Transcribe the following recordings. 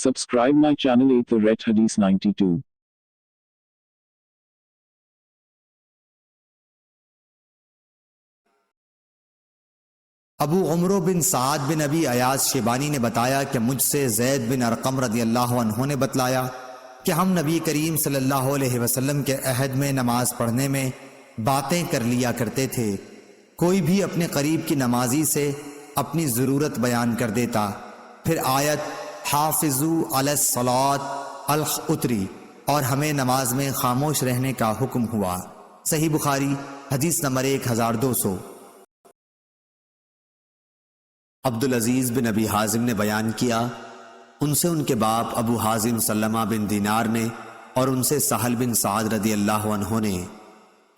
Subscribe my channel 8 The Red Hadith 92. ابو عمرو بن سعد بن ابی ایاز شیبانی نے بتایا کہ مجھ سے زید بن ارقم رضی اللہ عنہ نے بتلایا کہ ہم نبی کریم صلی اللہ علیہ وسلم کے عہد میں نماز پڑھنے میں باتیں کر لیا کرتے تھے۔ کوئی بھی اپنے قریب کی نمازی سے اپنی ضرورت بیان کر دیتا، پھر آیت حافظوا علی الصلاۃ اتری اور ہمیں نماز میں خاموش رہنے کا حکم ہوا۔ صحیح بخاری حدیث نمبر 1200۔ عبدالعزیز بن ابی حازم نے بیان کیا، ان سے ان کے باپ ابو حازم سلمہ بن دینار نے اور ان سے سہل بن سعد رضی اللہ عنہ نے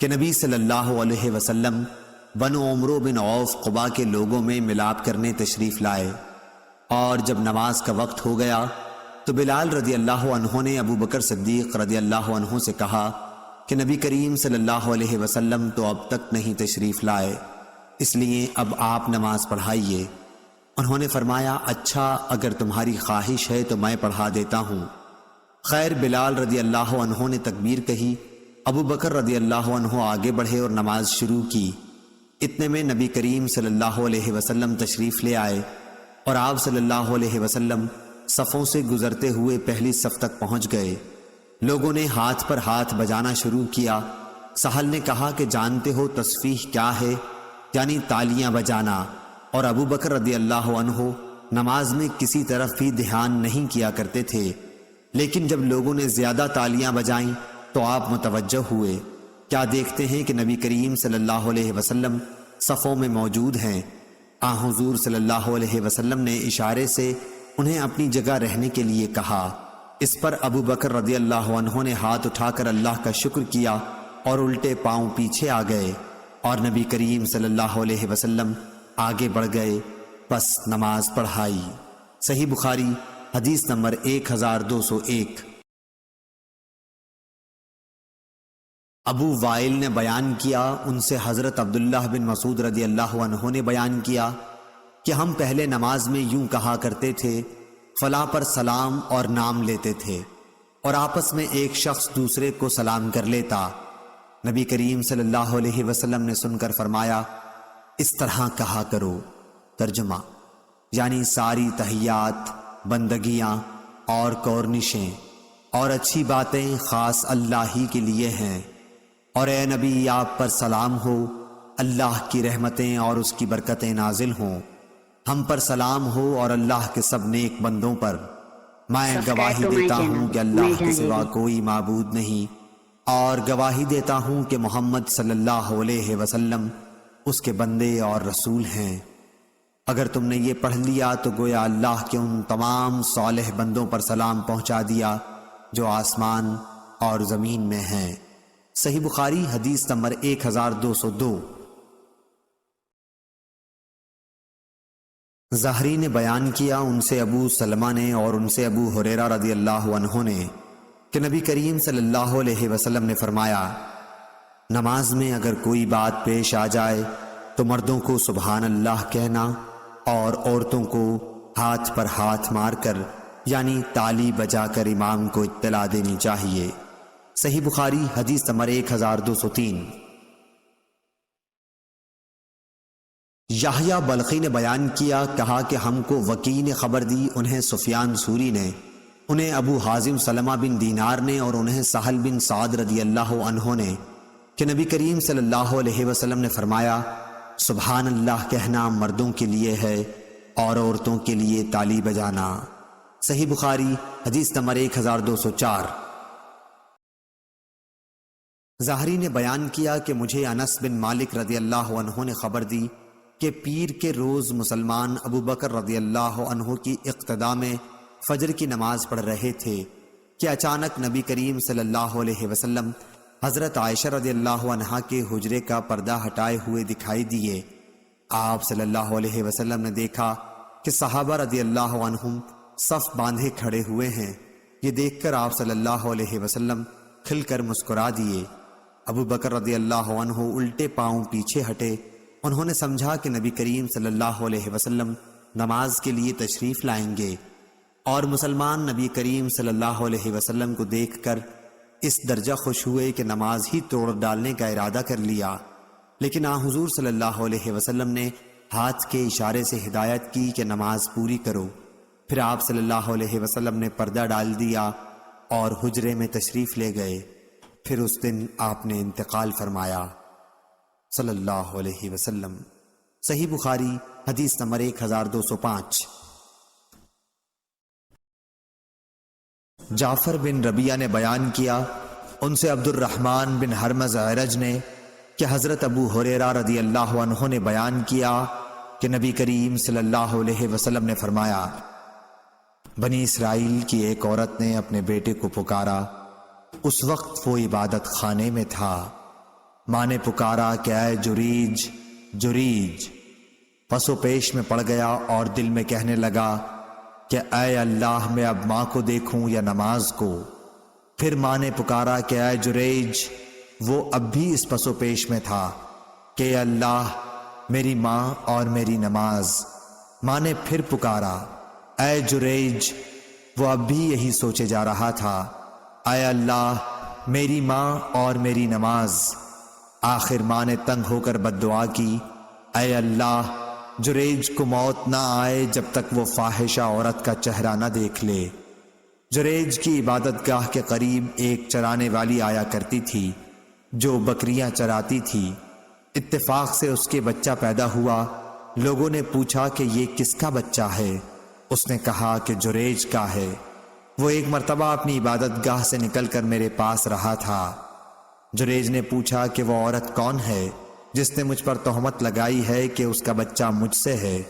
کہ نبی صلی اللہ علیہ وسلم بنو عمرو بن عوف قبا کے لوگوں میں ملاپ کرنے تشریف لائے، اور جب نماز کا وقت ہو گیا تو بلال رضی اللہ عنہ نے ابو بکر صدیق رضی اللہ عنہ سے کہا کہ نبی کریم صلی اللہ علیہ وسلم تو اب تک نہیں تشریف لائے، اس لیے اب آپ نماز پڑھائیے۔ انہوں نے فرمایا، اچھا اگر تمہاری خواہش ہے تو میں پڑھا دیتا ہوں۔ خیر بلال رضی اللہ عنہ نے تکبیر کہی، ابو بکر رضی اللہ عنہ آگے بڑھے اور نماز شروع کی۔ اتنے میں نبی کریم صلی اللہ علیہ وسلم تشریف لے آئے اور آپ صلی اللہ علیہ وسلم صفوں سے گزرتے ہوئے پہلی صف تک پہنچ گئے۔ لوگوں نے ہاتھ پر ہاتھ بجانا شروع کیا۔ سہل نے کہا کہ جانتے ہو تصفیح کیا ہے؟ یعنی تالیاں بجانا۔ اور ابو بکر رضی اللہ عنہ نماز میں کسی طرف بھی دھیان نہیں کیا کرتے تھے، لیکن جب لوگوں نے زیادہ تالیاں بجائیں تو آپ متوجہ ہوئے۔ کیا دیکھتے ہیں کہ نبی کریم صلی اللہ علیہ وسلم صفوں میں موجود ہیں۔ حضور صلی اللہ علیہ وسلم نے اشارے سے انہیں اپنی جگہ رہنے کے لیے کہا۔ اس پر ابو بکر رضی اللہ عنہ نے ہاتھ اٹھا کر اللہ کا شکر کیا اور الٹے پاؤں پیچھے آ گئے، اور نبی کریم صلی اللہ علیہ وسلم آگے بڑھ گئے، پس نماز پڑھائی۔ صحیح بخاری حدیث نمبر 1201۔ ابو وائل نے بیان کیا، ان سے حضرت عبداللہ بن مسعود رضی اللہ عنہ نے بیان کیا کہ ہم پہلے نماز میں یوں کہا کرتے تھے، فلاں پر سلام اور نام لیتے تھے، اور آپس میں ایک شخص دوسرے کو سلام کر لیتا۔ نبی کریم صلی اللہ علیہ وسلم نے سن کر فرمایا، اس طرح کہا کرو۔ ترجمہ یعنی ساری تحیات، بندگیاں اور کورنشیں اور اچھی باتیں خاص اللہ ہی کے لیے ہیں، اور اے نبی آپ پر سلام ہو، اللہ کی رحمتیں اور اس کی برکتیں نازل ہوں، ہم پر سلام ہو اور اللہ کے سب نیک بندوں پر۔ میں گواہی دیتا ہوں کہ اللہ کے سوا کوئی معبود نہیں، اور گواہی دیتا ہوں کہ محمد صلی اللہ علیہ وسلم اس کے بندے اور رسول ہیں۔ اگر تم نے یہ پڑھ لیا تو گویا اللہ کے ان تمام صالح بندوں پر سلام پہنچا دیا جو آسمان اور زمین میں ہیں۔ صحیح بخاری حدیث نمبر 1202۔ زہری نے بیان کیا، ان سے ابو سلمہ نے اور ان سے ابو ہریرہ رضی اللہ عنہ نے کہ نبی کریم صلی اللہ علیہ وسلم نے فرمایا، نماز میں اگر کوئی بات پیش آ جائے تو مردوں کو سبحان اللہ کہنا اور عورتوں کو ہاتھ پر ہاتھ مار کر یعنی تالی بجا کر امام کو اطلاع دینی چاہیے۔ صحیح بخاری حدیث نمبر 1203۔ یحییٰ بلخی نے بیان کیا، کہا کہ ہم کو وکیع نے خبر دی، انہیں سفیان ثوری نے، انہیں ابو حازم سلمہ بن دینار نے اور انہیں سہل بن سعد رضی اللہ عنہ نے کہ نبی کریم صلی اللہ علیہ وسلم نے فرمایا، سبحان اللہ کہنا مردوں کے لیے ہے اور عورتوں کے لیے تالی بجانا۔ صحیح بخاری حدیث نمبر 1204۔ زہری نے بیان کیا کہ مجھے انس بن مالک رضی اللہ عنہ نے خبر دی کہ پیر کے روز مسلمان ابو بکر رضی اللہ عنہ کی اقتداء میں فجر کی نماز پڑھ رہے تھے کہ اچانک نبی کریم صلی اللہ علیہ وسلم حضرت عائشہ رضی اللہ عنہا کے حجرے کا پردہ ہٹائے ہوئے دکھائی دیے۔ آپ صلی اللہ علیہ وسلم نے دیکھا کہ صحابہ رضی اللہ عنہم صف باندھے کھڑے ہوئے ہیں۔ یہ دیکھ کر آپ صلی اللہ علیہ وسلم کھل کر مسکرا دیے۔ ابو بکر رضی اللہ عنہ الٹے پاؤں پیچھے ہٹے۔ انہوں نے سمجھا کہ نبی کریم صلی اللہ علیہ وسلم نماز کے لیے تشریف لائیں گے۔ اور مسلمان نبی کریم صلی اللہ علیہ وسلم کو دیکھ کر اس درجہ خوش ہوئے کہ نماز ہی توڑ ڈالنے کا ارادہ کر لیا، لیکن حضور صلی اللہ علیہ وسلم نے ہاتھ کے اشارے سے ہدایت کی کہ نماز پوری کرو۔ پھر آپ صلی اللہ علیہ وسلم نے پردہ ڈال دیا اور حجرے میں تشریف لے گئے۔ پھر اس دن آپ نے انتقال فرمایا صلی اللہ علیہ وسلم۔ صحیح بخاری حدیث نمبر 1205۔ جعفر بن ربیعہ نے بیان کیا، ان سے عبد الرحمن بن حرمز عرج نے کہ حضرت ابو ہریرہ رضی اللہ عنہ نے بیان کیا کہ نبی کریم صلی اللہ علیہ وسلم نے فرمایا، بنی اسرائیل کی ایک عورت نے اپنے بیٹے کو پکارا، اس وقت وہ عبادت خانے میں تھا۔ ماں نے پکارا کہ اے جریج جریج، پس و پیش میں پڑ گیا اور دل میں کہنے لگا کہ اے اللہ، میں اب ماں کو دیکھوں یا نماز کو؟ پھر ماں نے پکارا کہ اے جریج، وہ اب بھی اس پس و پیش میں تھا کہ اے اللہ، میری ماں اور میری نماز۔ ماں نے پھر پکارا اے جریج، وہ اب بھی یہی سوچے جا رہا تھا، اے اللہ، میری ماں اور میری نماز۔ آخر ماں نے تنگ ہو کر بد دعا کی، اے اللہ، جریج کو موت نہ آئے جب تک وہ فاحشہ عورت کا چہرہ نہ دیکھ لے۔ جریج کی عبادت گاہ کے قریب ایک چرانے والی آیا کرتی تھی جو بکریاں چراتی تھی۔ اتفاق سے اس کے بچہ پیدا ہوا۔ لوگوں نے پوچھا کہ یہ کس کا بچہ ہے؟ اس نے کہا کہ جریج کا ہے، وہ ایک مرتبہ اپنی عبادت گاہ سے نکل کر میرے پاس رہا تھا۔ جریج نے پوچھا کہ وہ عورت کون ہے جس نے مجھ پر تہمت لگائی ہے کہ اس کا بچہ مجھ سے ہے؟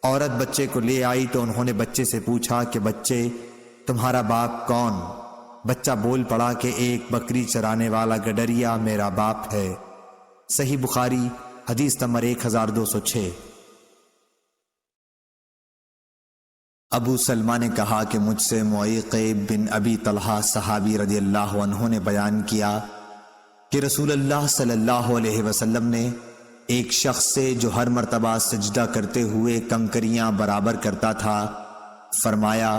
عورت بچے کو لے آئی تو انہوں نے بچے سے پوچھا کہ بچے، تمہارا باپ کون؟ بچہ بول پڑا کہ ایک بکری چرانے والا گڈریا میرا باپ ہے۔ صحیح بخاری حدیث نمبر 1206۔ ابو سلمہ نے کہا کہ مجھ سے معیقب بن ابی طلحہ صحابی رضی اللہ عنہ نے بیان کیا کہ رسول اللہ صلی اللہ علیہ وسلم نے ایک شخص سے جو ہر مرتبہ سجدہ کرتے ہوئے کنکریاں برابر کرتا تھا فرمایا،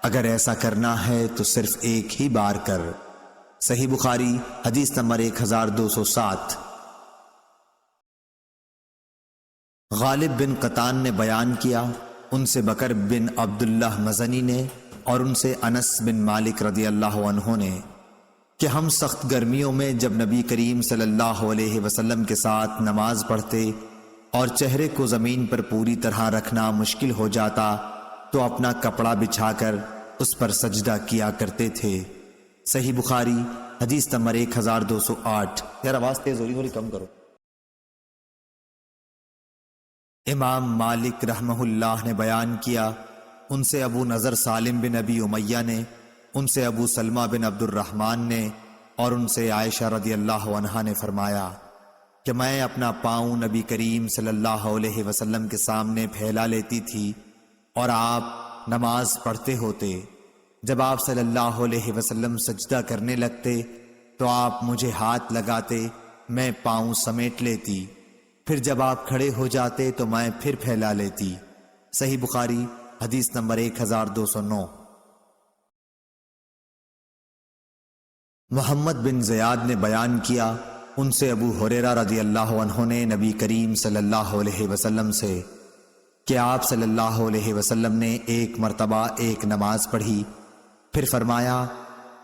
اگر ایسا کرنا ہے تو صرف ایک ہی بار کر۔ صحیح بخاری حدیث نمبر 1207۔ غالب بن قطان نے بیان کیا، ان سے بکر بن عبداللہ مزنی نے اور ان سے انس بن مالک رضی اللہ عنہ نے کہ ہم سخت گرمیوں میں جب نبی کریم صلی اللہ علیہ وسلم کے ساتھ نماز پڑھتے اور چہرے کو زمین پر پوری طرح رکھنا مشکل ہو جاتا تو اپنا کپڑا بچھا کر اس پر سجدہ کیا کرتے تھے۔ صحیح بخاری حدیث نمبر 1208۔ یار آواز تیز ہو رہی کم کرو۔ امام مالک رحمہ اللہ نے بیان کیا، ان سے ابو نضر سالم بن ابی امیہ نے، ان سے ابو سلمہ بن عبد الرحمن نے اور ان سے عائشہ رضی اللہ عنہا نے فرمایا کہ میں اپنا پاؤں نبی کریم صلی اللہ علیہ وسلم کے سامنے پھیلا لیتی تھی اور آپ نماز پڑھتے ہوتے۔ جب آپ صلی اللہ علیہ وسلم سجدہ کرنے لگتے تو آپ مجھے ہاتھ لگاتے، میں پاؤں سمیٹ لیتی، پھر جب آپ کھڑے ہو جاتے تو میں پھر پھیلا لیتی۔ صحیح بخاری حدیث نمبر 1209۔ محمد بن زیاد نے بیان کیا، ان سے ابو ہریرہ رضی اللہ عنہ نے نبی کریم صلی اللہ علیہ وسلم سے کہ آپ صلی اللہ علیہ وسلم نے ایک مرتبہ ایک نماز پڑھی، پھر فرمایا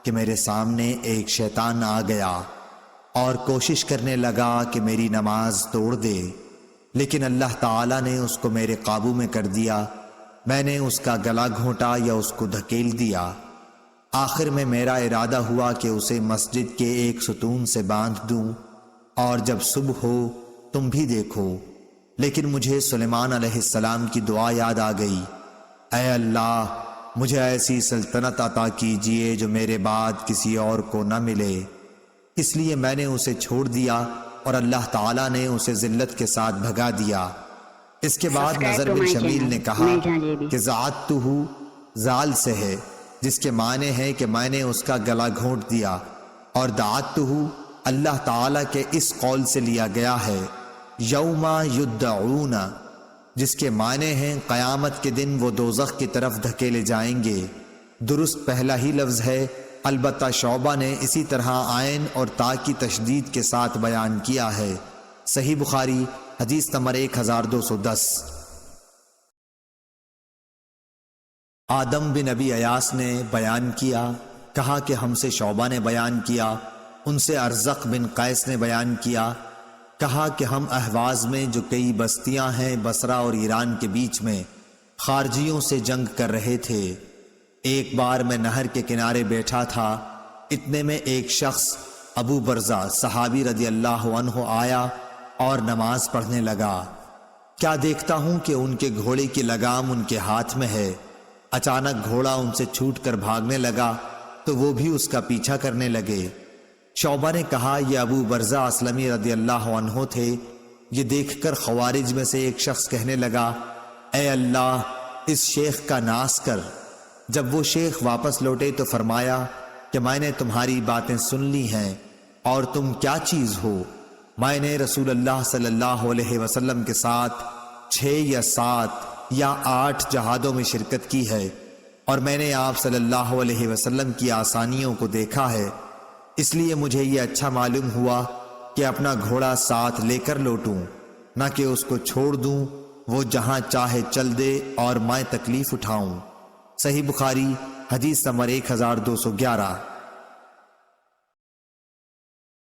کہ میرے سامنے ایک شیطان آ گیا اور کوشش کرنے لگا کہ میری نماز توڑ دے، لیکن اللہ تعالیٰ نے اس کو میرے قابو میں کر دیا۔ میں نے اس کا گلا گھونٹا یا اس کو دھکیل دیا۔ آخر میں میرا ارادہ ہوا کہ اسے مسجد کے ایک ستون سے باندھ دوں اور جب صبح ہو تم بھی دیکھو، لیکن مجھے سلیمان علیہ السلام کی دعا یاد آ گئی، اے اللہ، مجھے ایسی سلطنت عطا کیجیے جو میرے بعد کسی اور کو نہ ملے۔ اس لیے میں نے اسے چھوڑ دیا اور اللہ تعالیٰ نے اسے ذلت کے ساتھ بھگا دیا۔ اس کے بعد نظر بن شمیل نے کہا کہ ذعتہ زال سے ہے، جس کے معنی ہے کہ میں نے اس کا گلا گھونٹ دیا، اور دعتہ اللہ تعالیٰ کے اس قول سے لیا گیا ہے، یوم یدعون، جس کے معنی ہیں قیامت کے دن وہ دوزخ کی طرف دھکیلے جائیں گے۔ درست پہلا ہی لفظ ہے، البتہ شعبہ نے اسی طرح عین اور تا کی تشدید کے ساتھ بیان کیا ہے۔ صحیح بخاری حدیث نمبر 1210۔ آدم بن ابی ایاس نے بیان کیا، کہا کہ ہم سے شعبہ نے بیان کیا، ان سے ارزق بن قیس نے بیان کیا، کہا کہ ہم اہواز میں جو کئی بستیاں ہیں بصرہ اور ایران کے بیچ میں خارجیوں سے جنگ کر رہے تھے۔ ایک بار میں نہر کے کنارے بیٹھا تھا، اتنے میں ایک شخص ابو برزہ صحابی رضی اللہ عنہ آیا اور نماز پڑھنے لگا۔ کیا دیکھتا ہوں کہ ان کے گھوڑے کی لگام ان کے ہاتھ میں ہے۔ اچانک گھوڑا ان سے چھوٹ کر بھاگنے لگا تو وہ بھی اس کا پیچھا کرنے لگے۔ شعبہ نے کہا یہ ابو برزہ اسلمی رضی اللہ عنہ تھے۔ یہ دیکھ کر خوارج میں سے ایک شخص کہنے لگا، اے اللہ اس شیخ کا ناس کر۔ جب وہ شیخ واپس لوٹے تو فرمایا کہ میں نے تمہاری باتیں سن لی ہیں، اور تم کیا چیز ہو؟ میں نے رسول اللہ صلی اللہ علیہ وسلم کے ساتھ 6 یا 7 یا 8 جہادوں میں شرکت کی ہے، اور میں نے آپ صلی اللہ علیہ وسلم کی آسانیوں کو دیکھا ہے، اس لیے مجھے یہ اچھا معلوم ہوا کہ اپنا گھوڑا ساتھ لے کر لوٹوں، نہ کہ اس کو چھوڑ دوں، وہ جہاں چاہے چل دے اور میں تکلیف اٹھاؤں۔ صحیح بخاری حدیث نمبر 1211۔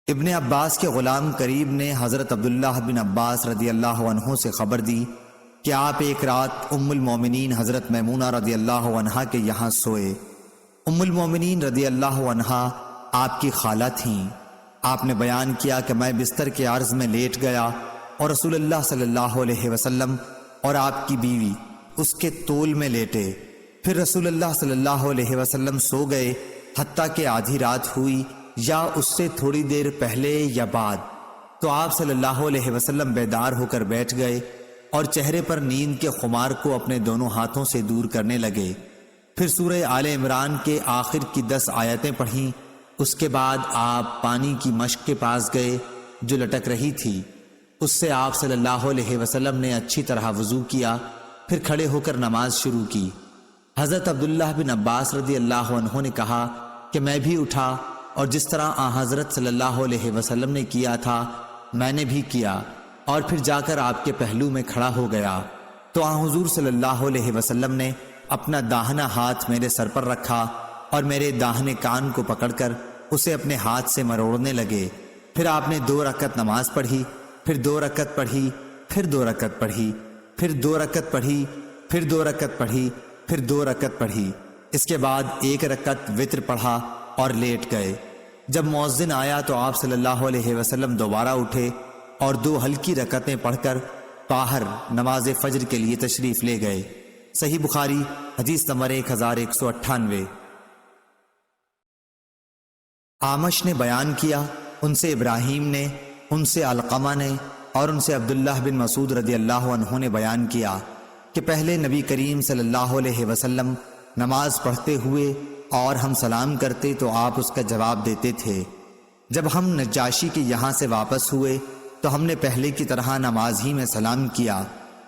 ابن عباس کے غلام قریب نے حضرت عبداللہ بن عباس رضی اللہ عنہ سے خبر دی کہ آپ ایک رات ام المومنین حضرت میمونہ رضی اللہ عنہا کے یہاں سوئے۔ ام المومنین رضی اللہ عنہا آپ کی خالہ تھیں۔ آپ نے بیان کیا کہ میں بستر کے عرض میں لیٹ گیا اور رسول اللہ صلی اللہ علیہ وسلم اور آپ کی بیوی اس کے طول میں لیٹے۔ پھر رسول اللہ صلی اللہ علیہ وسلم سو گئے حتیٰ کہ آدھی رات ہوئی یا اس سے تھوڑی دیر پہلے یا بعد، تو آپ صلی اللہ علیہ وسلم بیدار ہو کر بیٹھ گئے اور چہرے پر نیند کے خمار کو اپنے دونوں ہاتھوں سے دور کرنے لگے۔ پھر سورہ آل عمران کے آخر کی 10 آیتیں پڑھیں۔ اس کے بعد آپ پانی کی مشک کے پاس گئے جو لٹک رہی تھی، اس سے آپ صلی اللہ علیہ وسلم نے اچھی طرح وضو کیا، پھر کھڑے ہو کر نماز شروع کی۔ حضرت عبداللہ بن عباس رضی اللہ عنہ نے کہا کہ میں بھی اٹھا اور جس طرح حضرت صلی اللہ علیہ وسلم نے کیا تھا میں نے بھی کیا، اور پھر جا کر آپ کے پہلو میں کھڑا ہو گیا تو حضور صلی اللہ علیہ وسلم نے اپنا داہنا ہاتھ میرے سر پر رکھا اور میرے داہنے کان کو پکڑ کر اسے اپنے ہاتھ سے مروڑنے لگے۔ پھر آپ نے 2 رکعت نماز پڑھی، پھر 2 رکعت پڑھی، پھر 2 رکعت پڑھی، پھر 2 رکعت پڑھی، پھر 2 رکعت پڑھی، پھر 2 رکعت پڑھی۔ اس کے بعد 1 رکعت وتر پڑھا اور لیٹ گئے۔ جب مؤذن آیا تو آپ صلی اللہ علیہ وسلم دوبارہ اٹھے اور 2 ہلکی رکعتیں پڑھ کر باہر نماز فجر کے لیے تشریف لے گئے۔ صحیح بخاری حدیث نمبر 1198۔ آمش نے بیان کیا، ان سے ابراہیم نے، ان سے علقمہ نے اور ان سے عبداللہ بن مسعود رضی اللہ عنہ نے بیان کیا کہ پہلے نبی کریم صلی اللہ علیہ وسلم نماز پڑھتے ہوئے اور ہم سلام کرتے تو آپ اس کا جواب دیتے تھے۔ جب ہم نجاشی کے یہاں سے واپس ہوئے تو ہم نے پہلے کی طرح نماز ہی میں سلام کیا،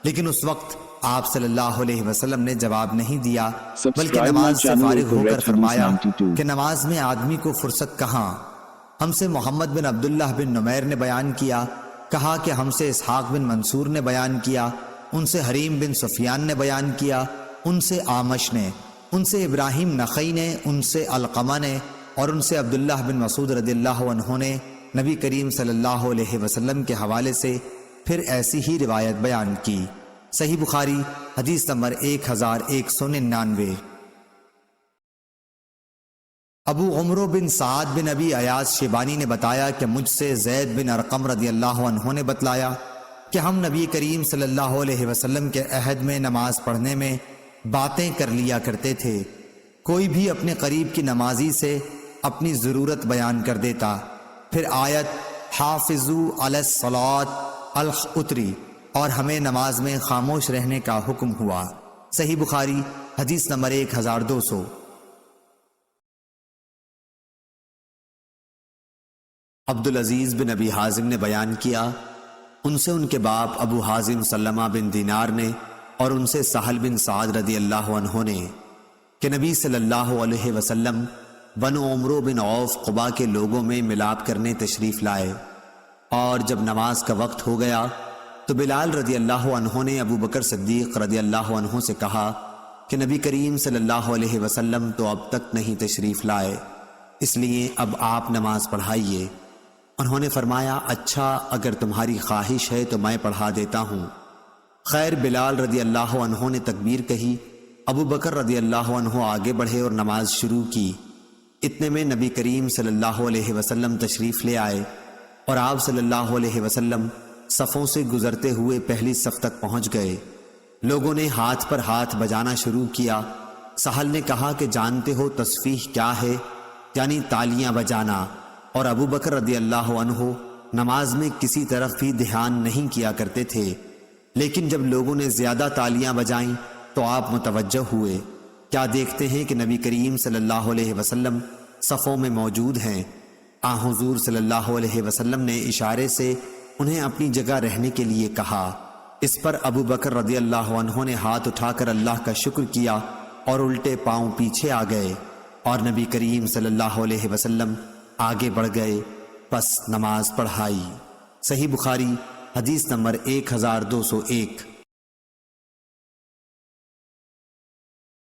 لیکن اس وقت آپ صلی اللہ علیہ وسلم نے جواب نہیں دیا، بلکہ نماز سے فارغ ہو کر فرمایا کہ نماز میں آدمی کو فرصت کہاں۔ ہم سے محمد بن عبداللہ بن نمیر نے بیان کیا، کہا کہ ہم سے اسحاق بن منصور نے بیان کیا، ان سے حریم بن سفیان نے بیان کیا، ان سے آمش نے، ان سے ابراہیم نخعی نے، ان سے علقمہ نے اور ان سے عبداللہ بن مسعود رضی اللہ عنہ نے نبی کریم صلی اللہ علیہ وسلم کے حوالے سے پھر ایسی ہی روایت بیان کی۔ صحیح بخاری حدیث نمبر 1199۔ ابو عمرو بن سعد بن ابی ایاز شیبانی نے بتایا کہ مجھ سے زید بن ارقم رضی اللہ عنہ نے بتلایا کہ ہم نبی کریم صلی اللہ علیہ وسلم کے عہد میں نماز پڑھنے میں باتیں کر لیا کرتے تھے۔ کوئی بھی اپنے قریب کی نمازی سے اپنی ضرورت بیان کر دیتا، پھر آیت حافظوا علی الصلاۃ اتری اور ہمیں نماز میں خاموش رہنے کا حکم ہوا۔ صحیح بخاری حدیث نمبر 1200۔ عبدالعزیز بن ابی حازم نے بیان کیا ان سے ان کے باپ ابو حازم سلمہ بن دینار نے اور ان سے سہل بن سعد رضی اللہ عنہ نے کہ نبی صلی اللہ علیہ وسلم بنو عمرو بن عوف قبا کے لوگوں میں ملاپ کرنے تشریف لائے، اور جب نماز کا وقت ہو گیا تو بلال رضی اللہ عنہ نے ابو بکر صدیق رضی اللہ عنہ سے کہا کہ نبی کریم صلی اللہ علیہ وسلم تو اب تک نہیں تشریف لائے، اس لیے اب آپ نماز پڑھائیے۔ انہوں نے فرمایا اچھا، اگر تمہاری خواہش ہے تو میں پڑھا دیتا ہوں۔ خیر، بلال رضی اللہ عنہ نے تکبیر کہی، ابو بکر رضی اللہ عنہ آگے بڑھے اور نماز شروع کی۔ اتنے میں نبی کریم صلی اللہ علیہ وسلم تشریف لے آئے اور آپ صلی اللہ علیہ وسلم صفوں سے گزرتے ہوئے پہلی صف تک پہنچ گئے۔ لوگوں نے ہاتھ پر ہاتھ بجانا شروع کیا۔ سہل نے کہا کہ جانتے ہو تصفیح کیا ہے؟ یعنی تالیاں بجانا۔ اور ابو بکر رضی اللہ عنہ نماز میں کسی طرف بھی دھیان نہیں کیا کرتے تھے، لیکن جب لوگوں نے زیادہ تالیاں بجائیں تو آپ متوجہ ہوئے۔ کیا دیکھتے ہیں کہ نبی کریم صلی اللہ علیہ وسلم صفوں میں موجود ہیں۔ حضور صلی اللہ علیہ وسلم نے اشارے سے انہیں اپنی جگہ رہنے کے لیے کہا۔ اس پر ابو بکر رضی اللہ عنہ نے ہاتھ اٹھا کر اللہ کا شکر کیا اور الٹے پاؤں پیچھے آ گئے، اور نبی کریم صلی اللہ علیہ وسلم آگے بڑھ گئے، پس نماز پڑھائی۔ صحیح بخاری حدیث نمبر 1201۔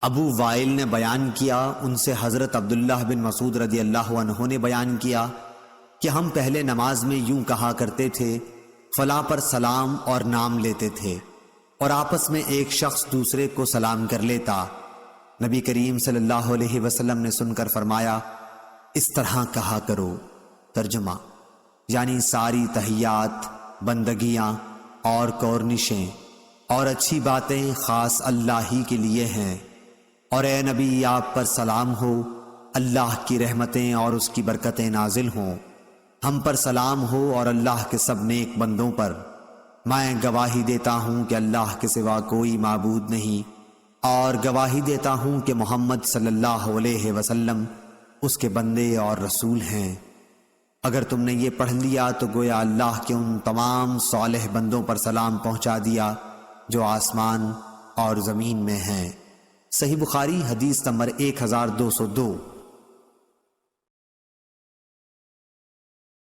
ابو وائل نے بیان کیا، ان سے حضرت عبداللہ بن مسعود رضی اللہ عنہ نے بیان کیا کہ ہم پہلے نماز میں یوں کہا کرتے تھے، فلاں پر سلام اور نام لیتے تھے، اور آپس میں ایک شخص دوسرے کو سلام کر لیتا۔ نبی کریم صلی اللہ علیہ وسلم نے سن کر فرمایا اس طرح کہا کرو۔ ترجمہ یعنی ساری تحیات، بندگیاں اور کورنشیں اور اچھی باتیں خاص اللہ ہی کے لیے ہیں، اور اے نبی آپ پر سلام ہو، اللہ کی رحمتیں اور اس کی برکتیں نازل ہوں، ہم پر سلام ہو اور اللہ کے سب نیک بندوں پر۔ میں گواہی دیتا ہوں کہ اللہ کے سوا کوئی معبود نہیں، اور گواہی دیتا ہوں کہ محمد صلی اللہ علیہ وسلم اس کے بندے اور رسول ہیں۔ اگر تم نے یہ پڑھ لیا تو گویا اللہ کے ان تمام صالح بندوں پر سلام پہنچا دیا جو آسمان اور زمین میں ہیں۔ صحیح بخاری حدیث نمبر 1202۔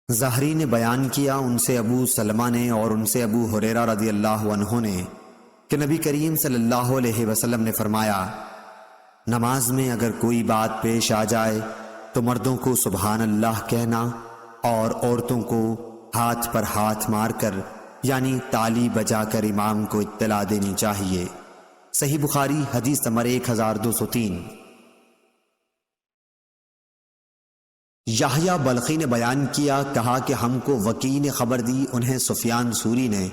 زہری نے بیان کیا، ان سے ابو سلمہ نے اور ان سے ابو ہریرہ رضی اللہ عنہ نے کہ نبی کریم صلی اللہ علیہ وسلم نے فرمایا نماز میں اگر کوئی بات پیش آ جائے تو مردوں کو سبحان اللہ کہنا اور عورتوں کو ہاتھ پر ہاتھ مار کر یعنی تالی بجا کر امام کو اطلاع دینی چاہیے۔ صحیح بخاری حدیث نمبر 1203۔ یحییٰ بلخی نے بیان کیا، کہا کہ ہم کو وکی نے خبر دی، انہیں سفیان سوری نے،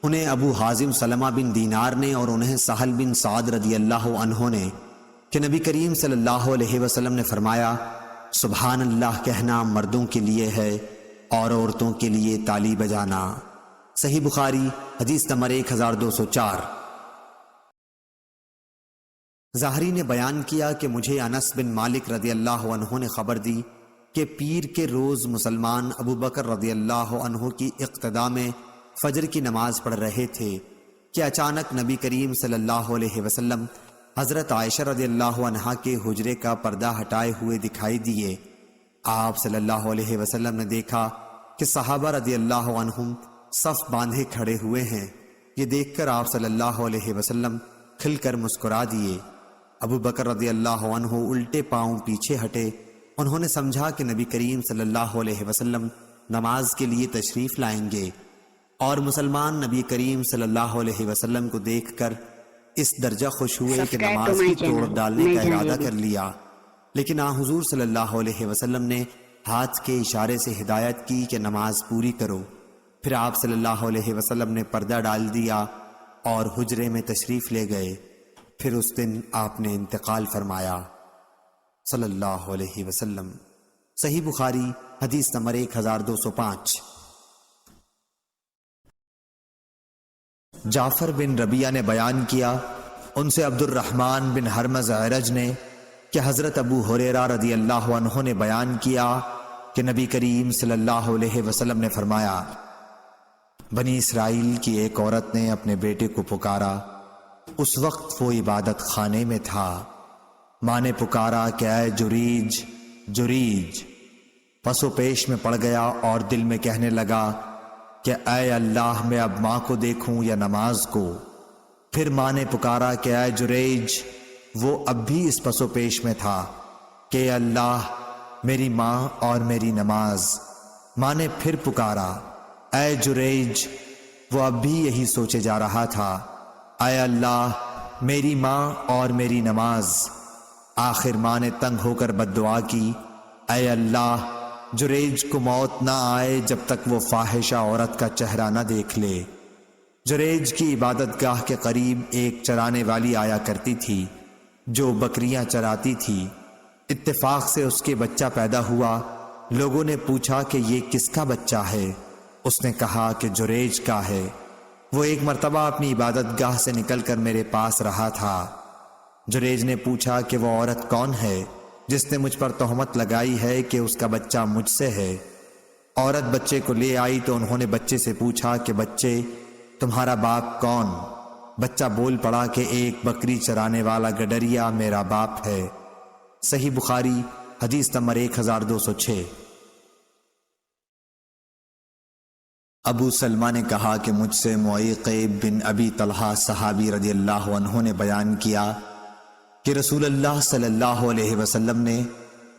انہیں ابو حازم سلمہ بن دینار نے اور انہیں سہل بن سعد رضی اللہ عنہ نے کہ نبی کریم صلی اللہ علیہ وسلم نے فرمایا سبحان اللہ کہنا مردوں کے لیے ہے اور عورتوں کے لیے تالی بجانا۔ صحیح بخاری حدیث نمبر 1204۔ زہری نے بیان کیا کہ مجھے انس بن مالک رضی اللہ عنہ نے خبر دی کہ پیر کے روز مسلمان ابو بکر رضی اللہ عنہ کی اقتداء میں فجر کی نماز پڑھ رہے تھے کہ اچانک نبی کریم صلی اللہ علیہ وسلم حضرت عائشہ رضی اللہ عنہا کے حجرے کا پردہ ہٹائے ہوئے دکھائی دیے۔ آپ صلی اللہ علیہ وسلم نے دیکھا کہ صحابہ رضی اللہ عنہم صف باندھے کھڑے ہوئے ہیں۔ یہ دیکھ کر آپ صلی اللہ علیہ وسلم کھل کر مسکرا دیے۔ ابو بکر رضی اللہ عنہ الٹے پاؤں پیچھے ہٹے۔ انہوں نے سمجھا کہ نبی کریم صلی اللہ علیہ وسلم نماز کے لیے تشریف لائیں گے، اور مسلمان نبی کریم صلی اللہ علیہ وسلم کو دیکھ کر اس درجہ خوش ہوئے کہ نماز کی توڑ ڈالنے کا ارادہ کر لیا، لیکن حضور صلی اللہ علیہ وسلم نے ہاتھ کے اشارے سے ہدایت کی کہ نماز پوری کرو۔ پھر آپ صلی اللہ علیہ وسلم نے پردہ ڈال دیا اور حجرے میں تشریف لے گئے۔ پھر اس دن آپ نے انتقال فرمایا صلی اللہ علیہ وسلم۔ صحیح بخاری حدیث نمبر 1205۔ جعفر بن ربیعہ نے بیان کیا، ان سے عبد الرحمن بن حرمز عرج نے کہ حضرت ابو ہریرہ رضی اللہ عنہ نے بیان کیا کہ نبی کریم صلی اللہ علیہ وسلم نے فرمایا بنی اسرائیل کی ایک عورت نے اپنے بیٹے کو پکارا۔ اس وقت وہ عبادت خانے میں تھا۔ ماں نے پکارا کہ اے جریج جریج، پس وہ پیش میں پڑ گیا اور دل میں کہنے لگا کہ اے اللہ، میں اب ماں کو دیکھوں یا نماز کو؟ پھر ماں نے پکارا کہ اے جریج، وہ اب بھی اس پس و پیش میں تھا کہ اے اللہ، میری ماں اور میری نماز۔ ماں نے پھر پکارا اے جریج، وہ اب بھی یہی سوچے جا رہا تھا، اے اللہ، میری ماں اور میری نماز۔ آخر ماں نے تنگ ہو کر بد دعا کی، اے اللہ، جریج کو موت نہ آئے جب تک وہ فاحشہ عورت کا چہرہ نہ دیکھ لے۔ جریج کی عبادت گاہ کے قریب ایک چرانے والی آیا کرتی تھی جو بکریاں چراتی تھی۔ اتفاق سے اس کے بچہ پیدا ہوا۔ لوگوں نے پوچھا کہ یہ کس کا بچہ ہے؟ اس نے کہا کہ جریج کا ہے۔ وہ ایک مرتبہ اپنی عبادت گاہ سے نکل کر میرے پاس رہا تھا۔ جریج نے پوچھا کہ وہ عورت کون ہے جس نے مجھ پر تہمت لگائی ہے کہ اس کا بچہ مجھ سے ہے؟ عورت بچے کو لے آئی تو انہوں نے بچے سے پوچھا کہ بچے، تمہارا باپ کون؟ بچہ بول پڑا کہ ایک بکری چرانے والا گڈریا میرا باپ ہے۔ صحیح بخاری حدیث نمبر 1206۔ ابو سلمہ نے کہا کہ مجھ سے معیقب بن ابی طلحہ صحابی رضی اللہ عنہ نے بیان کیا کہ رسول اللہ صلی اللہ علیہ وسلم نے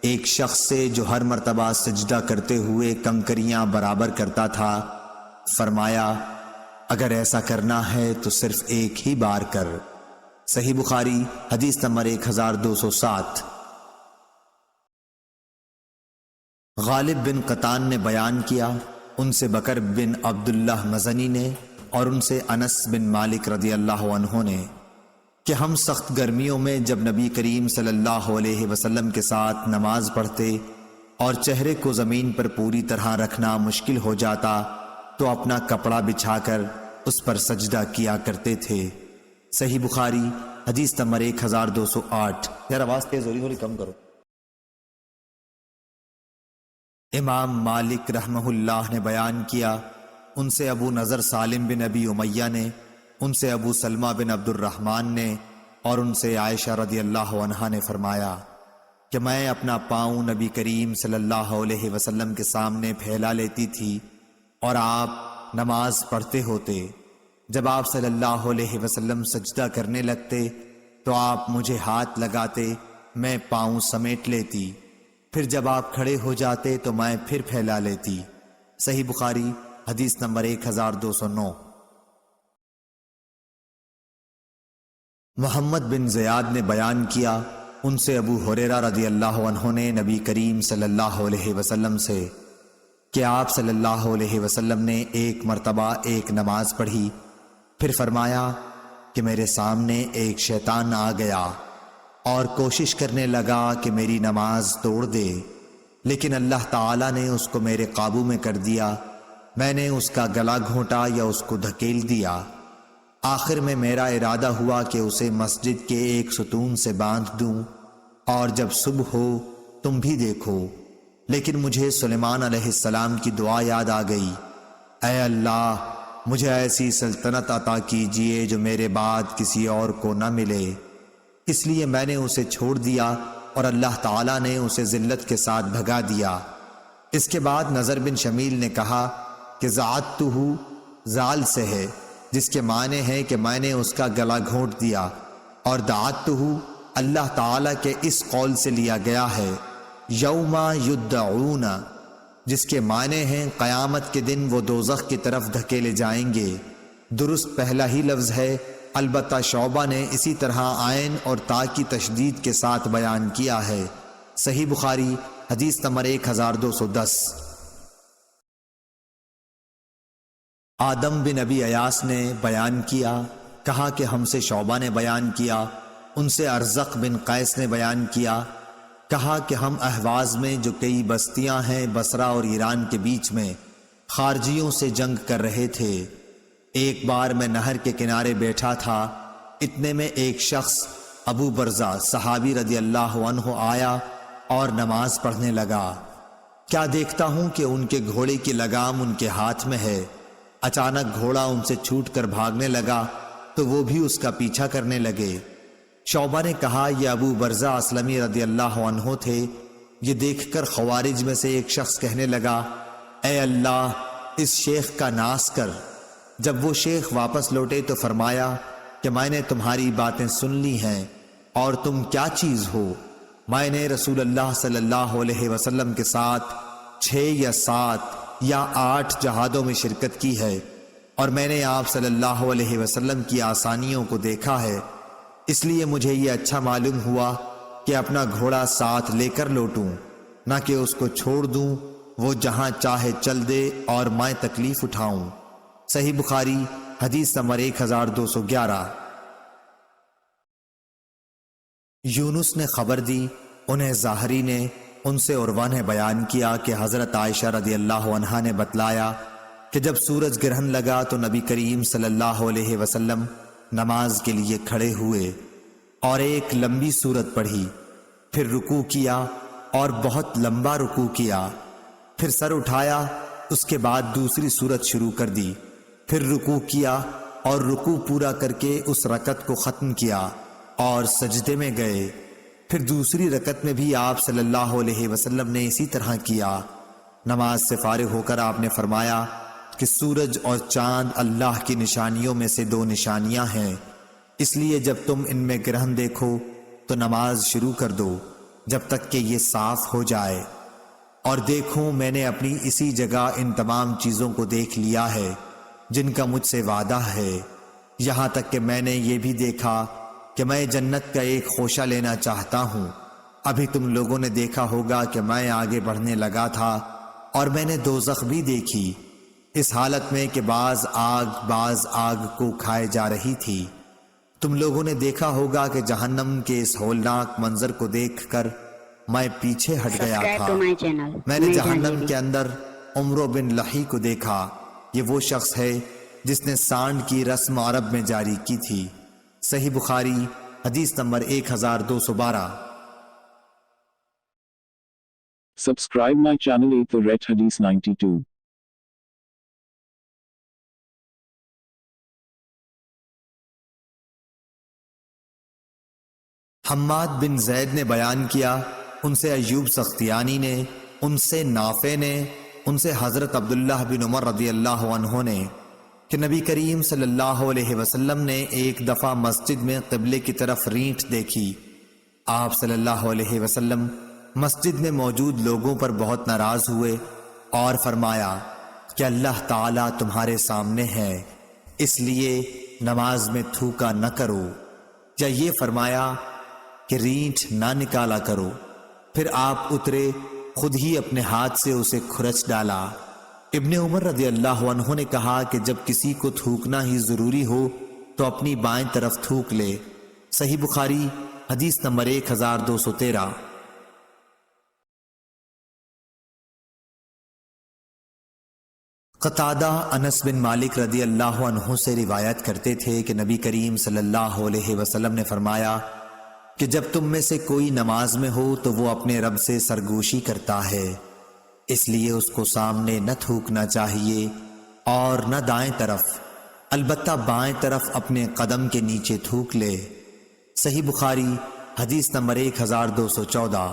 ایک شخص سے جو ہر مرتبہ سجدہ کرتے ہوئے کنکریاں برابر کرتا تھا فرمایا، اگر ایسا کرنا ہے تو صرف ایک ہی بار کر۔ صحیح بخاری حدیث نمبر 1207۔ غالب بن قطان نے بیان کیا، ان سے بکر بن عبداللہ مزنی نے اور ان سے انس بن مالک رضی اللہ عنہ نے کہ ہم سخت گرمیوں میں جب نبی کریم صلی اللہ علیہ وسلم کے ساتھ نماز پڑھتے اور چہرے کو زمین پر پوری طرح رکھنا مشکل ہو جاتا تو اپنا کپڑا بچھا کر اس پر سجدہ کیا کرتے تھے۔ صحیح بخاری حدیث نمبر 1208۔ یار آواز تیز ہو رہی، تھوڑی کم کرو۔ امام مالک رحمہ اللہ نے بیان کیا، ان سے ابو نضر سالم بن ابی امیہ نے، ان سے ابو سلمہ بن عبد الرحمن نے اور ان سے عائشہ رضی اللہ عنہا نے فرمایا کہ میں اپنا پاؤں نبی کریم صلی اللہ علیہ وسلم کے سامنے پھیلا لیتی تھی اور آپ نماز پڑھتے ہوتے۔ جب آپ صلی اللہ علیہ وسلم سجدہ کرنے لگتے تو آپ مجھے ہاتھ لگاتے، میں پاؤں سمیٹ لیتی، پھر جب آپ کھڑے ہو جاتے تو میں پھر پھیلا لیتی۔ صحیح بخاری حدیث نمبر 1209۔ محمد بن زیاد نے بیان کیا، ان سے ابو ہریرہ رضی اللہ عنہ نے نبی کریم صلی اللہ علیہ وسلم سے کہ آپ صلی اللہ علیہ وسلم نے ایک مرتبہ ایک نماز پڑھی، پھر فرمایا کہ میرے سامنے ایک شیطان آ گیا اور کوشش کرنے لگا کہ میری نماز توڑ دے، لیکن اللہ تعالیٰ نے اس کو میرے قابو میں کر دیا۔ میں نے اس کا گلا گھونٹا یا اس کو دھکیل دیا۔ آخر میں میرا ارادہ ہوا کہ اسے مسجد کے ایک ستون سے باندھ دوں اور جب صبح ہو تم بھی دیکھو، لیکن مجھے سلیمان علیہ السلام کی دعا یاد آ گئی، اے اللہ، مجھے ایسی سلطنت عطا کیجئے جو میرے بعد کسی اور کو نہ ملے۔ اس لیے میں نے اسے چھوڑ دیا اور اللہ تعالیٰ نے اسے ذلت کے ساتھ بھگا دیا۔ اس کے بعد نظر بن شمیل نے کہا کہ زعتہ زال سے ہے، جس کے معنی ہے کہ میں نے اس کا گلا گھونٹ دیا، اور دعتہ اللہ تعالیٰ کے اس قول سے لیا گیا ہے یوم یدعون، جس کے معنی ہیں قیامت کے دن وہ دوزخ کی طرف دھکیلے جائیں گے۔ درست پہلا ہی لفظ ہے، البتہ شعبہ نے اسی طرح عین اور تا کی تشدید کے ساتھ بیان کیا ہے۔ صحیح بخاری حدیث نمبر 1210۔ آدم بن ابی ایاس نے بیان کیا، کہا کہ ہم سے شعبہ نے بیان کیا، ان سے ارزق بن قیس نے بیان کیا، کہا کہ ہم اہواز میں جو کئی بستیاں ہیں بصرہ اور ایران کے بیچ میں خارجیوں سے جنگ کر رہے تھے۔ ایک بار میں نہر کے کنارے بیٹھا تھا، اتنے میں ایک شخص ابو برزہ صحابی رضی اللہ عنہ آیا اور نماز پڑھنے لگا۔ کیا دیکھتا ہوں کہ ان کے گھوڑے کی لگام ان کے ہاتھ میں ہے۔ اچانک گھوڑا ان سے چھوٹ کر بھاگنے لگا تو وہ بھی اس کا پیچھا کرنے لگے۔ شعبہ نے کہا یہ ابو برزہ اسلمی رضی اللہ عنہ تھے۔ یہ دیکھ کر خوارج میں سے ایک شخص کہنے لگا اے اللہ اس شیخ کا ناس کر۔ جب وہ شیخ واپس لوٹے تو فرمایا کہ میں نے تمہاری باتیں سن لی ہیں، اور تم کیا چیز ہو؟ میں نے رسول اللہ صلی اللہ علیہ وسلم کے ساتھ 6 یا 7 یا 8 جہادوں میں شرکت کی ہے، اور میں نے آپ صلی اللہ علیہ وسلم کی آسانیوں کو دیکھا ہے، اس لیے مجھے یہ اچھا معلوم ہوا کہ اپنا گھوڑا ساتھ لے کر لوٹوں، نہ کہ اس کو چھوڑ دوں، وہ جہاں چاہے چل دے اور میں تکلیف اٹھاؤں۔ صحیح بخاری حدیث نمبر 1211۔ یونس نے خبر دی، انہیں ظاہری نے، ان سے عروہ نے بیان کیا کہ حضرت عائشہ رضی اللہ عنہا نے بتلایا کہ جب سورج گرہن لگا تو نبی کریم صلی اللہ علیہ وسلم نماز کے لیے کھڑے ہوئے اور ایک لمبی سورت پڑھی، پھر رکوع کیا اور بہت لمبا رکوع کیا، پھر سر اٹھایا، اس کے بعد دوسری سورت شروع کر دی، پھر رکوع کیا اور رکوع پورا کر کے اس رکعت کو ختم کیا اور سجدے میں گئے۔ پھر دوسری رکعت میں بھی آپ صلی اللہ علیہ وسلم نے اسی طرح کیا۔ نماز سے فارغ ہو کر آپ نے فرمایا کہ سورج اور چاند اللہ کی نشانیوں میں سے 2 نشانیاں ہیں، اس لیے جب تم ان میں گرہن دیکھو تو نماز شروع کر دو جب تک کہ یہ صاف ہو جائے۔ اور دیکھو میں نے اپنی اسی جگہ ان تمام چیزوں کو دیکھ لیا ہے جن کا مجھ سے وعدہ ہے، یہاں تک کہ میں نے یہ بھی دیکھا کہ میں جنت کا ایک خوشہ لینا چاہتا ہوں۔ ابھی تم لوگوں نے دیکھا ہوگا کہ میں آگے بڑھنے لگا تھا اور میں نے دوزخ بھی دیکھی، اس حالت میں کہ بعض آگ کو کھائے جا رہی تھی۔ تم لوگوں نے دیکھا ہوگا کہ جہنم کے اس ہولناک منظر کو دیکھ کر میں پیچھے ہٹ گیا تھا۔ میں نے جہنم کے اندر عمرو بن لحی کو دیکھا، یہ وہ شخص ہے جس نے سانڈ کی رسم عرب میں جاری کی تھی۔ صحیح بخاری حدیث نمبر 1212۔ Subscribe my channel The Red Hadith 92. Hammad bin Zaid نے بیان کیا، ان سے ایوب سختیانی نے، ان سے نافع نے، ان سے حضرت عبداللہ بن عمر رضی اللہ عنہ نے کہ نبی کریم صلی اللہ علیہ وسلم نے ایک دفعہ مسجد میں قبلے کی طرف رینٹ دیکھی۔ آپ صلی اللہ علیہ وسلم مسجد میں موجود لوگوں پر بہت ناراض ہوئے اور فرمایا کہ اللہ تعالیٰ تمہارے سامنے ہے، اس لیے نماز میں تھوکا نہ کرو، یا یہ فرمایا کہ رینٹ نہ نکالا کرو۔ پھر آپ اترے، خود ہی اپنے ہاتھ سے اسے کھرچ ڈالا۔ ابن عمر رضی اللہ عنہ نے کہا کہ جب کسی کو تھوکنا ہی ضروری ہو تو اپنی بائیں طرف تھوک لے۔ صحیح بخاری حدیث نمبر 1213۔ قتادہ انس بن مالک رضی اللہ عنہ سے روایت کرتے تھے کہ نبی کریم صلی اللہ علیہ وسلم نے فرمایا کہ جب تم میں سے کوئی نماز میں ہو تو وہ اپنے رب سے سرگوشی کرتا ہے، اس لیے اس کو سامنے نہ تھوکنا چاہیے اور نہ دائیں طرف، البتہ بائیں طرف اپنے قدم کے نیچے تھوک لے۔ صحیح بخاری حدیث نمبر 1214۔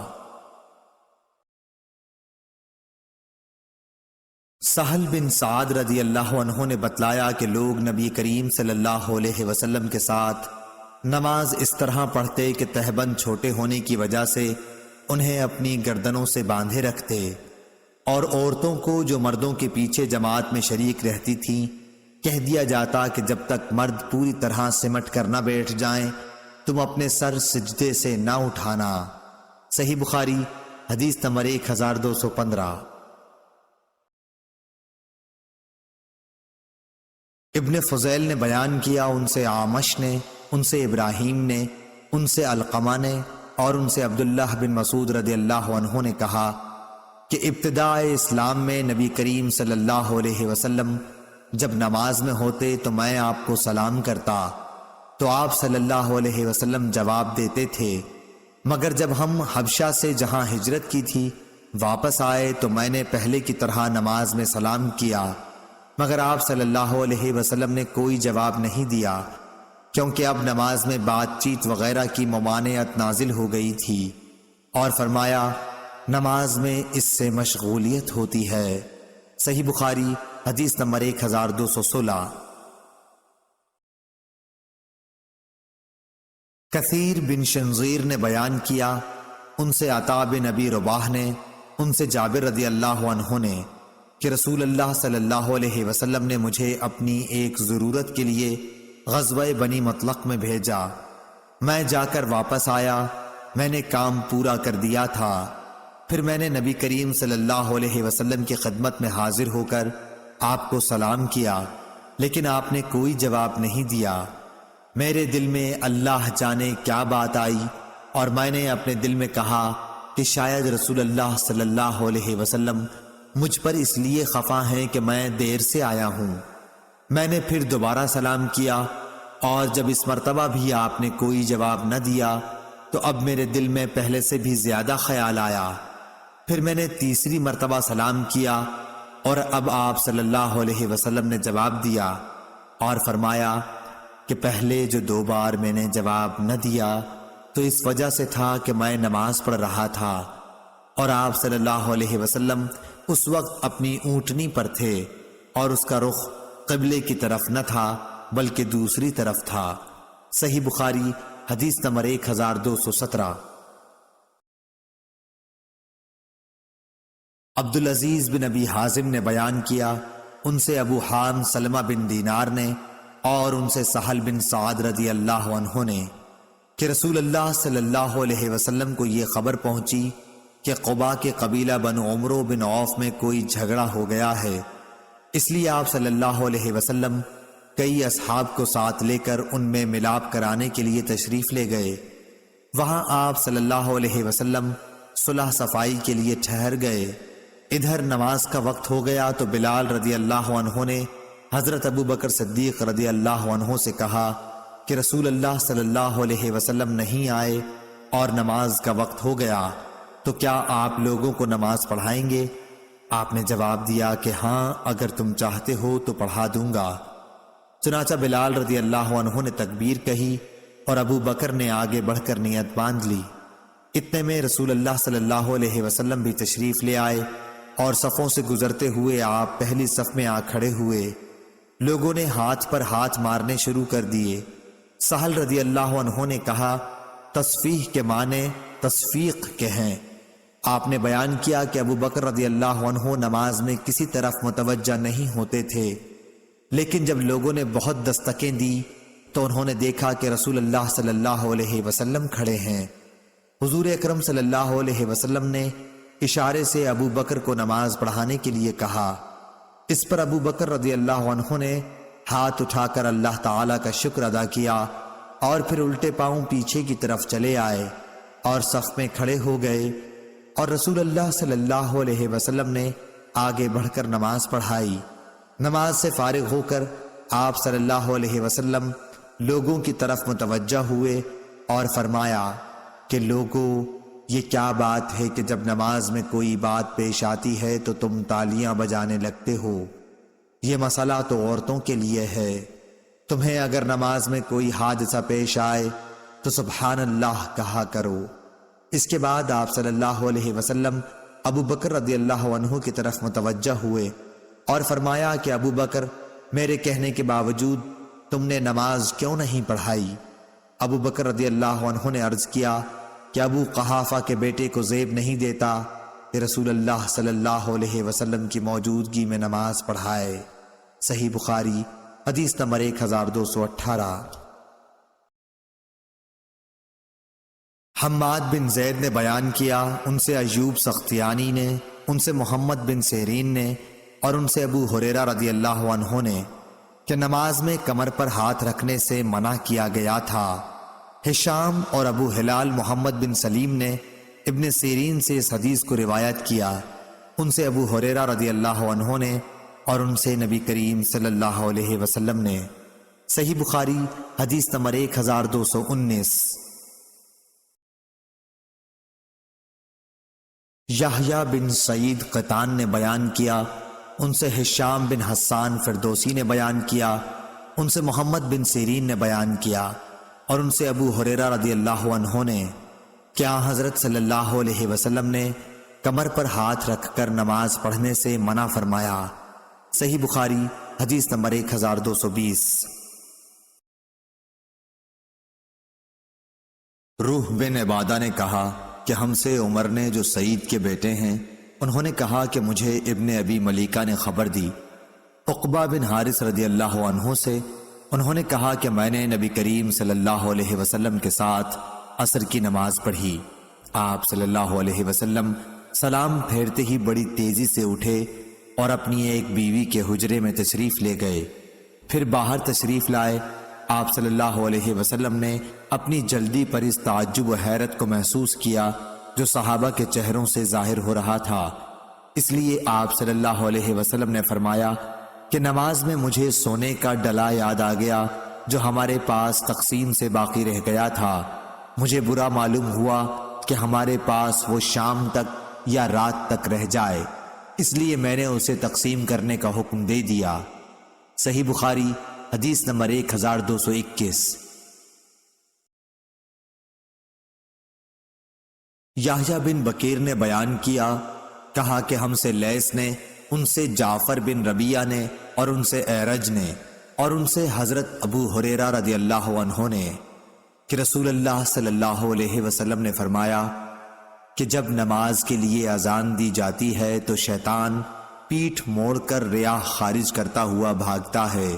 سہل بن سعد رضی اللہ عنہ نے بتلایا کہ لوگ نبی کریم صلی اللہ علیہ وسلم کے ساتھ نماز اس طرح پڑھتے کہ تہبند چھوٹے ہونے کی وجہ سے انہیں اپنی گردنوں سے باندھے رکھتے، اور عورتوں کو جو مردوں کے پیچھے جماعت میں شریک رہتی تھیں کہہ دیا جاتا کہ جب تک مرد پوری طرح سمٹ کر نہ بیٹھ جائیں تم اپنے سر سجدے سے نہ اٹھانا۔ صحیح بخاری حدیث نمبر 1215۔ ابن فضیل نے بیان کیا، ان سے عامش نے، ان سے ابراہیم نے، ان سے علقمہ نے اور ان سے عبداللہ بن مسعود رضی اللہ عنہ نے کہا کہ ابتداء اسلام میں نبی کریم صلی اللہ علیہ وسلم جب نماز میں ہوتے تو میں آپ کو سلام کرتا تو آپ صلی اللہ علیہ وسلم جواب دیتے تھے، مگر جب ہم حبشہ سے جہاں ہجرت کی تھی واپس آئے تو میں نے پہلے کی طرح نماز میں سلام کیا، مگر آپ صلی اللہ علیہ وسلم نے کوئی جواب نہیں دیا، کیونکہ اب نماز میں بات چیت وغیرہ کی ممانعت نازل ہو گئی تھی، اور فرمایا نماز میں اس سے مشغولیت ہوتی ہے۔ صحیح بخاری حدیث نمبر 1216۔ کثیر بن شنظیر نے بیان کیا، ان سے عطا بن ابی رباح نے، ان سے جابر رضی اللہ عنہ نے کہ رسول اللہ صلی اللہ علیہ وسلم نے مجھے اپنی ایک ضرورت کے لیے غزوہ بنی مطلق میں بھیجا۔ میں جا کر واپس آیا، میں نے کام پورا کر دیا تھا۔ پھر میں نے نبی کریم صلی اللہ علیہ وسلم کی خدمت میں حاضر ہو کر آپ کو سلام کیا، لیکن آپ نے کوئی جواب نہیں دیا۔ میرے دل میں اللہ جانے کیا بات آئی، اور میں نے اپنے دل میں کہا کہ شاید رسول اللہ صلی اللہ علیہ وسلم مجھ پر اس لیے خفا ہیں کہ میں دیر سے آیا ہوں۔ میں نے پھر دوبارہ سلام کیا، اور جب اس مرتبہ بھی آپ نے کوئی جواب نہ دیا تو اب میرے دل میں پہلے سے بھی زیادہ خیال آیا۔ پھر میں نے تیسری مرتبہ سلام کیا، اور اب آپ صلی اللہ علیہ وسلم نے جواب دیا اور فرمایا کہ پہلے جو 2 بار میں نے جواب نہ دیا تو اس وجہ سے تھا کہ میں نماز پڑھ رہا تھا، اور آپ صلی اللہ علیہ وسلم اس وقت اپنی اونٹنی پر تھے، اور اس کا رخ قبلے کی طرف نہ تھا بلکہ دوسری طرف تھا۔ صحیح بخاری حدیث نمبر 1217۔ عبدالعزیز بن ابی حازم نے بیان کیا، ان سے ابو حام سلمہ بن دینار نے، اور ان سے سہل بن سعد رضی اللہ عنہ نے کہ رسول اللہ صلی اللہ علیہ وسلم کو یہ خبر پہنچی کہ قبا کے قبیلہ بنو عمرو بن عوف میں کوئی جھگڑا ہو گیا ہے، اس لیے آپ صلی اللہ علیہ وسلم کئی اصحاب کو ساتھ لے کر ان میں ملاپ کرانے کے لیے تشریف لے گئے۔ وہاں آپ صلی اللہ علیہ وسلم صلح صفائی کے لیے ٹھہر گئے۔ ادھر نماز کا وقت ہو گیا تو بلال رضی اللہ عنہ نے حضرت ابو بکر صدیق رضی اللہ عنہ سے کہا کہ رسول اللہ صلی اللہ علیہ وسلم نہیں آئے اور نماز کا وقت ہو گیا، تو کیا آپ لوگوں کو نماز پڑھائیں گے؟ آپ نے جواب دیا کہ ہاں، اگر تم چاہتے ہو تو پڑھا دوں گا۔ چنانچہ بلال رضی اللہ عنہ نے تکبیر کہی اور ابو بکر نے آگے بڑھ کر نیت باندھ لی۔ اتنے میں رسول اللہ صلی اللہ علیہ وسلم بھی تشریف لے آئے، اور صفوں سے گزرتے ہوئے آپ پہلی صف میں آ کھڑے ہوئے۔ لوگوں نے ہاتھ پر ہاتھ مارنے شروع کر دیے۔ سہل رضی اللہ عنہ نے کہا، تصفیح کے معنی تصفیق کے ہیں۔ آپ نے بیان کیا کہ ابو بکر رضی اللہ عنہ نماز میں کسی طرف متوجہ نہیں ہوتے تھے، لیکن جب لوگوں نے بہت دستکیں دی تو انہوں نے دیکھا کہ رسول اللہ صلی اللہ علیہ وسلم کھڑے ہیں۔ حضور اکرم صلی اللہ علیہ وسلم نے اشارے سے ابو بکر کو نماز پڑھانے کے لیے کہا۔ اس پر ابو بکر رضی اللہ عنہ نے ہاتھ اٹھا کر اللہ تعالیٰ کا شکر ادا کیا، اور پھر الٹے پاؤں پیچھے کی طرف چلے آئے اور صف میں کھڑے ہو گئے، اور رسول اللہ صلی اللہ علیہ وسلم نے آگے بڑھ کر نماز پڑھائی۔ نماز سے فارغ ہو کر آپ صلی اللہ علیہ وسلم لوگوں کی طرف متوجہ ہوئے اور فرمایا کہ لوگوں، یہ کیا بات ہے کہ جب نماز میں کوئی بات پیش آتی ہے تو تم تالیاں بجانے لگتے ہو؟ یہ مسئلہ تو عورتوں کے لیے ہے۔ تمہیں اگر نماز میں کوئی حادثہ پیش آئے تو سبحان اللہ کہا کرو۔ اس کے بعد آپ صلی اللہ علیہ وسلم ابو بکر رضی اللہ عنہ کی طرف متوجہ ہوئے اور فرمایا کہ ابو بکر، میرے کہنے کے باوجود تم نے نماز کیوں نہیں پڑھائی؟ ابو بکر رضی اللہ عنہ نے عرض کیا کہ ابو قحافہ کے بیٹے کو زیب نہیں دیتا کہ رسول اللہ صلی اللہ علیہ وسلم کی موجودگی میں نماز پڑھائے۔ صحیح بخاری حدیث نمبر 1218۔ حماد بن زید نے بیان کیا، ان سے ایوب سختیانی نے، ان سے محمد بن سیرین نے، اور ان سے ابو ہریرہ رضی اللہ عنہ نے کہ نماز میں کمر پر ہاتھ رکھنے سے منع کیا گیا تھا۔ ہشام اور ابو ہلال محمد بن سلیم نے ابن سیرین سے اس حدیث کو روایت کیا، ان سے ابو ہریرہ رضی اللہ عنہ نے، اور ان سے نبی کریم صلی اللہ علیہ وسلم نے۔ صحیح بخاری حدیث نمبر 1219۔ یحییٰ بن سعید قطان نے بیان کیا، ان سے ہشام بن حسان فردوسی نے بیان کیا، ان سے محمد بن سیرین نے بیان کیا، اور ان سے ابو ہریرہ رضی اللہ عنہ نے کیا حضرت صلی اللہ علیہ وسلم نے کمر پر ہاتھ رکھ کر نماز پڑھنے سے منع فرمایا۔ صحیح بخاری حدیث نمبر 1220۔ روح بن عبادہ نے کہا کہ ہم سے عمر نے جو سعید کے بیٹے ہیں، انہوں نے کہا کہ مجھے ابن ابی ملیکہ نے خبر دی عقبہ بن حارث رضی اللہ عنہ سے، انہوں نے کہا کہ میں نے نبی کریم صلی اللہ علیہ وسلم کے ساتھ عصر کی نماز پڑھی۔ آپ صلی اللہ علیہ وسلم سلام پھیرتے ہی بڑی تیزی سے اٹھے اور اپنی ایک بیوی کے حجرے میں تشریف لے گئے، پھر باہر تشریف لائے۔ آپ صلی اللہ علیہ وسلم نے اپنی جلدی پر اس تعجب و حیرت کو محسوس کیا جو صحابہ کے چہروں سے ظاہر ہو رہا تھا، اس لیے آپ صلی اللہ علیہ وسلم نے فرمایا کہ نماز میں مجھے سونے کا ڈلا یاد آ گیا جو ہمارے پاس تقسیم سے باقی رہ گیا تھا۔ مجھے برا معلوم ہوا کہ ہمارے پاس وہ شام تک یا رات تک رہ جائے، اس لیے میں نے اسے تقسیم کرنے کا حکم دے دیا۔ صحیح بخاری حدیث نمبر 1221۔ یحییٰ بن بکیر نے بیان کیا، کہا کہ ہم سے لیث نے، ان سے جعفر بن ربیعہ نے، اور ان سے اعرج نے، اور ان سے حضرت ابو ہریرہ رضی اللہ عنہ نے کہ رسول اللہ صلی اللہ علیہ وسلم نے فرمایا کہ جب نماز کے لیے اذان دی جاتی ہے تو شیطان پیٹھ موڑ کر ریاح خارج کرتا ہوا بھاگتا ہے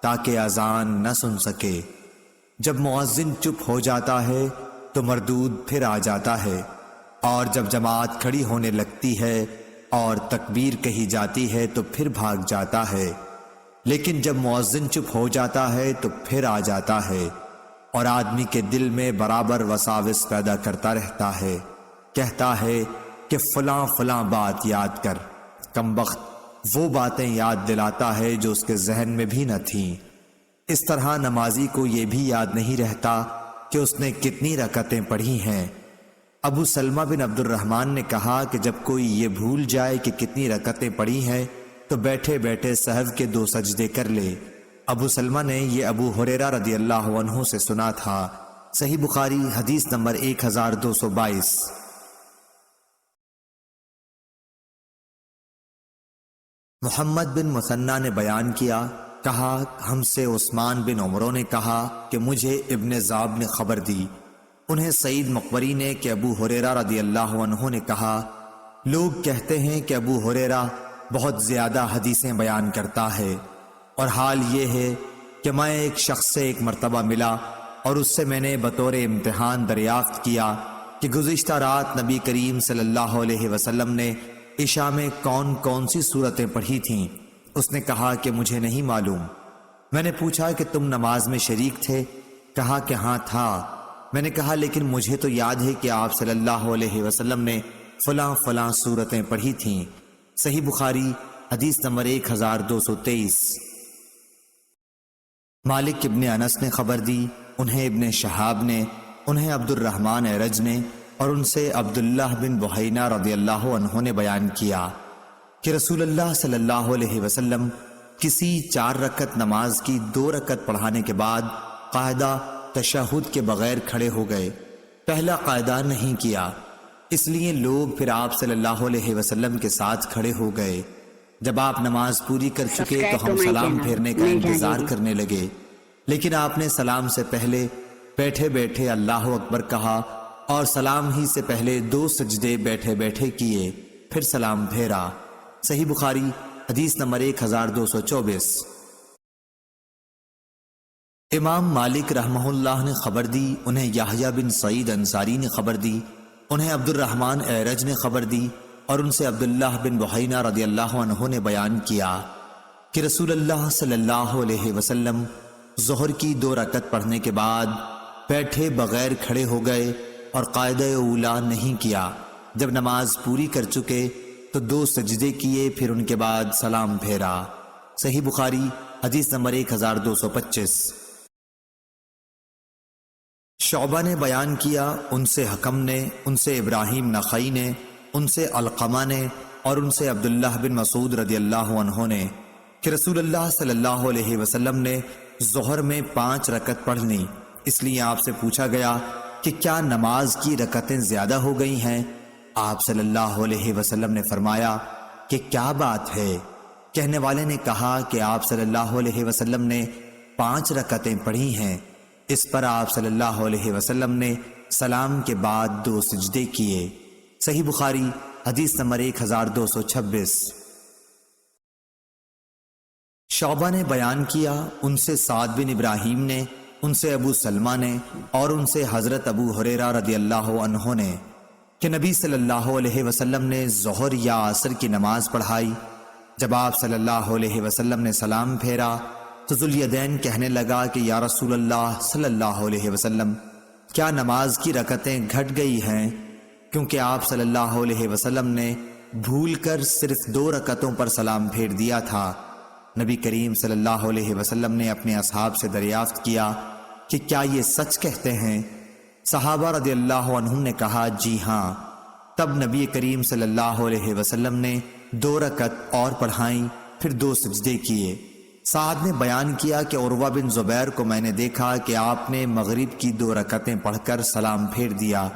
تاکہ اذان نہ سن سکے۔ جب مؤذن چپ ہو جاتا ہے تو مردود پھر آ جاتا ہے، اور جب جماعت کھڑی ہونے لگتی ہے اور تکبیر کہی جاتی ہے تو پھر بھاگ جاتا ہے، لیکن جب مؤذن چپ ہو جاتا ہے تو پھر آ جاتا ہے، اور آدمی کے دل میں برابر وساوس پیدا کرتا رہتا ہے، کہتا ہے کہ فلاں فلاں بات یاد کر، کمبخت وہ باتیں یاد دلاتا ہے جو اس کے ذہن میں بھی نہ تھیں۔ اس طرح نمازی کو یہ بھی یاد نہیں رہتا کہ اس نے کتنی رکعتیں پڑھی ہیں۔ ابو سلمہ بن عبد الرحمن نے کہا کہ جب کوئی یہ بھول جائے کہ کتنی رکعتیں پڑھی ہیں تو بیٹھے بیٹھے سہو کے 2 سجدے کر لے۔ ابو سلمہ نے یہ ابو ہریرہ رضی اللہ عنہ سے سنا تھا۔ صحیح بخاری حدیث نمبر 1222۔ محمد بن مثنیٰ نے بیان کیا، کہا ہم سے عثمان بن عمرو نے کہا کہ مجھے ابن ذاب نے خبر دی، انہیں سعید مقبری نے کہ ابو ہریرہ رضی اللہ عنہ نے کہا، لوگ کہتے ہیں کہ ابو ہریرہ بہت زیادہ حدیثیں بیان کرتا ہے، اور حال یہ ہے کہ میں ایک شخص سے ایک مرتبہ ملا اور اس سے میں نے بطور امتحان دریافت کیا کہ گزشتہ رات نبی کریم صلی اللہ علیہ وسلم نے عشاء میں کون کون سی صورتیں پڑھی تھیں۔ اس نے کہا کہ مجھے نہیں معلوم۔ میں نے پوچھا کہ تم نماز میں شریک تھے؟ کہا کہ ہاں تھا۔ میں نے کہا لیکن مجھے تو یاد ہے کہ آپ صلی اللہ علیہ وسلم نے فلاں فلاں صورتیں پڑھی تھیں۔ صحیح بخاری حدیث نمبر 1223۔ مالک ابن انس نے خبر دی، انہیں ابن شہاب نے، انہیں عبد الرحمن اعرج نے، اور ان سے عبداللہ بن بحینہ رضی اللہ عنہ نے بیان کیا کہ رسول اللہ صلی اللہ علیہ وسلم کسی 4 رکعت نماز کی 2 رکعت پڑھانے کے بعد قاعدہ تشہد کے بغیر کھڑے ہو گئے۔ پہلا قاعدہ نہیں کیا، اس لیے لوگ پھر آپ صلی اللہ علیہ وسلم کے ساتھ کھڑے ہو گئے۔ جب آپ نماز پوری کر چکے تو ہم سلام پھیرنے کا انتظار کرنے لگے، لیکن آپ نے سلام سے پہلے بیٹھے بیٹھے اللہ اکبر کہا اور سلام ہی سے پہلے 2 سجدے بیٹھے بیٹھے کیے، پھر سلام پھیرا۔ صحیح بخاری حدیث نمبر 1224۔ امام مالک رحمہ اللہ نے خبر دی، انہیں یحییٰ بن سعید انصاری نے خبر دی، انہیں عبد الرحمن اعرج نے خبر دی، اور ان سے عبداللہ بن بحینہ رضی اللہ عنہ نے بیان کیا کہ رسول اللہ صلی اللہ علیہ وسلم ظہر کی 2 رکعت پڑھنے کے بعد بیٹھے بغیر کھڑے ہو گئے اور قاعدہ اولا نہیں کیا۔ جب نماز پوری کر چکے تو 2 سجدے کیے، پھر ان کے بعد سلام پھیرا۔ صحیح بخاری حدیث نمبر 1225۔ شعبہ نے بیان کیا، ان سے حکم نے، ان سے ابراہیم نخعی نے، ان سے علقمہ نے، اور ان سے عبداللہ بن مسعود رضی اللہ عنہ نے کہ رسول اللہ صلی اللہ علیہ وسلم نے ظہر میں 5 رکعت پڑھ لیں، اس لیے آپ سے پوچھا گیا کہ کیا نماز کی رکعتیں زیادہ ہو گئی ہیں؟ آپ صلی اللہ علیہ وسلم نے فرمایا کہ کیا بات ہے؟ کہنے والے نے کہا کہ آپ صلی اللہ علیہ وسلم نے 5 رکعتیں پڑھی ہیں۔ اس پر آپ صلی اللہ علیہ وسلم نے سلام کے بعد 2 سجدے کیے۔ صحیح بخاری حدیث نمبر 1226۔ شعبہ نے بیان کیا، ان سے سعد بن ابراہیم نے، ان سے ابو سلمہ نے، اور ان سے حضرت ابو ہریرہ رضی اللہ عنہ نے کہ نبی صلی اللہ علیہ وسلم نے ظہر یا عصر کی نماز پڑھائی۔ جب آپ صلی اللہ علیہ وسلم نے سلام پھیرا تو ذوالیدین کہنے لگا کہ یا رسول اللہ صلی اللہ علیہ وسلم، کیا نماز کی رکعتیں گھٹ گئی ہیں؟ کیونکہ آپ صلی اللہ علیہ وسلم نے بھول کر صرف 2 رکعتوں پر سلام پھیر دیا تھا۔ نبی کریم صلی اللہ علیہ وسلم نے اپنے اصحاب سے دریافت کیا کہ کیا یہ سچ کہتے ہیں؟ صحابہ رضی اللہ عنہم نے کہا جی ہاں۔ تب نبی کریم صلی اللہ علیہ وسلم نے 2 رکعت اور پڑھائیں، پھر 2 سجدے کیے۔ سعد نے بیان کیا کہ عروہ بن زبیر کو میں نے دیکھا کہ آپ نے مغرب کی 2 رکعتیں پڑھ کر سلام پھیر دیا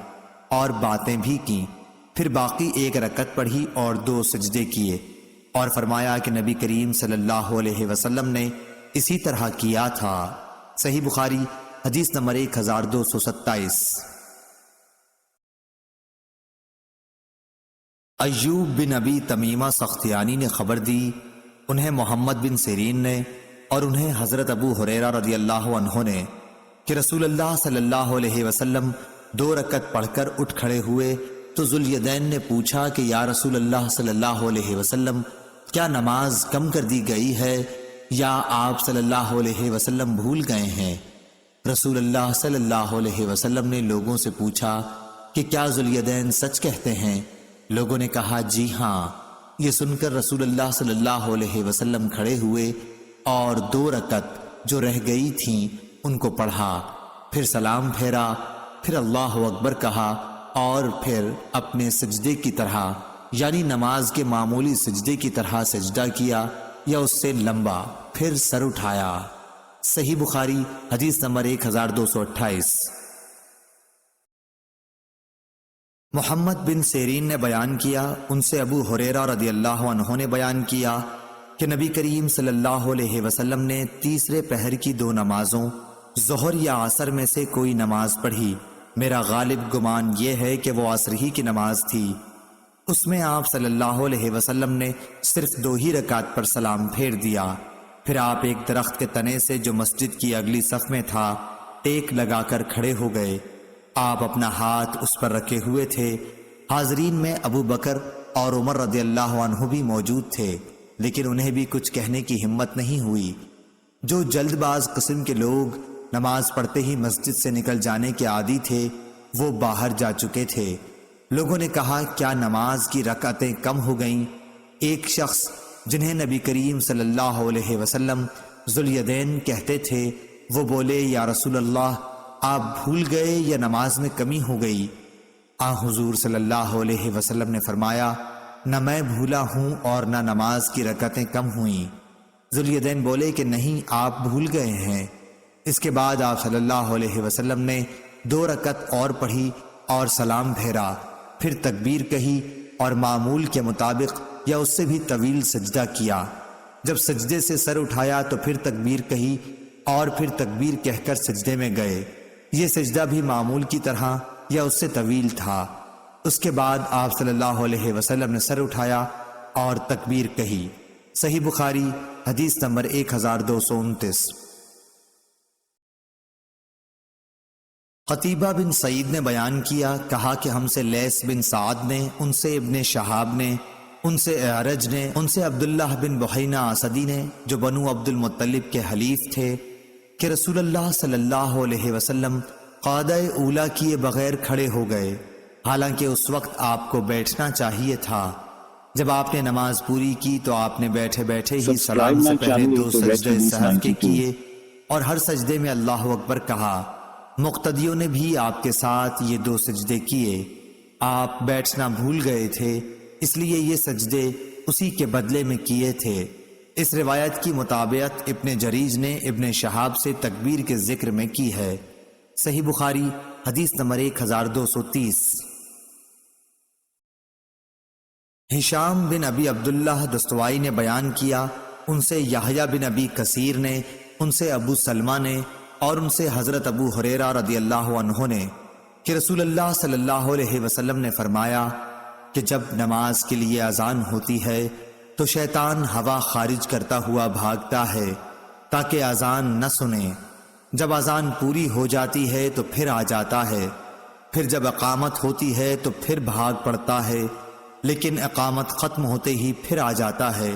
اور باتیں بھی کیں، پھر باقی 1 رکعت پڑھی اور 2 سجدے کیے، اور فرمایا کہ نبی کریم صلی اللہ علیہ وسلم نے اسی طرح کیا تھا۔ صحیح بخاری حدیث نمبر 1227۔ ایوب بن ابی تمیمہ سختیانی نے خبر دی، انہیں محمد بن سیرین نے اور انہیں حضرت ابو ہریرہ رضی اللہ عنہ نے کہ رسول اللہ صلی اللہ علیہ وسلم 2 رکعت پڑھ کر اٹھ کھڑے ہوئے تو ذوالیدین نے پوچھا کہ یا رسول اللہ صلی اللہ علیہ وسلم، کیا نماز کم کر دی گئی ہے یا آپ صلی اللہ علیہ وسلم بھول گئے ہیں؟ رسول اللہ صلی اللہ علیہ وسلم نے لوگوں سے پوچھا کہ کیا ذوالیدین سچ کہتے ہیں؟ لوگوں نے کہا جی ہاں۔ یہ سن کر رسول اللہ صلی اللہ علیہ وسلم کھڑے ہوئے اور 2 رکعت جو رہ گئی تھیں ان کو پڑھا، پھر سلام پھیرا، پھر اللہ اکبر کہا، اور پھر اپنے سجدے کی طرح یعنی نماز کے معمولی سجدے کی طرح سجدہ کیا یا اس سے لمبا، پھر سر اٹھایا۔ صحیح بخاری حدیث نمبر 1228۔ محمد بن سیرین نے بیان کیا، ان سے ابو ہریرہ رضی اللہ عنہ نے بیان کیا کہ نبی کریم صلی اللہ علیہ وسلم نے تیسرے پہر کی 2 نمازوں ظہر یا عصر میں سے کوئی نماز پڑھی۔ میرا غالب گمان یہ ہے کہ وہ عصر ہی کی نماز تھی۔ اس میں آپ صلی اللہ علیہ وسلم نے صرف 2 ہی رکعت پر سلام پھیر دیا، پھر آپ ایک درخت کے تنے سے جو مسجد کی اگلی صف میں تھا ٹیک لگا کر کھڑے ہو گئے۔ آپ اپنا ہاتھ اس پر رکھے ہوئے تھے۔ حاضرین میں ابو بکر اور عمر رضی اللہ عنہ بھی موجود تھے، لیکن انہیں بھی کچھ کہنے کی ہمت نہیں ہوئی۔ جو جلد باز قسم کے لوگ نماز پڑھتے ہی مسجد سے نکل جانے کے عادی تھے وہ باہر جا چکے تھے۔ لوگوں نے کہا کیا نماز کی رکعتیں کم ہو گئیں؟ ایک شخص جنہیں نبی کریم صلی اللہ علیہ وسلم ذوالیدین کہتے تھے وہ بولے یا رسول اللہ، آپ بھول گئے یا نماز میں کمی ہو گئی؟ حضور صلی اللہ علیہ وسلم نے فرمایا نہ میں بھولا ہوں اور نہ نماز کی رکعتیں کم ہوئیں۔ ذوالیدین بولے کہ نہیں، آپ بھول گئے ہیں۔ اس کے بعد آپ صلی اللہ علیہ وسلم نے 2 رکعت اور پڑھی اور سلام پھیرا، پھر تکبیر کہی اور معمول کے مطابق یا اس سے بھی طویل سجدہ کیا۔ جب سجدے سے سر اٹھایا تو پھر تکبیر کہی اور پھر تکبیر کہہ کر سجدے میں گئے۔ یہ سجدہ بھی معمول کی طرح یا اس سے طویل تھا۔ اس کے بعد آپ صلی اللہ علیہ وسلم نے سر اٹھایا اور تکبیر کہی۔ صحیح بخاری حدیث نمبر 1229۔ قتیبہ بن سعید نے بیان کیا، کہا کہ ہم سے لیث بن سعد نے، ان سے ابن شہاب نے، ان سے اعرج نے، ان سے عبداللہ بن بحینہ اسدی نے جو بنو عبد المطلب کے حلیف تھے کہ رسول اللہ صلی اللہ علیہ وسلم قعدہ اولا کیے بغیر کھڑے ہو گئے، حالانکہ اس وقت آپ کو بیٹھنا چاہیے تھا۔ جب آپ نے نماز پوری کی تو آپ نے بیٹھے بیٹھے ہی سلام سے پہلے 2 سجدے سہو کے کیے اور ہر سجدے میں اللہ اکبر کہا۔ مقتدیوں نے بھی آپ کے ساتھ یہ 2 سجدے کیے۔ آپ بیٹھنا بھول گئے تھے اس لیے یہ سجدے اسی کے بدلے میں کیے تھے۔ اس روایت کی مطابقت ابن جریج نے ابن شہاب سے تکبیر کے ذکر میں کی ہے۔ صحیح بخاری حدیث نمبر 1230۔ ہشام بن ابی عبداللہ دستوائی نے بیان کیا، ان سے یحییٰ بن ابی کثیر نے، ان سے ابو سلمہ نے، اور ان سے حضرت ابو ہریرہ رضی اللہ عنہ نے کہ رسول اللہ صلی اللہ علیہ وسلم نے فرمایا کہ جب نماز کے لیے اذان ہوتی ہے تو شیطان ہوا خارج کرتا ہوا بھاگتا ہے تاکہ اذان نہ سنے۔ جب اذان پوری ہو جاتی ہے تو پھر آ جاتا ہے، پھر جب اقامت ہوتی ہے تو پھر بھاگ پڑتا ہے، لیکن اقامت ختم ہوتے ہی پھر آ جاتا ہے،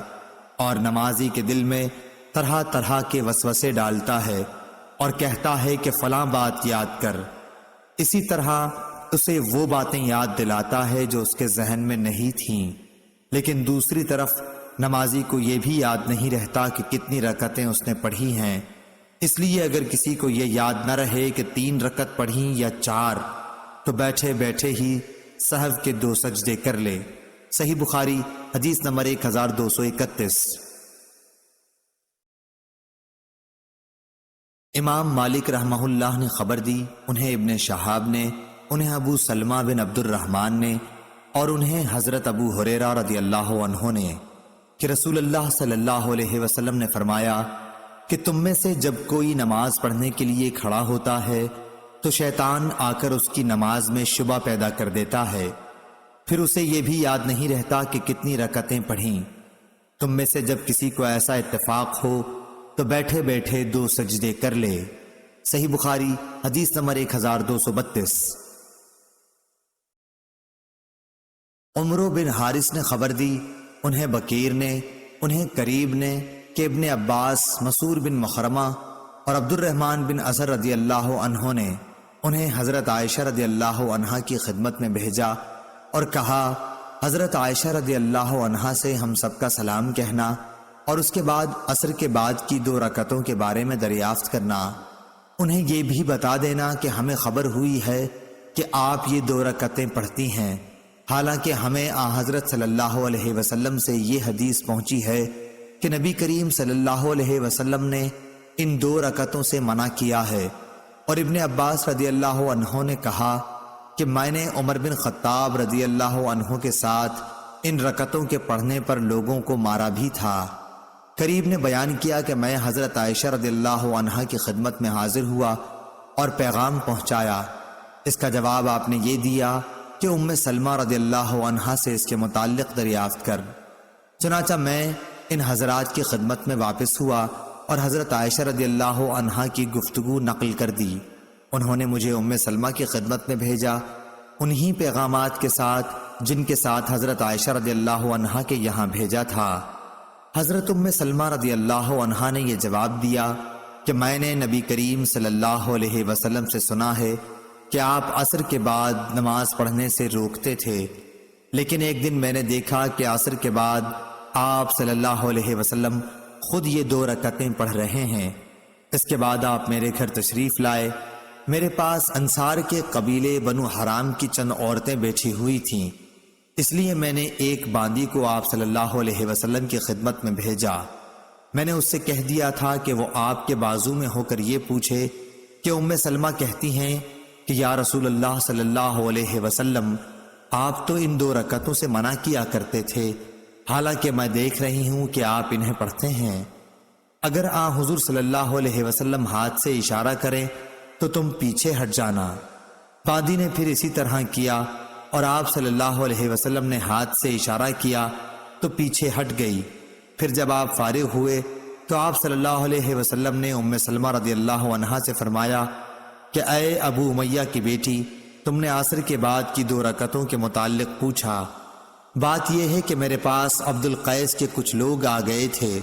اور نمازی کے دل میں طرح طرح کے وسوسے ڈالتا ہے اور کہتا ہے کہ فلاں بات یاد کر۔ اسی طرح اسے وہ باتیں یاد دلاتا ہے جو اس کے ذہن میں نہیں تھیں، لیکن دوسری طرف نمازی کو یہ بھی یاد نہیں رہتا کہ کتنی رکعتیں اس نے پڑھی ہیں۔ اس لیے اگر کسی کو یہ یاد نہ رہے کہ 3 رکعت پڑھی یا 4، تو بیٹھے بیٹھے ہی سہو کے 2 سجدے کر لے۔ صحیح بخاری حدیث نمبر 1231۔ امام مالک رحمہ اللہ نے خبر دی، انہیں ابن شہاب نے، انہیں ابو سلمہ بن عبد الرحمن نے، اور انہیں حضرت ابو ہریرہ رضی اللہ عنہ نے کہ رسول اللہ صلی اللہ علیہ وسلم نے فرمایا کہ تم میں سے جب کوئی نماز پڑھنے کے لیے کھڑا ہوتا ہے تو شیطان آ کر اس کی نماز میں شبہ پیدا کر دیتا ہے، پھر اسے یہ بھی یاد نہیں رہتا کہ کتنی رکعتیں پڑھیں۔ تم میں سے جب کسی کو ایسا اتفاق ہو تو بیٹھے بیٹھے 2 سجدے کر لے۔ صحیح بخاری حدیث نمبر 1232۔ عمرو بن حارث نے خبر دی، انہیں بکیر نے، انہیں قریب نے کہ ابن عباس، مسعور بن مخرمہ اور عبد الرحمن بن اظہر رضی اللہ عنہ نے انہیں حضرت عائشہ رضی اللہ عنہا کی خدمت میں بھیجا اور کہا، حضرت عائشہ رضی اللہ عنہا سے ہم سب کا سلام کہنا اور اس کے بعد عصر کے بعد کی 2 رکعتوں کے بارے میں دریافت کرنا۔ انہیں یہ بھی بتا دینا کہ ہمیں خبر ہوئی ہے کہ آپ یہ 2 رکعتیں پڑھتی ہیں، حالانکہ ہمیں حضرت صلی اللہ علیہ وسلم سے یہ حدیث پہنچی ہے کہ نبی کریم صلی اللہ علیہ وسلم نے ان 2 رکعتوں سے منع کیا ہے۔ اور ابن عباس رضی اللہ عنہ نے کہا کہ میں نے عمر بن خطاب رضی اللہ عنہ کے ساتھ ان رکعتوں کے پڑھنے پر لوگوں کو مارا بھی تھا۔ قریب نے بیان کیا کہ میں حضرت عائشہ رضی اللہ عنہا کی خدمت میں حاضر ہوا اور پیغام پہنچایا۔ اس کا جواب آپ نے یہ دیا کہ ام سلمہ رضی اللہ عنہا سے اس کے متعلق دریافت کر۔ چنانچہ میں ان حضرات کی خدمت میں واپس ہوا اور حضرت عائشہ رضی اللہ عنہا کی گفتگو نقل کر دی۔ انہوں نے مجھے ام سلمہ کی خدمت میں بھیجا، انہی پیغامات کے ساتھ جن کے ساتھ حضرت عائشہ رضی اللہ عنہا کے یہاں بھیجا تھا۔ حضرت ام سلمہ رضی اللہ عنہا نے یہ جواب دیا کہ میں نے نبی کریم صلی اللہ علیہ وسلم سے سنا ہے کہ آپ عصر کے بعد نماز پڑھنے سے روکتے تھے، لیکن ایک دن میں نے دیکھا کہ عصر کے بعد آپ صلی اللہ علیہ وسلم خود یہ 2 رکعتیں پڑھ رہے ہیں۔ اس کے بعد آپ میرے گھر تشریف لائے، میرے پاس انصار کے قبیلے بنو حرام کی چند عورتیں بیٹھی ہوئی تھیں، اس لیے میں نے ایک باندی کو آپ صلی اللہ علیہ وسلم کی خدمت میں بھیجا۔ میں نے اس سے کہہ دیا تھا کہ وہ آپ کے بازو میں ہو کر یہ پوچھے کہ ام سلمہ کہتی ہیں کہ یا رسول اللہ صلی اللہ علیہ وسلم، آپ تو ان 2 رکعتوں سے منع کیا کرتے تھے، حالانکہ میں دیکھ رہی ہوں کہ آپ انہیں پڑھتے ہیں۔ اگر حضور صلی اللہ علیہ وسلم ہاتھ سے اشارہ کریں تو تم پیچھے ہٹ جانا۔ باندی نے پھر اسی طرح کیا اور آپ صلی اللہ علیہ وسلم نے ہاتھ سے اشارہ کیا تو پیچھے ہٹ گئی۔ پھر جب آپ فارغ ہوئے تو آپ صلی اللہ علیہ وسلم نے ام سلمہ رضی اللہ عنہا سے فرمایا کہ اے ابو امیہ کی بیٹی، تم نے عصر کے بعد کی 2 رکعتوں کے متعلق پوچھا۔ بات یہ ہے کہ میرے پاس عبد القیس کے کچھ لوگ آ گئے تھے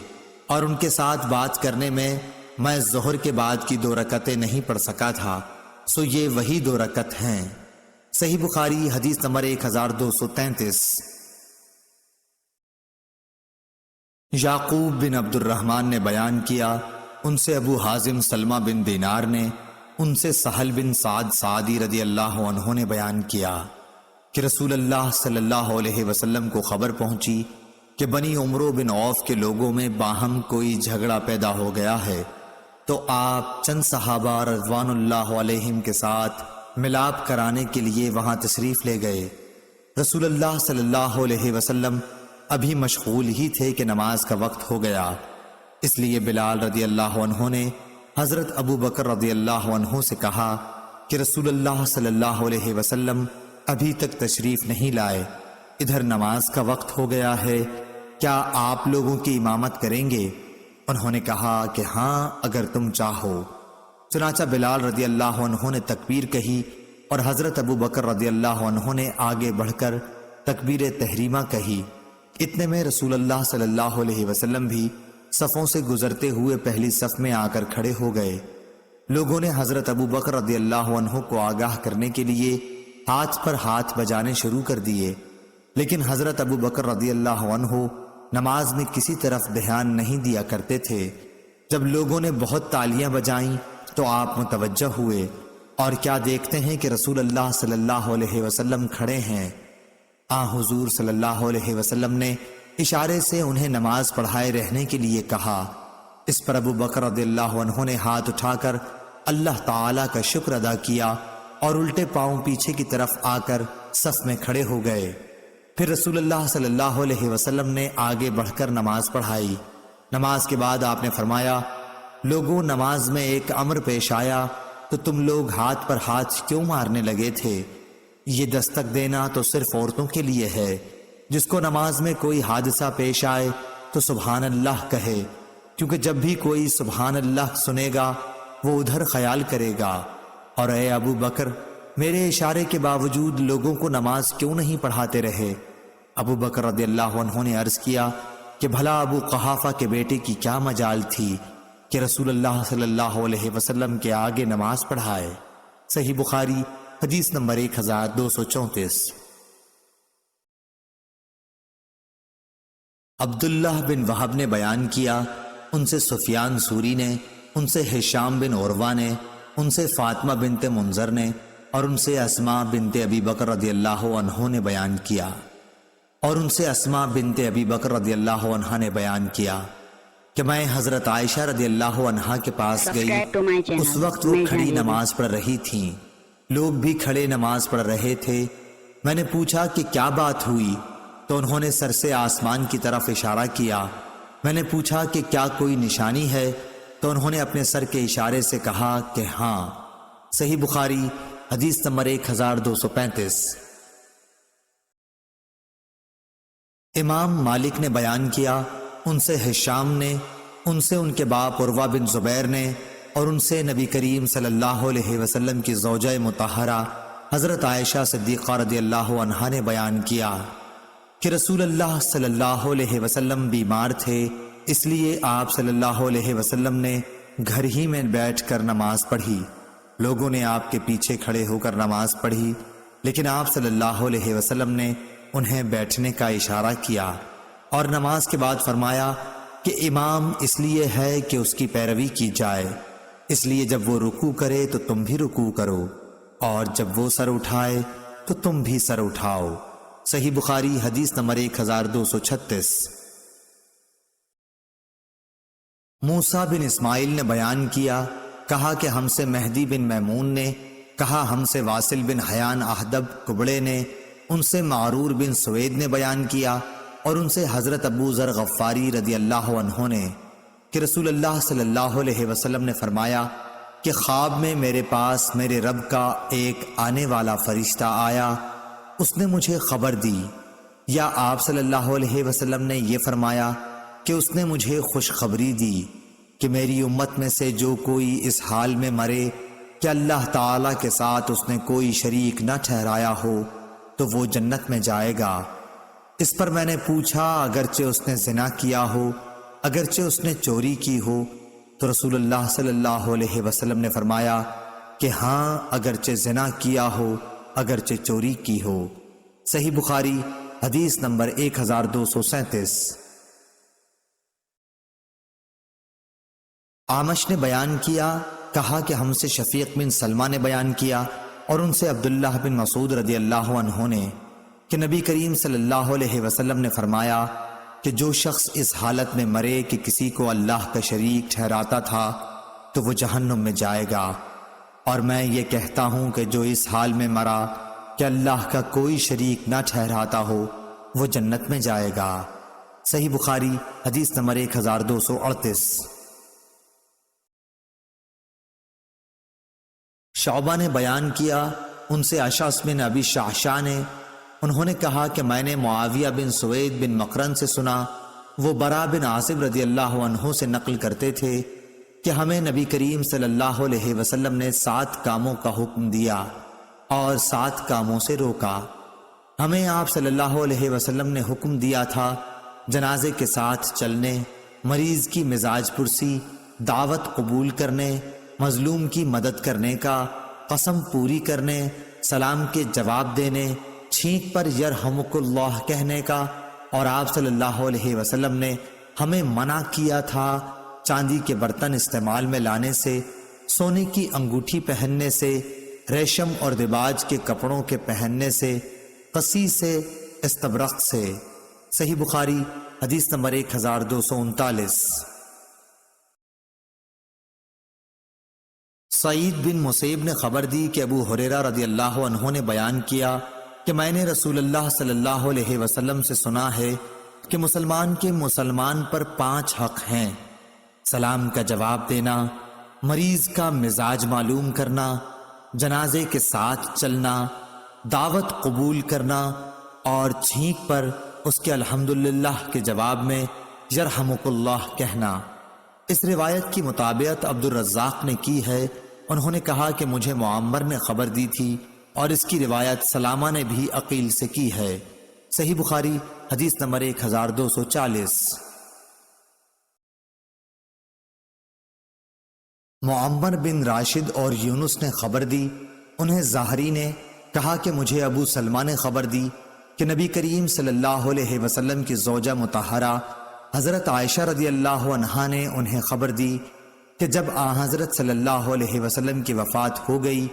اور ان کے ساتھ بات کرنے میں ظہر کے بعد کی 2 رکعتیں نہیں پڑھ سکا تھا، سو یہ وہی 2 رکعت ہیں۔ صحیح بخاری حدیث نمبر 1233۔ یعقوب بن عبد الرحمن نے بیان کیا، ان سے ابو حازم سلمہ بن دینار نے، ان سے سہل بن سعد سعدی رضی اللہ عنہ نے بیان کیا کہ رسول اللہ صلی اللہ علیہ وسلم کو خبر پہنچی کہ بنی عمرو بن عوف کے لوگوں میں باہم کوئی جھگڑا پیدا ہو گیا ہے، تو آپ چند صحابہ رضوان اللہ علیہم کے ساتھ ملاپ کرانے کے لیے وہاں تشریف لے گئے۔ رسول اللہ صلی اللہ علیہ وسلم ابھی مشغول ہی تھے کہ نماز کا وقت ہو گیا، اس لیے بلال رضی اللہ عنہ نے حضرت ابو بکر رضی اللہ عنہ سے کہا کہ رسول اللہ صلی اللہ علیہ وسلم ابھی تک تشریف نہیں لائے، ادھر نماز کا وقت ہو گیا ہے، کیا آپ لوگوں کی امامت کریں گے؟ انہوں نے کہا کہ ہاں اگر تم چاہو۔ چنانچہ بلال رضی اللہ عنہ نے تکبیر کہی اور حضرت ابو بکر رضی اللہ عنہ نے آگے بڑھ کر تکبیر تحریمہ کہی۔ اتنے میں رسول اللہ صلی اللہ علیہ وسلم بھی صفوں سے گزرتے ہوئے پہلی صف میں آ کر کھڑے ہو گئے۔ لوگوں نے حضرت ابو بکر رضی اللہ عنہ کو آگاہ کرنے کے لیے ہاتھ پر ہاتھ بجانے شروع کر دیے، لیکن حضرت ابو بکر رضی اللہ عنہ نماز میں کسی طرف دھیان نہیں دیا کرتے تھے۔ جب لوگوں نے بہت تالیاں بجائیں تو آپ متوجہ ہوئے اور کیا دیکھتے ہیں کہ رسول اللہ صلی اللہ علیہ وسلم کھڑے ہیں۔ حضور صلی اللہ علیہ وسلم نے اشارے سے انہیں نماز پڑھائے رہنے کے لیے کہا۔ اس پر ابو بکر رضی اللہ عنہ نے ہاتھ اٹھا کر اللہ تعالیٰ کا شکر ادا کیا اور الٹے پاؤں پیچھے کی طرف آ کر صف میں کھڑے ہو گئے۔ پھر رسول اللہ صلی اللہ علیہ وسلم نے آگے بڑھ کر نماز پڑھائی۔ نماز کے بعد آپ نے فرمایا، لوگوں نماز میں ایک امر پیش آیا تو تم لوگ ہاتھ پر ہاتھ کیوں مارنے لگے تھے؟ یہ دستک دینا تو صرف عورتوں کے لیے ہے۔ جس کو نماز میں کوئی حادثہ پیش آئے تو سبحان اللہ کہے، کیونکہ جب بھی کوئی سبحان اللہ سنے گا وہ ادھر خیال کرے گا۔ اور اے ابو بکر، میرے اشارے کے باوجود لوگوں کو نماز کیوں نہیں پڑھاتے رہے؟ ابو بکر رضی اللہ عنہ نے عرض کیا کہ بھلا ابو قحافہ کے بیٹے کی کیا مجال تھی کہ رسول اللہ صلی اللہ علیہ وسلم کے آگے نماز پڑھائے۔ صحیح بخاری حدیث نمبر 1234۔ عبداللہ بن وہب نے بیان کیا، ان سے سفیان سوری نے، ان سے ہشام بن عروہ نے، ان سے فاطمہ بنت منذر نے اور ان سے اسماء بنت ابی بکر رضی اللہ عنہ نے بیان کیا، اور ان سے اسماء بنت ابی بکر رضی اللہ عنہ نے بیان کیا کہ میں حضرت عائشہ رضی اللہ عنہا کے پاس گئی، اس وقت وہ کھڑی نماز پڑھ رہی تھیں، لوگ بھی کھڑے نماز پڑھ رہے تھے۔ میں نے پوچھا کہ کیا بات ہوئی، تو انہوں نے سر سے آسمان کی طرف اشارہ کیا۔ میں نے پوچھا کہ کیا کوئی نشانی ہے، تو انہوں نے اپنے سر کے اشارے سے کہا کہ ہاں۔ صحیح بخاری حدیث نمبر 1235۔ امام مالک نے بیان کیا، ان سے ہشام نے، ان سے ان کے باپ عروہ بن زبیر نے، اور ان سے نبی کریم صلی اللہ علیہ وسلم کی زوجہ مطہرہ حضرت عائشہ صدیقہ رضی اللہ عنہا نے بیان کیا کہ رسول اللہ صلی اللہ علیہ وسلم بیمار تھے، اس لیے آپ صلی اللہ علیہ وسلم نے گھر ہی میں بیٹھ کر نماز پڑھی۔ لوگوں نے آپ کے پیچھے کھڑے ہو کر نماز پڑھی، لیکن آپ صلی اللہ علیہ وسلم نے انہیں بیٹھنے کا اشارہ کیا اور نماز کے بعد فرمایا کہ امام اس لیے ہے کہ اس کی پیروی کی جائے، اس لیے جب وہ رکوع کرے تو تم بھی رکوع کرو، اور جب وہ سر اٹھائے تو تم بھی سر اٹھاؤ۔ صحیح بخاری حدیث نمبر 1236۔ موسیٰ بن اسماعیل نے بیان کیا، کہا کہ ہم سے مہدی بن میمون نے، کہا ہم سے واصل بن حیان احدب کبڑے نے، ان سے معرور بن سوید نے بیان کیا، اور ان سے حضرت ابو ذر غفاری رضی اللہ عنہ نے کہ رسول اللہ صلی اللہ علیہ وسلم نے فرمایا کہ خواب میں میرے پاس میرے رب کا ایک آنے والا فرشتہ آیا، اس نے مجھے خبر دی، یا آپ صلی اللہ علیہ وسلم نے یہ فرمایا کہ اس نے مجھے خوشخبری دی کہ میری امت میں سے جو کوئی اس حال میں مرے کہ اللہ تعالیٰ کے ساتھ اس نے کوئی شریک نہ ٹھہرایا ہو تو وہ جنت میں جائے گا۔ اس پر میں نے پوچھا، اگرچہ اس نے زنا کیا ہو، اگرچہ اس نے چوری کی ہو؟ تو رسول اللہ صلی اللہ علیہ وسلم نے فرمایا کہ ہاں، اگرچہ زنا کیا ہو، اگرچہ چوری کی ہو۔ صحیح بخاری حدیث نمبر 1237۔ اعمش نے بیان کیا، کہا کہ ہم سے شفیق بن سلمہ نے بیان کیا اور ان سے عبداللہ بن مسعود رضی اللہ عنہ نے کہ نبی کریم صلی اللہ علیہ وسلم نے فرمایا کہ جو شخص اس حالت میں مرے کہ کسی کو اللہ کا شریک ٹھہراتا تھا تو وہ جہنم میں جائے گا، اور میں یہ کہتا ہوں کہ جو اس حال میں مرا کہ اللہ کا کوئی شریک نہ ٹھہراتا ہو وہ جنت میں جائے گا۔ صحیح بخاری حدیث نمبر 1238۔ شعبہ نے بیان کیا، ان سے اشعث بن ابی شعشع نے، انہوں نے کہا کہ میں نے معاویہ بن سوید بن مقرن سے سنا، وہ برا بن عاصب رضی اللہ عنہ سے نقل کرتے تھے کہ ہمیں نبی کریم صلی اللہ علیہ وسلم نے 7 کاموں کا حکم دیا اور 7 کاموں سے روکا۔ ہمیں آپ صلی اللہ علیہ وسلم نے حکم دیا تھا جنازے کے ساتھ چلنے، مریض کی مزاج پرسی، دعوت قبول کرنے، مظلوم کی مدد کرنے کا، قسم پوری کرنے، سلام کے جواب دینے، چھینک پر یرحمک اللہ کہنے کا، اور آپ صلی اللہ علیہ وسلم نے ہمیں منع کیا تھا چاندی کے برتن استعمال میں لانے سے، سونے کی انگوٹھی پہننے سے، ریشم اور دباج کے کپڑوں کے پہننے سے، قصی سے، استبرق سے۔ صحیح بخاری حدیث نمبر 1239۔ سعید بن مسیب نے خبر دی کہ ابو ہریرہ رضی اللہ عنہ نے بیان کیا کہ میں نے رسول اللہ صلی اللہ علیہ وسلم سے سنا ہے کہ مسلمان کے مسلمان پر 5 حق ہیں: سلام کا جواب دینا، مریض کا مزاج معلوم کرنا، جنازے کے ساتھ چلنا، دعوت قبول کرنا، اور چھینک پر اس کے الحمدللہ کے جواب میں یرحمک اللہ کہنا۔ اس روایت کی مطابقت عبد الرزاق نے کی ہے، انہوں نے کہا کہ مجھے معمر نے خبر دی تھی، اور اس کی روایت سلامہ نے بھی عقیل سے کی ہے۔ صحیح بخاری حدیث نمبر 1240۔ معمر بن راشد اور یونس نے خبر دی، انہیں ظاہری نے کہا کہ مجھے ابو سلمہ نے خبر دی کہ نبی کریم صلی اللہ علیہ وسلم کی زوجہ مطہرہ حضرت عائشہ رضی اللہ عنہا نے انہیں خبر دی کہ جب حضرت صلی اللہ علیہ وسلم کی وفات ہو گئی،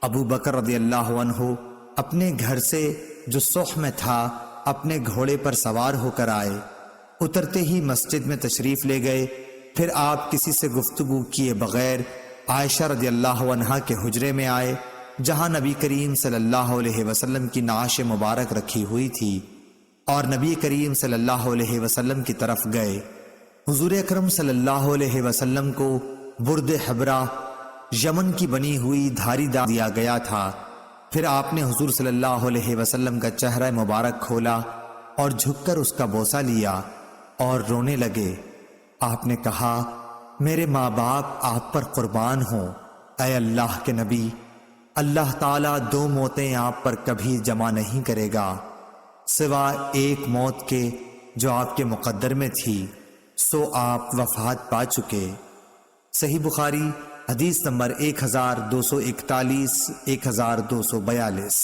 ابو بکر رضی اللہ عنہ اپنے گھر سے جو صح میں تھا اپنے گھوڑے پر سوار ہو کر آئے، اترتے ہی مسجد میں تشریف لے گئے، پھر آپ کسی سے گفتگو کیے بغیر عائشہ رضی اللہ عنہا کے حجرے میں آئے جہاں نبی کریم صلی اللہ علیہ وسلم کی نعش مبارک رکھی ہوئی تھی، اور نبی کریم صلی اللہ علیہ وسلم کی طرف گئے۔ حضور اکرم صلی اللہ علیہ وسلم کو برد حبرہ یمن کی بنی ہوئی دھاری دار دیا گیا تھا۔ پھر آپ نے حضور صلی اللہ علیہ وسلم کا چہرہ مبارک کھولا اور جھک کر اس کا بوسہ لیا اور رونے لگے۔ آپ نے کہا، میرے ماں باپ آپ پر قربان ہوں، اے اللہ کے نبی، اللہ تعالیٰ 2 موتیں آپ پر کبھی جمع نہیں کرے گا سوا ایک موت کے جو آپ کے مقدر میں تھی، سو آپ وفات پا چکے۔ صحیح بخاری حدیث نمبر 1241 1242۔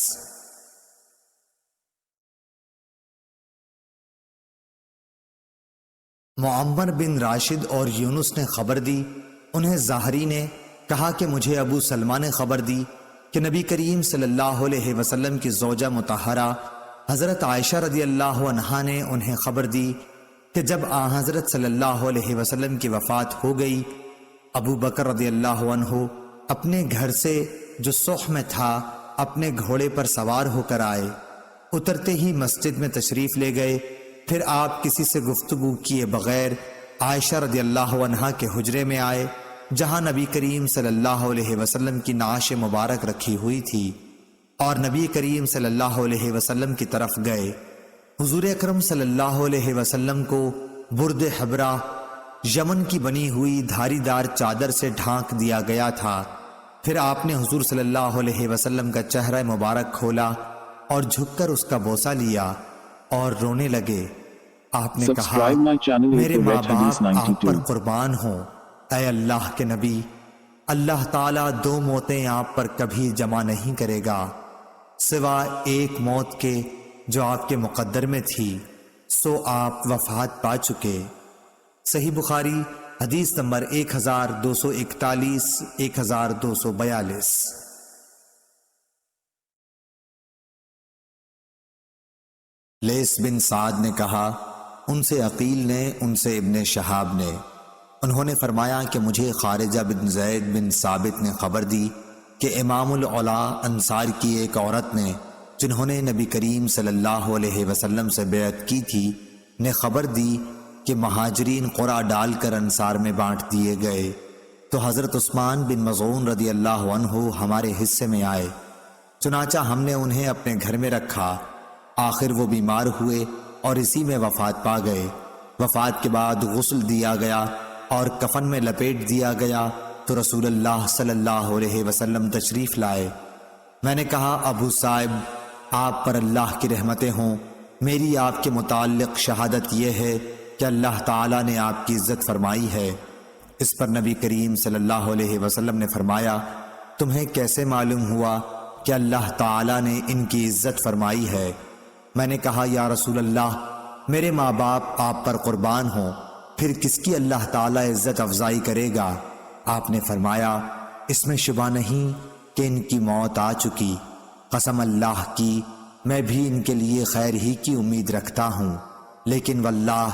معمر بن راشد اور یونس نے خبر دی، انہیں ظاہری نے کہا کہ مجھے ابو سلمہ نے خبر دی کہ نبی کریم صلی اللہ علیہ وسلم کی زوجہ مطہرہ حضرت عائشہ رضی اللہ عنہا نے انہیں خبر دی کہ جب حضرت صلی اللہ علیہ وسلم کی وفات ہو گئی، ابو بکر رضی اللہ عنہ اپنے گھر سے جو صح میں تھا اپنے گھوڑے پر سوار ہو کر آئے، اترتے ہی مسجد میں تشریف لے گئے، پھر آپ کسی سے گفتگو کیے بغیر عائشہ رضی اللہ عنہا کے حجرے میں آئے جہاں نبی کریم صلی اللہ علیہ وسلم کی نعش مبارک رکھی ہوئی تھی، اور نبی کریم صلی اللہ علیہ وسلم کی طرف گئے۔ حضور اکرم صلی اللہ علیہ وسلم کو برد حبرہ یمن کی بنی ہوئی دھاری دار چادر سے ڈھانک دیا گیا تھا۔ پھر آپ نے حضور صلی اللہ علیہ وسلم کا چہرہ مبارک کھولا اور جھک کر اس کا بوسہ لیا اور رونے لگے۔ آپ نے کہا، میرے ماں باپ آپ پر قربان ہوں، اے اللہ کے نبی، اللہ تعالیٰ 2 موتیں آپ پر کبھی جمع نہیں کرے گا سوا ایک موت کے جو آپ کے مقدر میں تھی، سو آپ وفات پا چکے۔ صحیح بخاری حدیث نمبر 1241 1242۔ لیث بن سعد نے کہا، ان سے عقیل نے، ان سے ابن شہاب نے، انہوں نے فرمایا کہ مجھے خارجہ بن زید بن ثابت نے خبر دی کہ امام العلا انصار کی ایک عورت نے، جنہوں نے نبی کریم صلی اللہ علیہ وسلم سے بیعت کی تھی، نے خبر دی کہ مہاجرین قرعہ ڈال کر انصار میں بانٹ دیے گئے۔ تو حضرت عثمان بن مظعون رضی اللہ عنہ ہمارے حصے میں آئے، چنانچہ ہم نے انہیں اپنے گھر میں رکھا۔ آخر وہ بیمار ہوئے اور اسی میں وفات پا گئے۔ وفات کے بعد غسل دیا گیا اور کفن میں لپیٹ دیا گیا تو رسول اللہ صلی اللہ علیہ وسلم تشریف لائے۔ میں نے کہا، ابو صاحب، آپ پر اللہ کی رحمتیں ہوں، میری آپ کے متعلق شہادت یہ ہے کہ اللہ تعالیٰ نے آپ کی عزت فرمائی ہے۔ اس پر نبی کریم صلی اللہ علیہ وسلم نے فرمایا، تمہیں کیسے معلوم ہوا کہ اللہ تعالیٰ نے ان کی عزت فرمائی ہے؟ میں نے کہا، یا رسول اللہ، میرے ماں باپ آپ پر قربان ہوں، پھر کس کی اللہ تعالیٰ عزت افزائی کرے گا؟ آپ نے فرمایا، اس میں شبہ نہیں کہ ان کی موت آ چکی، قسم اللہ کی میں بھی ان کے لیے خیر ہی کی امید رکھتا ہوں، لیکن واللہ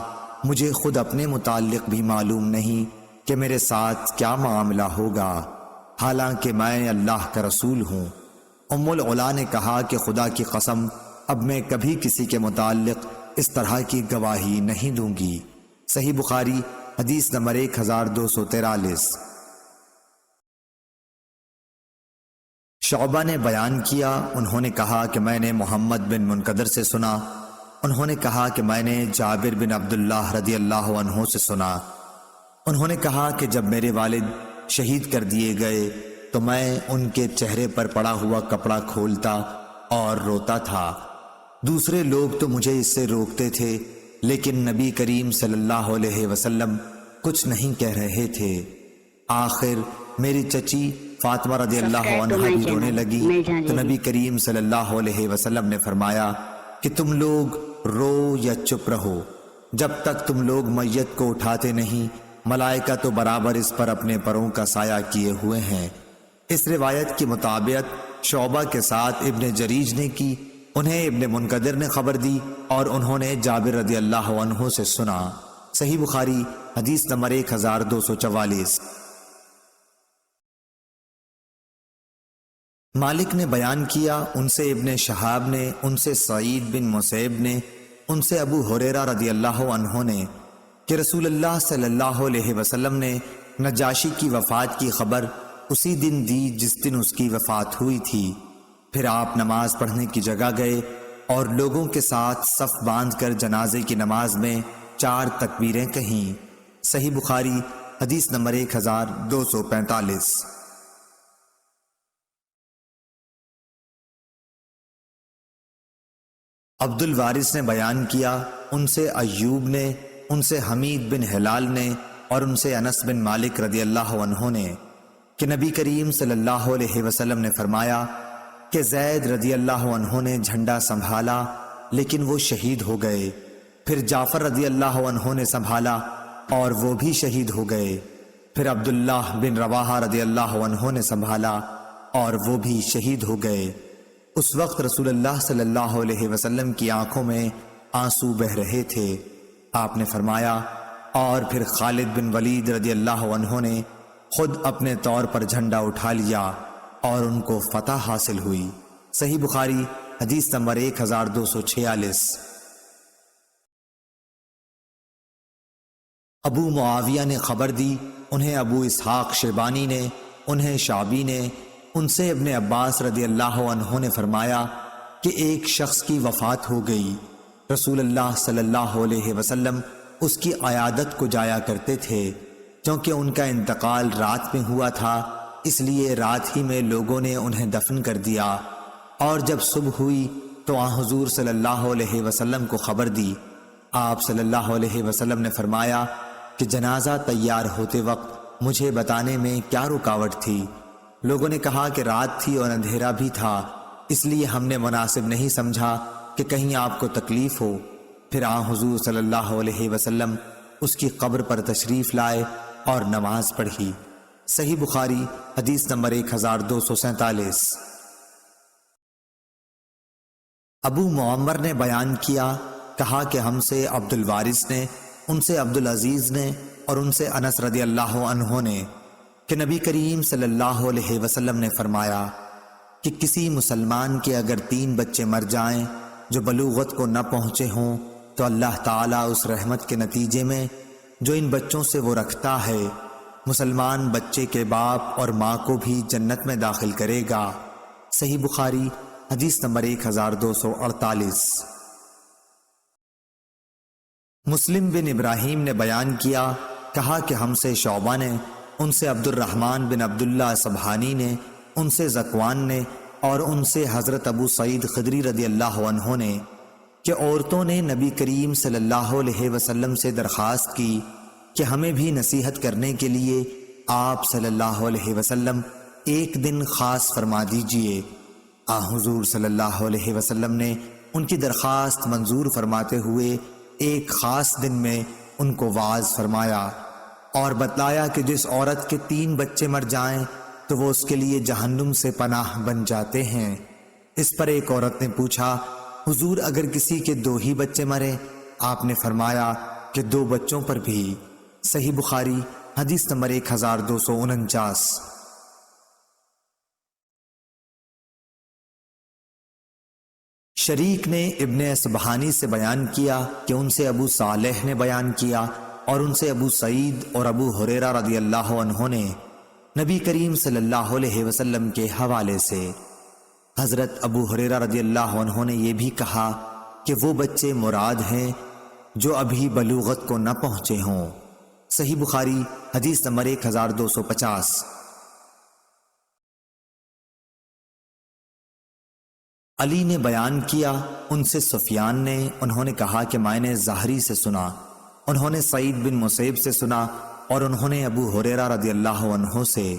مجھے خود اپنے متعلق بھی معلوم نہیں کہ میرے ساتھ کیا معاملہ ہوگا، حالانکہ میں اللہ کا رسول ہوں۔ ام العلا نے کہا کہ خدا کی قسم، اب میں کبھی کسی کے متعلق اس طرح کی گواہی نہیں دوں گی۔ صحیح بخاری حدیث نمبر 1243۔ شعبہ نے بیان کیا، انہوں نے کہا کہ میں نے محمد بن منقدر سے سنا، انہوں نے کہا کہ میں نے جابر بن عبداللہ رضی اللہ عنہ سے سنا، انہوں نے کہا کہ جب میرے والد شہید کر دیے گئے تو میں ان کے چہرے پر پڑا ہوا کپڑا کھولتا اور روتا تھا۔ دوسرے لوگ تو مجھے اس سے روکتے تھے، لیکن نبی کریم صلی اللہ علیہ وسلم کچھ نہیں کہہ رہے تھے۔ آخر میری چچی فاطمہ رضی اللہ عنہا بھی رونے لگی تو نبی کریم صلی اللہ علیہ وسلم نے فرمایا کہ تم لوگ رو یا چپ رہو، جب تک تم لوگ میت کو اٹھاتے نہیں، ملائکہ تو برابر اس پر اپنے پروں کا سایہ کیے ہوئے ہیں۔ اس روایت کی مطابقت شعبہ کے ساتھ ابن جریج نے کی، انہیں ابن منقدر نے خبر دی اور انہوں نے جابر رضی اللہ عنہ سے سنا۔ صحیح بخاری حدیث نمبر 1244۔ مالک نے بیان کیا، ان سے ابن شہاب نے، ان سے سعید بن مسیب نے، ان سے ابو ہریرہ رضی اللہ عنہ نے کہ رسول اللہ صلی اللہ علیہ وسلم نے نجاشی کی وفات کی خبر اسی دن دی جس دن اس کی وفات ہوئی تھی۔ پھر آپ نماز پڑھنے کی جگہ گئے اور لوگوں کے ساتھ صف باندھ کر جنازے کی نماز میں 4 تکبیریں کہیں۔ صحیح بخاری حدیث نمبر 1245۔ عبد الوارث نے بیان کیا، ان سے ایوب نے، ان سے حمید بن ہلال نے اور ان سے انس بن مالک رضی اللہ عنہ نے کہ نبی کریم صلی اللہ علیہ وسلم نے فرمایا کہ زید رضی اللہ عنہ نے جھنڈا سنبھالا لیکن وہ شہید ہو گئے، پھر جعفر رضی اللہ عنہ نے سنبھالا اور وہ بھی شہید ہو گئے، پھر عبداللہ بن رواحہ رضی اللہ عنہ نے سنبھالا اور وہ بھی شہید ہو گئے۔ اس وقت رسول اللہ صلی اللہ علیہ وسلم کی آنکھوں میں آنسو بہہ رہے تھے۔ آپ نے فرمایا، اور پھر خالد بن ولید رضی اللہ عنہ نے خود اپنے طور پر جھنڈا اٹھا لیا اور ان کو فتح حاصل ہوئی۔ صحیح بخاری حدیث نمبر 1246۔ ابو معاویہ نے خبر دی، انہیں ابو اسحاق شیبانی نے، انہیں شعبی نے، ان سے ابن عباس رضی اللہ عنہ نے فرمایا کہ ایک شخص کی وفات ہو گئی، رسول اللہ صلی اللہ علیہ وسلم اس کی عیادت کو جایا کرتے تھے، کیونکہ ان کا انتقال رات میں ہوا تھا، اس لیے رات ہی میں لوگوں نے انہیں دفن کر دیا، اور جب صبح ہوئی تو آن حضور صلی اللہ علیہ وسلم کو خبر دی۔ آپ صلی اللہ علیہ وسلم نے فرمایا کہ جنازہ تیار ہوتے وقت مجھے بتانے میں کیا رکاوٹ تھی؟ لوگوں نے کہا کہ رات تھی اور اندھیرا بھی تھا، اس لیے ہم نے مناسب نہیں سمجھا کہ کہیں آپ کو تکلیف ہو۔ پھر آن حضور صلی اللہ علیہ وسلم اس کی قبر پر تشریف لائے اور نماز پڑھی۔ صحیح بخاری حدیث نمبر 1247۔ ابو معمر نے بیان کیا، کہا کہ ہم سے عبد الوارث نے، ان سے عبد العزیز نے، اور ان سے انس رضی اللہ عنہ نے کہ نبی کریم صلی اللہ علیہ وسلم نے فرمایا کہ کسی مسلمان کے اگر 3 بچے مر جائیں جو بلوغت کو نہ پہنچے ہوں تو اللہ تعالیٰ اس رحمت کے نتیجے میں جو ان بچوں سے وہ رکھتا ہے، مسلمان بچے کے باپ اور ماں کو بھی جنت میں داخل کرے گا۔ صحیح بخاری حدیث نمبر 1248۔ مسلم بن ابراہیم نے بیان کیا، کہا کہ ہم سے شعبہ نے، ان سے عبد الرحمن بن عبداللہ سبحانی نے، ان سے ذکوان نے، اور ان سے حضرت ابو سعید خدری رضی اللہ عنہ نے کہ عورتوں نے نبی کریم صلی اللہ علیہ وسلم سے درخواست کی کہ ہمیں بھی نصیحت کرنے کے لیے آپ صلی اللہ علیہ وسلم ایک دن خاص فرما دیجئے۔ حضور صلی اللہ علیہ وسلم نے ان کی درخواست منظور فرماتے ہوئے ایک خاص دن میں ان کو واعظ فرمایا اور بتلایا کہ جس عورت کے 3 بچے مر جائیں تو وہ اس کے لیے جہنم سے پناہ بن جاتے ہیں۔ اس پر ایک عورت نے پوچھا، حضور اگر کسی کے 2 ہی بچے مرے؟ آپ نے فرمایا کہ 2 بچوں پر بھی۔ صحیح بخاری حدیث نمبر 1249۔ شریک نے ابن سبحانی سے بیان کیا کہ ان سے ابو صالح نے بیان کیا اور ان سے ابو سعید اور ابو ہریرہ رضی اللہ عنہ نے نبی کریم صلی اللہ علیہ وسلم کے حوالے سے۔ حضرت ابو ہریرہ رضی اللہ عنہ نے یہ بھی کہا کہ وہ بچے مراد ہیں جو ابھی بلوغت کو نہ پہنچے ہوں۔ صحیح بخاری حدیث نمبر 1250۔ علی نے بیان کیا، ان سے سفیان نے، انہوں نے کہا کہ میں نے زہری سے سنا، انہوں نے سعید بن مسیب سے سنا، اور انہوں نے ابو ہریرہ رضی اللہ عنہ سے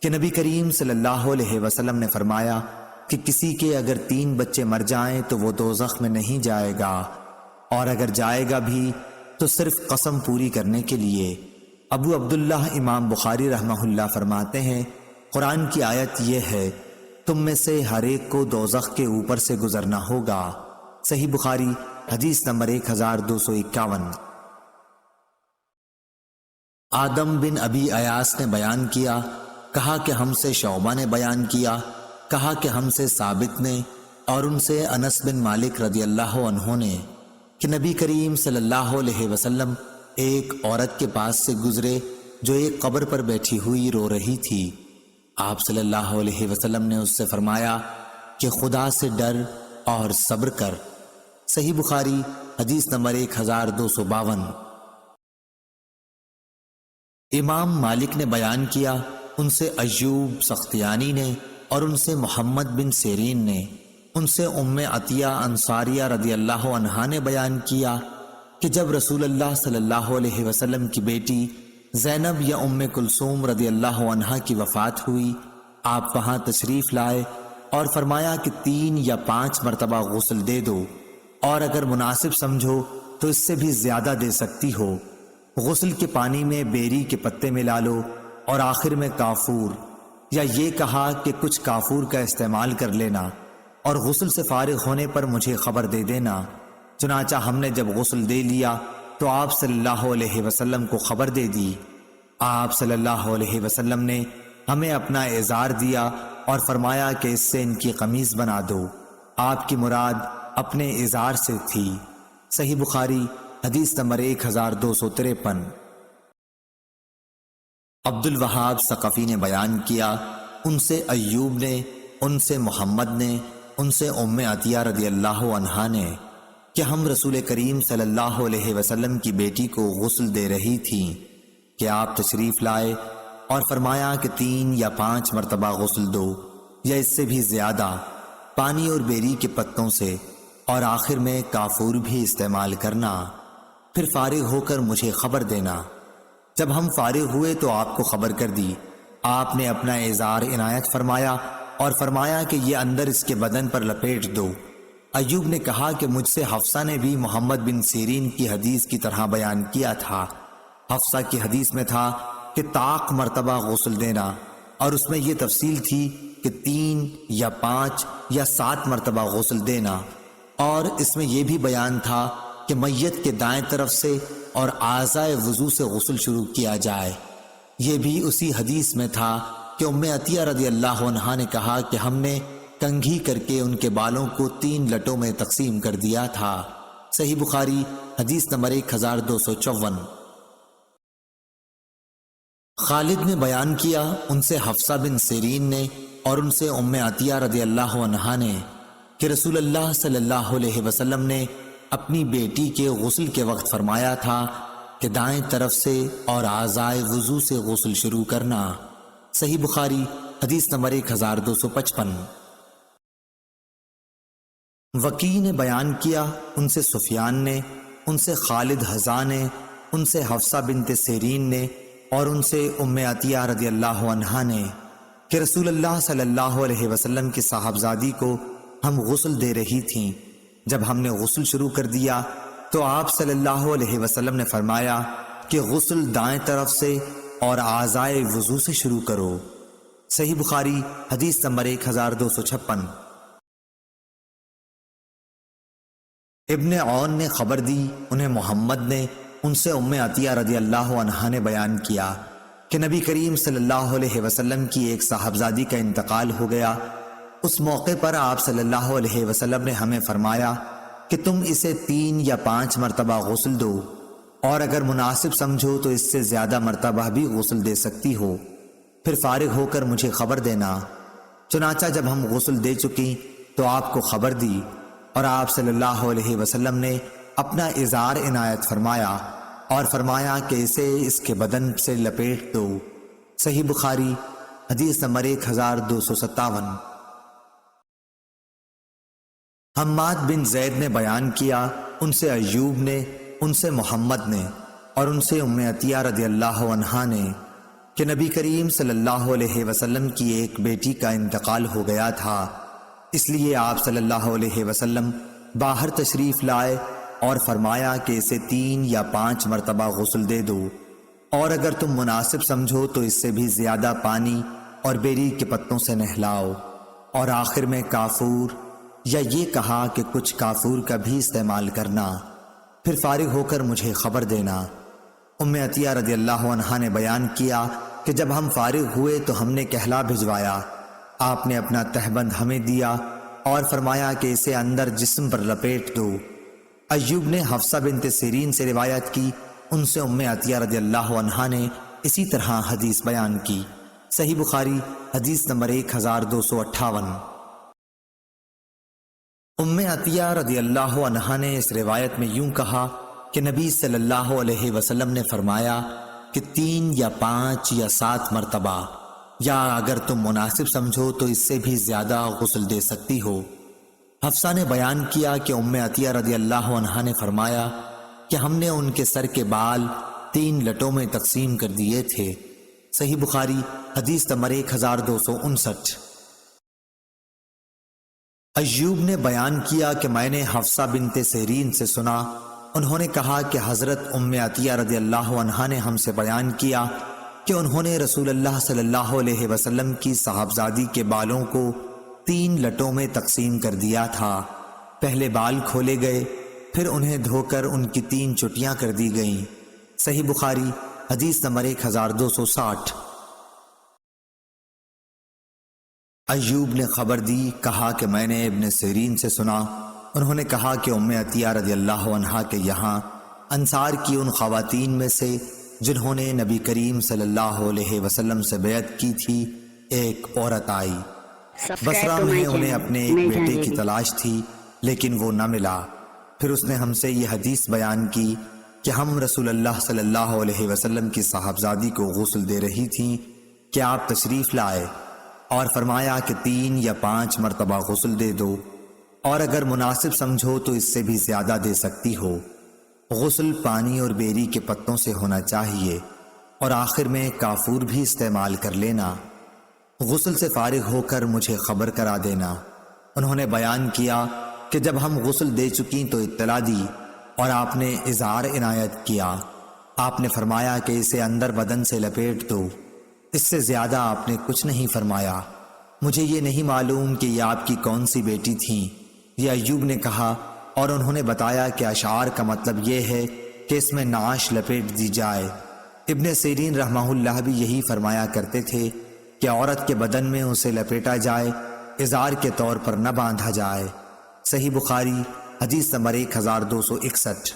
کہ نبی کریم صلی اللہ علیہ وسلم نے فرمایا کہ کسی کے اگر 3 بچے مر جائیں تو وہ دوزخ میں نہیں جائے گا، اور اگر جائے گا بھی تو صرف قسم پوری کرنے کے لیے۔ ابو عبداللہ امام بخاری رحمہ اللہ فرماتے ہیں، قرآن کی آیت یہ ہے، تم میں سے ہر ایک کو دوزخ کے اوپر سے گزرنا ہوگا۔ صحیح بخاری حدیث نمبر 1251۔ آدم بن ابی ایاس نے بیان کیا، کہا کہ ہم سے شعبہ نے بیان کیا، کہا کہ ہم سے ثابت نے اور ان سے انس بن مالک رضی اللہ عنہ نے کہ نبی کریم صلی اللہ علیہ وسلم ایک عورت کے پاس سے گزرے جو ایک قبر پر بیٹھی ہوئی رو رہی تھی۔ آپ صلی اللہ علیہ وسلم نے اس سے فرمایا کہ خدا سے ڈر اور صبر کر۔ صحیح بخاری حدیث نمبر 1252۔ امام مالک نے بیان کیا، ان سے ایوب سختیانی نے اور ان سے محمد بن سیرین نے، ان سے ام عطیہ انصاریہ رضی اللہ عنہا نے بیان کیا کہ جب رسول اللہ صلی اللہ علیہ وسلم کی بیٹی زینب یا ام کلثوم رضی اللہ عنہا کی وفات ہوئی، آپ وہاں تشریف لائے اور فرمایا کہ 3 یا 5 مرتبہ غسل دے دو، اور اگر مناسب سمجھو تو اس سے بھی زیادہ دے سکتی ہو۔ غسل کے پانی میں بیری کے پتے ملا لو اور آخر میں کافور، یا یہ کہا کہ کچھ کافور کا استعمال کر لینا، اور غسل سے فارغ ہونے پر مجھے خبر دے دینا۔ چنانچہ ہم نے جب غسل دے لیا تو آپ صلی اللہ علیہ وسلم کو خبر دے دی۔ آپ صلی اللہ علیہ وسلم نے ہمیں اپنا ازار دیا اور فرمایا کہ اس سے ان کی قمیض بنا دو۔ آپ کی مراد اپنے ازار سے تھی۔ صحیح بخاری حدیث نمبر 1253۔ عبد الوہاب ثقفی نے بیان کیا، ان سے ایوب نے، ان سے محمد نے، ان سے ام عطیہ رضی اللہ عنہا نے کہ ہم رسول کریم صلی اللہ علیہ وسلم کی بیٹی کو غسل دے رہی تھیں کہ آپ تشریف لائے اور فرمایا کہ 3 یا 5 مرتبہ غسل دو، یا اس سے بھی زیادہ، پانی اور بیری کے پتوں سے، اور آخر میں کافور بھی استعمال کرنا، پھر فارغ ہو کر مجھے خبر دینا۔ جب ہم فارغ ہوئے تو آپ کو خبر کر دی۔ آپ نے اپنا ازار عنایت فرمایا اور فرمایا کہ یہ اندر اس کے بدن پر لپیٹ دو۔ ایوب نے کہا کہ مجھ سے حفصہ نے بھی محمد بن سیرین کی حدیث کی طرح بیان کیا تھا۔ حفصہ کی حدیث میں تھا کہ طاق مرتبہ غسل دینا، اور اس میں یہ تفصیل تھی کہ 3 یا 5 یا 7 مرتبہ غسل دینا، اور اس میں یہ بھی بیان تھا کہ میت کے دائیں طرف سے اور اعضائے وضو سے غسل شروع کیا جائے۔ یہ بھی اسی حدیث میں تھا کہ ام عطیہ رضی اللہ عنہا نے کہا کہ ہم نے کنگھی کر کے ان کے بالوں کو 3 لٹوں میں تقسیم کر دیا تھا۔ صحیح بخاری حدیث نمبر 1254۔ خالد نے بیان کیا، ان سے حفصہ بن سیرین نے اور ان سے ام عطیہ رضی اللہ عنہا نے کہ رسول اللہ صلی اللہ علیہ وسلم نے اپنی بیٹی کے غسل کے وقت فرمایا تھا کہ دائیں طرف سے اور اعضائے وضو سے غسل شروع کرنا۔ صحیح بخاری حدیث نمبر 1255۔ وکیع نے بیان کیا، ان سے سفیان نے، ان سے خالد حذا نے، ان سے حفصہ بنت سیرین نے اور ان سے ام عطیہ رضی اللہ عنہا نے کہ رسول اللہ صلی اللہ علیہ وسلم کی صاحبزادی کو ہم غسل دے رہی تھیں۔ جب ہم نے غسل شروع کر دیا تو آپ صلی اللہ علیہ وسلم نے فرمایا کہ غسل دائیں طرف سے اور اعضائے وضو سے شروع کرو۔ صحیح بخاری حدیث نمبر 1256۔ ابن عون نے خبر دی، انہیں محمد نے، ان سے ام عطیہ رضی اللہ عنہا نے بیان کیا کہ نبی کریم صلی اللہ علیہ وسلم کی ایک صاحبزادی کا انتقال ہو گیا۔ اس موقع پر آپ صلی اللہ علیہ وسلم نے ہمیں فرمایا کہ تم اسے 3 یا 5 مرتبہ غسل دو، اور اگر مناسب سمجھو تو اس سے زیادہ مرتبہ بھی غسل دے سکتی ہو، پھر فارغ ہو کر مجھے خبر دینا۔ چنانچہ جب ہم غسل دے چکی تو آپ کو خبر دی، اور آپ صلی اللہ علیہ وسلم نے اپنا ازار عنایت فرمایا اور فرمایا کہ اسے اس کے بدن سے لپیٹ دو۔ صحیح بخاری حدیث نمبر 1257۔ حماد بن زید نے بیان کیا، ان سے ایوب نے، ان سے محمد نے اور ان سے ام عطیہ رضی اللہ عنہا نے کہ نبی کریم صلی اللہ علیہ وسلم کی ایک بیٹی کا انتقال ہو گیا تھا، اس لیے آپ صلی اللہ علیہ وسلم باہر تشریف لائے اور فرمایا کہ اسے 3 یا 5 مرتبہ غسل دے دو، اور اگر تم مناسب سمجھو تو اس سے بھی زیادہ پانی اور بیری کے پتوں سے نہلاؤ، اور آخر میں کافور، یا یہ کہا کہ کچھ کافور کا بھی استعمال کرنا، پھر فارغ ہو کر مجھے خبر دینا۔ ام عطیہ رضی اللہ عنہا نے بیان کیا کہ جب ہم فارغ ہوئے تو ہم نے کہلا بھجوایا، آپ نے اپنا تہبند ہمیں دیا اور فرمایا کہ اسے اندر جسم پر لپیٹ دو۔ ایوب نے حفصہ بنت سیرین سے روایت کی، ان سے ام عطیہ رضی اللہ عنہا نے اسی طرح حدیث بیان کی۔ صحیح بخاری حدیث نمبر 1258۔ ام عطیہ رضی اللہ عنہا نے اس روایت میں یوں کہا کہ نبی صلی اللہ علیہ وسلم نے فرمایا کہ 3 یا 5 یا 7 مرتبہ، یا اگر تم مناسب سمجھو تو اس سے بھی زیادہ غسل دے سکتی ہو۔ حفصہ نے بیان کیا کہ ام عطیہ رضی اللہ عنہا نے فرمایا کہ ہم نے ان کے سر کے بال 3 لٹوں میں تقسیم کر دیے تھے۔ صحیح بخاری حدیث نمبر 1259۔ ایوب نے بیان کیا کہ میں نے حفصہ بنت سیرین سے سنا، انہوں نے کہا کہ حضرت ام عطیہ رضی اللہ عنہا نے ہم سے بیان کیا کہ انہوں نے رسول اللہ صلی اللہ علیہ وسلم کی صاحبزادی کے بالوں کو 3 لٹوں میں تقسیم کر دیا تھا۔ پہلے بال کھولے گئے، پھر انہیں دھو کر ان کی 3 چٹیاں کر دی گئیں۔ صحیح بخاری حدیث نمبر 1260۔ ایوب نے خبر دی، کہا کہ میں نے ابن سیرین سے سنا، انہوں نے کہا کہ ام عطیہ رضی اللہ عنہا کے یہاں انصار کی ان خواتین میں سے جنہوں نے نبی کریم صلی اللہ علیہ وسلم سے بیعت کی تھی ایک عورت آئی۔ بصرہ میں انہیں اپنے ایک بیٹے کی تلاش تھی لیکن وہ نہ ملا۔ پھر اس نے ہم سے یہ حدیث بیان کی کہ ہم رسول اللہ صلی اللہ علیہ وسلم کی صاحبزادی کو غسل دے رہی تھیں کہ آپ تشریف لائے اور فرمایا کہ 3 یا 5 مرتبہ غسل دے دو، اور اگر مناسب سمجھو تو اس سے بھی زیادہ دے سکتی ہو۔ غسل پانی اور بیری کے پتوں سے ہونا چاہیے، اور آخر میں کافور بھی استعمال کر لینا۔ غسل سے فارغ ہو کر مجھے خبر کرا دینا۔ انہوں نے بیان کیا کہ جب ہم غسل دے چکیں تو اطلاع دی اور آپ نے اظہار عنایت کیا۔ آپ نے فرمایا کہ اسے اندر بدن سے لپیٹ دو، اس سے زیادہ آپ نے کچھ نہیں فرمایا۔ مجھے یہ نہیں معلوم کہ یہ آپ کی کون سی بیٹی تھیں، یہ ایوب نے کہا، اور انہوں نے بتایا کہ اشعار کا مطلب یہ ہے کہ اس میں نعش لپیٹ دی جائے۔ ابن سیرین رحمہ اللہ بھی یہی فرمایا کرتے تھے کہ عورت کے بدن میں اسے لپیٹا جائے، ازار کے طور پر نہ باندھا جائے۔ صحیح بخاری حدیث نمبر 1261۔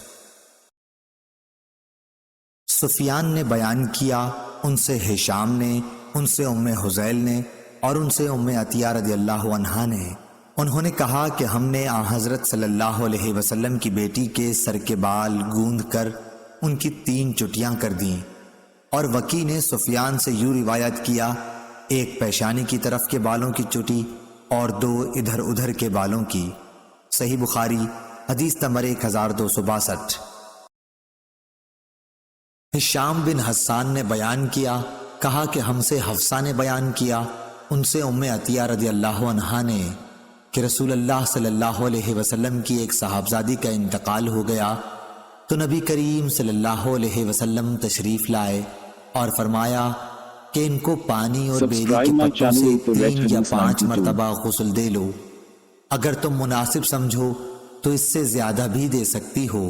سفیان نے بیان کیا، ان سے ہشام نے، ان سے ام حذیل نے، اور ان سے ام عطیہ رضی اللہ عنہا نے، انہوں نے کہا کہ ہم نے حضرت صلی اللہ علیہ وسلم کی بیٹی کے سر کے بال گوندھ کر ان کی 3 چٹیاں کر دیں۔ اور وکی نے سفیان سے یوں روایت کیا، ایک پیشانی کی طرف کے بالوں کی چٹی اور 2 ادھر ادھر کے بالوں کی۔ صحیح بخاری حدیث نمبر 1262۔ ہشام بن حسان نے بیان کیا، کہا کہ ہم سے حفصہ نے بیان کیا، ان سے ام عطیہ رضی اللہ عنہا نے، کہ رسول اللہ صلی اللہ علیہ وسلم کی ایک صاحبزادی کا انتقال ہو گیا تو نبی کریم صلی اللہ علیہ وسلم تشریف لائے اور فرمایا کہ ان کو پانی اور بیری کے پتوں سے 3 یا 5 مرتبہ غسل دے لو، اگر تم مناسب سمجھو تو اس سے زیادہ بھی دے سکتی ہو۔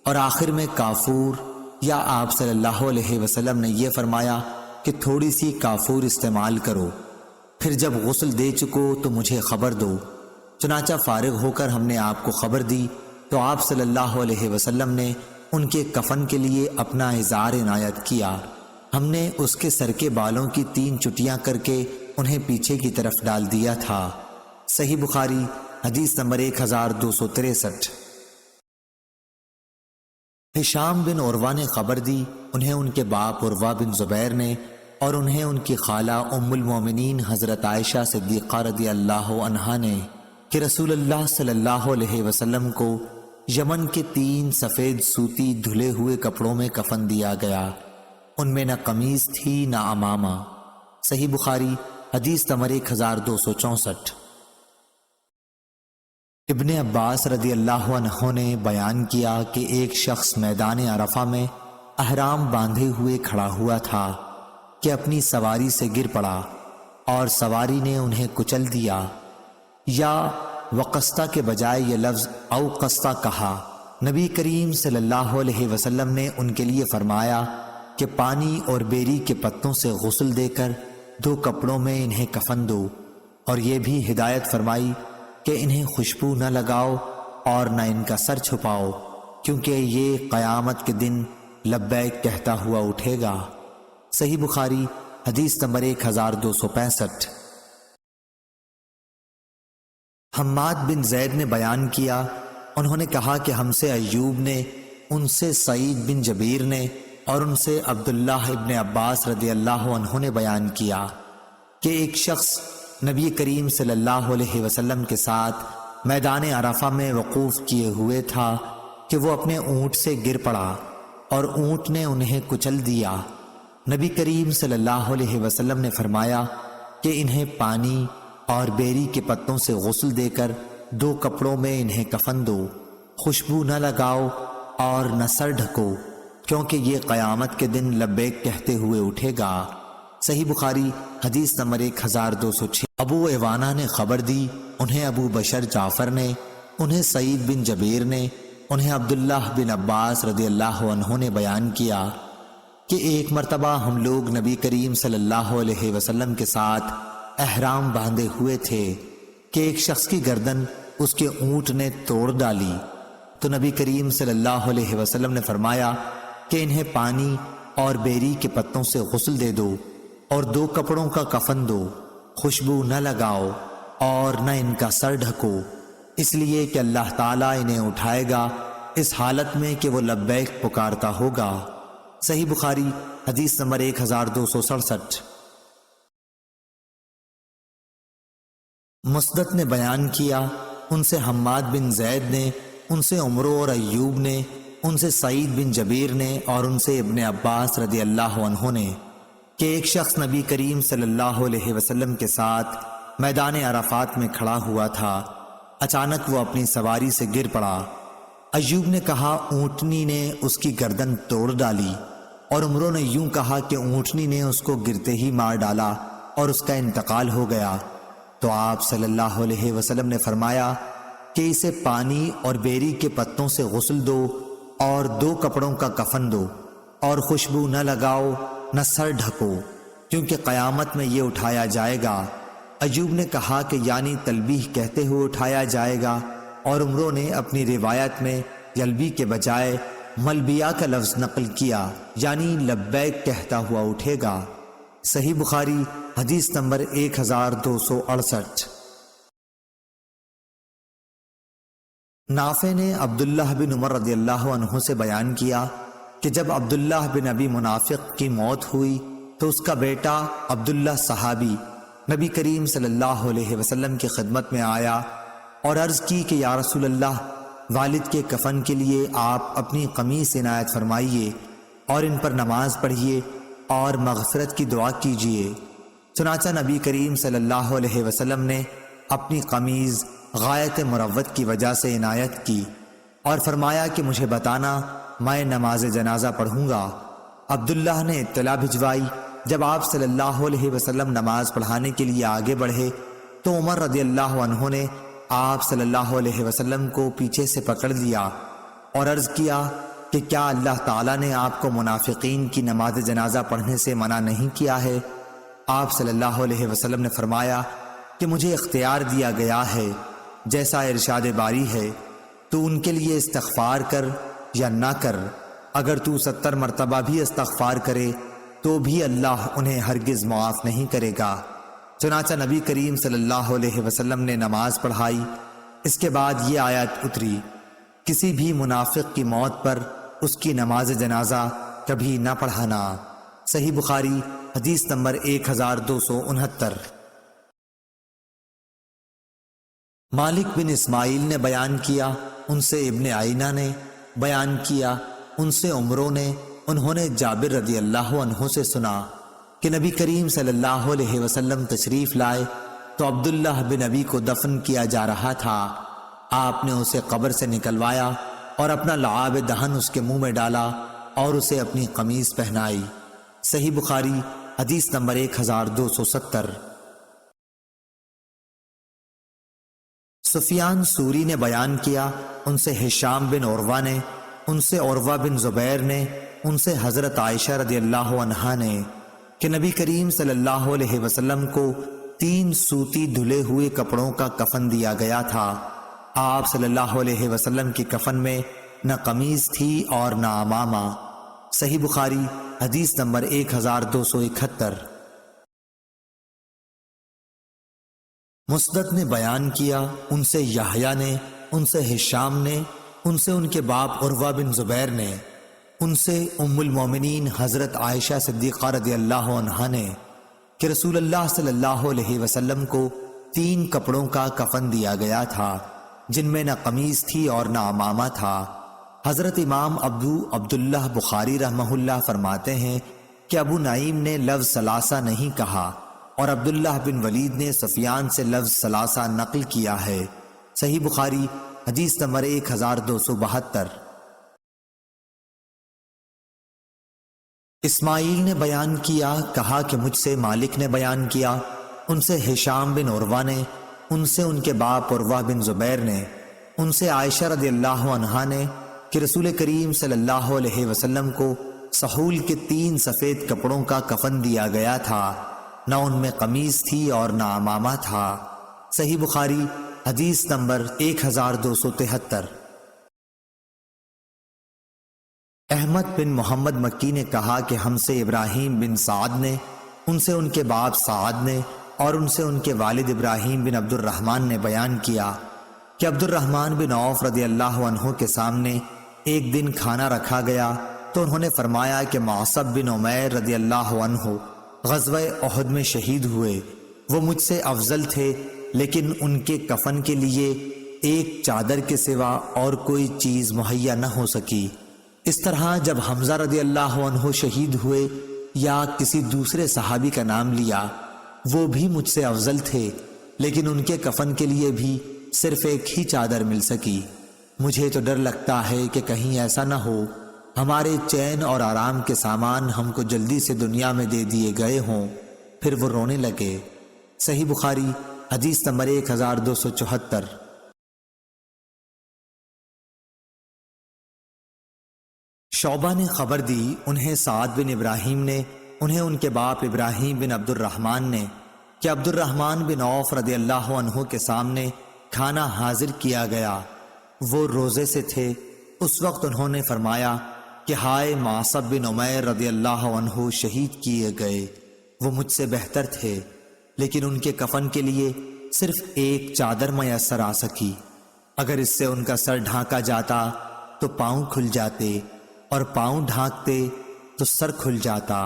اور آخر میں کافور، یا آپ صلی اللہ علیہ وسلم نے یہ فرمایا کہ تھوڑی سی کافور استعمال کرو، پھر جب غسل دے چکو تو مجھے خبر دو۔ چنانچہ فارغ ہو کر ہم نے آپ کو خبر دی تو آپ صلی اللہ علیہ وسلم نے ان کے کفن کے لیے اپنا ازار عنایت کیا۔ ہم نے اس کے سر کے بالوں کی 3 چٹیاں کر کے انہیں پیچھے کی طرف ڈال دیا تھا۔ صحیح بخاری حدیث نمبر 1263۔ ہشام بن عروہ نے خبر دی، انہیں ان کے باپ عروہ بن زبیر نے، اور انہیں ان کی خالہ ام المومنین حضرت عائشہ صدیقہ رضی اللہ عنہا نے، کہ رسول اللہ صلی اللہ علیہ وسلم کو یمن کے 3 سفید سوتی دھلے ہوئے کپڑوں میں کفن دیا گیا، ان میں نہ قمیض تھی نہ عمامہ۔ صحیح بخاری حدیث نمبر 1264۔ ابن عباس رضی اللہ عنہ نے بیان کیا کہ ایک شخص میدان عرفہ میں احرام باندھے ہوئے کھڑا ہوا تھا کہ اپنی سواری سے گر پڑا اور سواری نے انہیں کچل دیا، یا وقستہ کے بجائے یہ لفظ اوقستہ کہا۔ نبی کریم صلی اللہ علیہ وسلم نے ان کے لیے فرمایا کہ پانی اور بیری کے پتوں سے غسل دے کر 2 کپڑوں میں انہیں کفن دو، اور یہ بھی ہدایت فرمائی کہ انہیں خوشبو نہ لگاؤ اور نہ ان کا سر چھپاؤ، کیونکہ یہ قیامت کے دن لبیک کہتا ہوا اٹھے گا۔ صحیح بخاری حدیث نمبر 1265۔ حماد بن زید نے بیان کیا، انہوں نے کہا کہ ہم سے ایوب نے، ان سے سعید بن جبیر نے، اور ان سے عبداللہ ابن عباس رضی اللہ عنہ نے بیان کیا کہ ایک شخص نبی کریم صلی اللہ علیہ وسلم کے ساتھ میدان عرفہ میں وقوف کیے ہوئے تھا کہ وہ اپنے اونٹ سے گر پڑا اور اونٹ نے انہیں کچل دیا۔ نبی کریم صلی اللہ علیہ وسلم نے فرمایا کہ انہیں پانی اور بیری کے پتوں سے غسل دے کر 2 کپڑوں میں انہیں کفن دو، خوشبو نہ لگاؤ اور نہ سر ڈھکو، کیونکہ یہ قیامت کے دن لبیک کہتے ہوئے اٹھے گا۔ صحیح بخاری حدیث نمبر 1206۔ ابو ایوانہ نے خبر دی، انہیں ابو بشر جعفر نے، انہیں سعید بن جبیر نے، انہیں عبداللہ بن عباس رضی اللہ عنہ نے بیان کیا کہ ایک مرتبہ ہم لوگ نبی کریم صلی اللہ علیہ وسلم کے ساتھ احرام باندھے ہوئے تھے کہ ایک شخص کی گردن اس کے اونٹ نے توڑ ڈالی، تو نبی کریم صلی اللہ علیہ وسلم نے فرمایا کہ انہیں پانی اور بیری کے پتوں سے غسل دے دو اور 2 کپڑوں کا کفن دو، خوشبو نہ لگاؤ اور نہ ان کا سر ڈھکو، اس لیے کہ اللہ تعالیٰ انہیں اٹھائے گا اس حالت میں کہ وہ لبیک پکارتا ہوگا۔ صحیح بخاری حدیث نمبر 1267۔ مسدد نے بیان کیا، ان سے حماد بن زید نے، ان سے عمرو اور ایوب نے، ان سے سعید بن جبیر نے، اور ان سے ابن عباس رضی اللہ عنہ نے، کہ ایک شخص نبی کریم صلی اللہ علیہ وسلم کے ساتھ میدان عرفات میں کھڑا ہوا تھا، اچانک وہ اپنی سواری سے گر پڑا۔ ایوب نے کہا اونٹنی نے اس کی گردن توڑ ڈالی، اور عمرو نے یوں کہا کہ اونٹنی نے اس کو گرتے ہی مار ڈالا اور اس کا انتقال ہو گیا۔ تو آپ صلی اللہ علیہ وسلم نے فرمایا کہ اسے پانی اور بیری کے پتوں سے غسل دو اور 2 کپڑوں کا کفن دو، اور خوشبو نہ لگاؤ نہ سر ڈھکو، کیونکہ قیامت میں یہ اٹھایا جائے گا۔ ایوب نے کہا کہ یعنی تلبیح کہتے ہوئے اٹھایا جائے گا، اور عمرو نے اپنی روایت میں یلبی کے بجائے ملبیہ کا لفظ نقل کیا، یعنی لبیک کہتا ہوا اٹھے گا۔ صحیح بخاری حدیث نمبر 1268۔ نافع نے عبداللہ بن عمر رضی اللہ عنہ سے بیان کیا کہ جب عبداللہ بن ابی منافق کی موت ہوئی تو اس کا بیٹا عبداللہ صحابی نبی کریم صلی اللہ علیہ وسلم کی خدمت میں آیا اور عرض کی کہ یا رسول اللہ، والد کے کفن کے لیے آپ اپنی قمیص عنایت فرمائیے اور ان پر نماز پڑھیے اور مغفرت کی دعا کیجیے۔ چنانچہ نبی کریم صلی اللہ علیہ وسلم نے اپنی قمیض غایت مروت کی وجہ سے عنایت کی اور فرمایا کہ مجھے بتانا، میں نماز جنازہ پڑھوں گا۔ عبداللہ نے اطلاع بھجوائی۔ جب آپ صلی اللہ علیہ وسلم نماز پڑھانے کے لیے آگے بڑھے تو عمر رضی اللہ عنہ نے آپ صلی اللہ علیہ وسلم کو پیچھے سے پکڑ لیا اور عرض کیا کہ کیا اللہ تعالیٰ نے آپ کو منافقین کی نماز جنازہ پڑھنے سے منع نہیں کیا ہے؟ آپ صلی اللہ علیہ وسلم نے فرمایا کہ مجھے اختیار دیا گیا ہے، جیسا ارشاد باری ہے، تو ان کے لیے استغفار کر یا نہ کر، اگر تو 70 مرتبہ بھی استغفار کرے تو بھی اللہ انہیں ہرگز معاف نہیں کرے گا۔ چنانچہ نبی کریم صلی اللہ علیہ وسلم نے نماز پڑھائی۔ اس کے بعد یہ آیت اتری، کسی بھی منافق کی موت پر اس کی نماز جنازہ کبھی نہ پڑھانا۔ صحیح بخاری حدیث نمبر 1269۔ مالک بن اسماعیل نے بیان کیا، ان سے ابن عینہ نے بیان کیا، ان سے عمرو نے، انہوں نے جابر رضی اللہ عنہ سے سنا کہ نبی کریم صلی اللہ علیہ وسلم تشریف لائے تو عبداللہ بن ابی کو دفن کیا جا رہا تھا۔ آپ نے اسے قبر سے نکلوایا اور اپنا لعاب دہن اس کے منہ میں ڈالا اور اسے اپنی قمیض پہنائی۔ صحیح بخاری حدیث نمبر 1270۔ سفیان سوری نے بیان کیا، ان سے ہشام بن عروہ نے، ان سے عروہ بن زبیر نے، ان سے حضرت عائشہ رضی اللہ عنہا نے کہ نبی کریم صلی اللہ علیہ وسلم کو 3 سوتی دھلے ہوئے کپڑوں کا کفن دیا گیا تھا۔ آپ صلی اللہ علیہ وسلم کی کفن میں نہ قمیض تھی اور نہ عمامہ۔ صحیح بخاری حدیث نمبر 1271۔ مسدد نے بیان کیا، ان سے یحییٰ نے، ان سے ہشام نے، ان سے ان کے باپ عروہ بن زبیر نے، ان سے ام المومنین حضرت عائشہ صدیقہ رضی اللہ عنہا نے کہ رسول اللہ صلی اللہ علیہ وسلم کو 3 کپڑوں کا کفن دیا گیا تھا، جن میں نہ قمیض تھی اور نہ عمامہ تھا۔ حضرت امام ابو عبداللہ بخاری رحمہ اللہ فرماتے ہیں کہ ابو نعیم نے لفظ ثلاثہ نہیں کہا اور عبداللہ بن ولید نے سفیان سے لفظ ثلاثہ نقل کیا ہے۔ صحیح بخاری حدیث نمبر 1272۔ اسماعیل نے بیان کیا، کہا کہ مجھ سے مالک نے بیان کیا، ان سے ہشام بن عروہ نے، ان سے ان کے باپ عروہ بن زبیر نے، ان سے عائشہ رضی اللہ عنہا نے کہ رسول کریم صلی اللہ علیہ وسلم کو سحول کے 3 سفید کپڑوں کا کفن دیا گیا تھا، نہ ان میں قمیض تھی اور نہ عمامہ تھا۔ صحیح بخاری حدیث نمبر 1273۔ احمد بن محمد مکی نے کہا کہ ہم سے ابراہیم بن سعد نے، ان سے ان کے باپ سعد نے اور ان سے ان کے والد ابراہیم بن عبد الرحمن نے بیان کیا کہ عبد الرحمن بن عوف رضی اللہ عنہ کے سامنے ایک دن کھانا رکھا گیا تو انہوں نے فرمایا کہ معصب بن عمیر رضی اللہ عنہ غزوہ احد میں شہید ہوئے، وہ مجھ سے افضل تھے، لیکن ان کے کفن کے لیے ایک چادر کے سوا اور کوئی چیز مہیا نہ ہو سکی۔ اس طرح جب حمزہ رضی اللہ عنہ شہید ہوئے یا کسی دوسرے صحابی کا نام لیا، وہ بھی مجھ سے افضل تھے، لیکن ان کے کفن کے لیے بھی صرف ایک ہی چادر مل سکی۔ مجھے تو ڈر لگتا ہے کہ کہیں ایسا نہ ہو ہمارے چین اور آرام کے سامان ہم کو جلدی سے دنیا میں دے دیے گئے ہوں۔ پھر وہ رونے لگے۔ صحیح بخاری حدیث نمبر 1274۔ شعبہ نے خبر دی انہیں سعد بن ابراہیم نے انہیں ان کے باپ ابراہیم بن عبد الرحمن نے کہ عبد الرحمن بن عوف رضی اللہ عنہ کے سامنے کھانا حاضر کیا گیا۔ وہ روزے سے تھے۔ اس وقت انہوں نے فرمایا کہ ہائے معصب بن عمیر رضی اللہ عنہ شہید کیے گئے، وہ مجھ سے بہتر تھے، لیکن ان کے کفن کے لیے صرف ایک چادر میسر آ سکی۔ اگر اس سے ان کا سر ڈھانکا جاتا تو پاؤں کھل جاتے، اور پاؤں ڈھانکتے تو سر کھل جاتا۔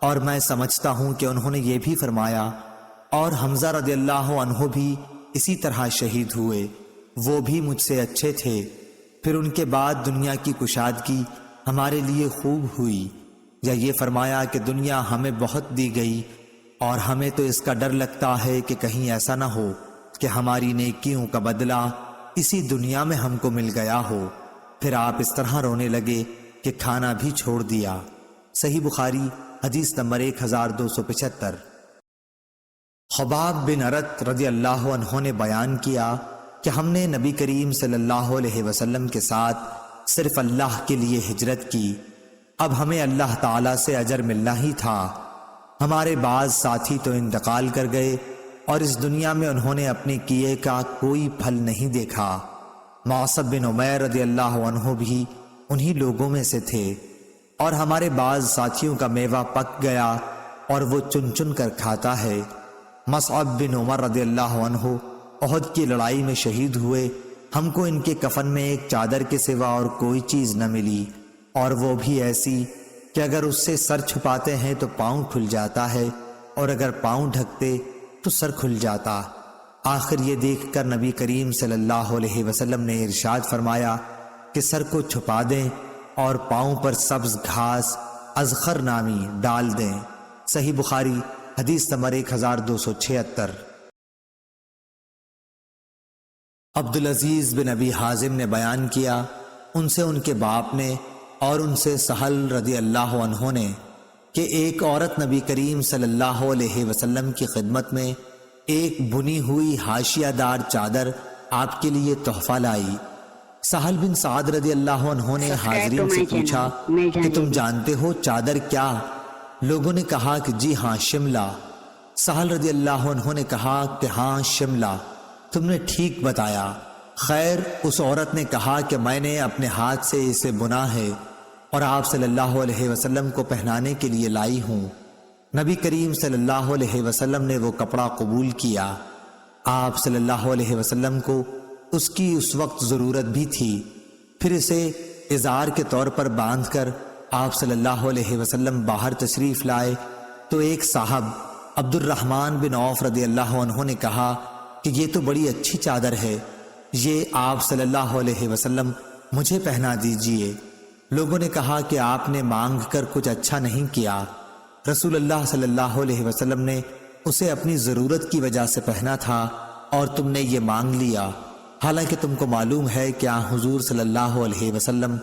اور میں سمجھتا ہوں کہ انہوں نے یہ بھی فرمایا اور حمزہ رضی اللہ عنہ بھی اسی طرح شہید ہوئے، وہ بھی مجھ سے اچھے تھے۔ پھر ان کے بعد دنیا کی کشادگی ہمارے لیے خوب ہوئی، یا یہ فرمایا کہ دنیا ہمیں بہت دی گئی اور ہمیں تو اس کا ڈر لگتا ہے کہ کہیں ایسا نہ ہو کہ ہماری نیکیوں کا بدلہ اسی دنیا میں ہم کو مل گیا ہو۔ پھر آپ اس طرح رونے لگے کہ کھانا بھی چھوڑ دیا۔ صحیح بخاری حدیث نمبر 1275۔ خباب بن ارت رضی اللہ عنہ نے بیان کیا کہ ہم نے نبی کریم صلی اللہ علیہ وسلم کے ساتھ صرف اللہ کے لیے ہجرت کی، اب ہمیں اللہ تعالیٰ سے اجر ملنا ہی تھا۔ ہمارے بعض ساتھی تو انتقال کر گئے اور اس دنیا میں انہوں نے اپنے کیے کا کوئی پھل نہیں دیکھا۔ معصب بن عمیر رضی اللہ عنہ بھی انہی لوگوں میں سے تھے، اور ہمارے بعض ساتھیوں کا میوہ پک گیا اور وہ چن چن کر کھاتا ہے۔ مصعب بن عمر رضی اللہ عنہ احد کی لڑائی میں شہید ہوئے، ہم کو ان کے کفن میں ایک چادر کے سوا اور کوئی چیز نہ ملی، اور وہ بھی ایسی کہ اگر اس سے سر چھپاتے ہیں تو پاؤں کھل جاتا ہے، اور اگر پاؤں ڈھکتے تو سر کھل جاتا۔ آخر یہ دیکھ کر نبی کریم صلی اللہ علیہ وسلم نے ارشاد فرمایا کہ سر کو چھپا دیں اور پاؤں پر سبز گھاس ازخر نامی ڈال دیں۔ صحیح بخاری حدیث نمبر 1276۔ عبدالعزیز بن ابی حازم نے بیان کیا ان سے ان کے باپ نے اور ان سے سہل رضی اللہ عنہ نے کہ ایک عورت نبی کریم صلی اللہ علیہ وسلم کی خدمت میں ایک بنی ہوئی حاشیہ دار چادر آپ کے لیے تحفہ لائی۔ سہل بن سعد رضی اللہ عنہ نے حاضرین سے پوچھا کہ تم جانتے ہو چادر کیا؟ لوگوں نے کہا کہ جی ہاں، شملہ۔ سہل رضی اللہ عنہ نے کہا کہ ہاں شملہ، تم نے ٹھیک بتایا۔ خیر، اس عورت نے کہا کہ میں نے اپنے ہاتھ سے اسے بنا ہے اور آپ صلی اللہ علیہ وسلم کو پہنانے کے لیے لائی ہوں۔ نبی کریم صلی اللہ علیہ وسلم نے وہ کپڑا قبول کیا۔ آپ صلی اللہ علیہ وسلم کو اس کی اس وقت ضرورت بھی تھی، پھر اسے ازار کے طور پر باندھ کر آپ صلی اللہ علیہ وسلم باہر تشریف لائے تو ایک صاحب عبد الرحمن بن عوف رضی اللہ عنہ نے کہا کہ یہ تو بڑی اچھی چادر ہے، یہ آپ صلی اللہ علیہ وسلم مجھے پہنا دیجئے۔ لوگوں نے کہا کہ آپ نے مانگ کر کچھ اچھا نہیں کیا، رسول اللہ صلی اللہ علیہ وسلم نے اسے اپنی ضرورت کی وجہ سے پہنا تھا اور تم نے یہ مانگ لیا، حالانکہ تم کو معلوم ہے کہ حضور صلی اللہ علیہ وسلم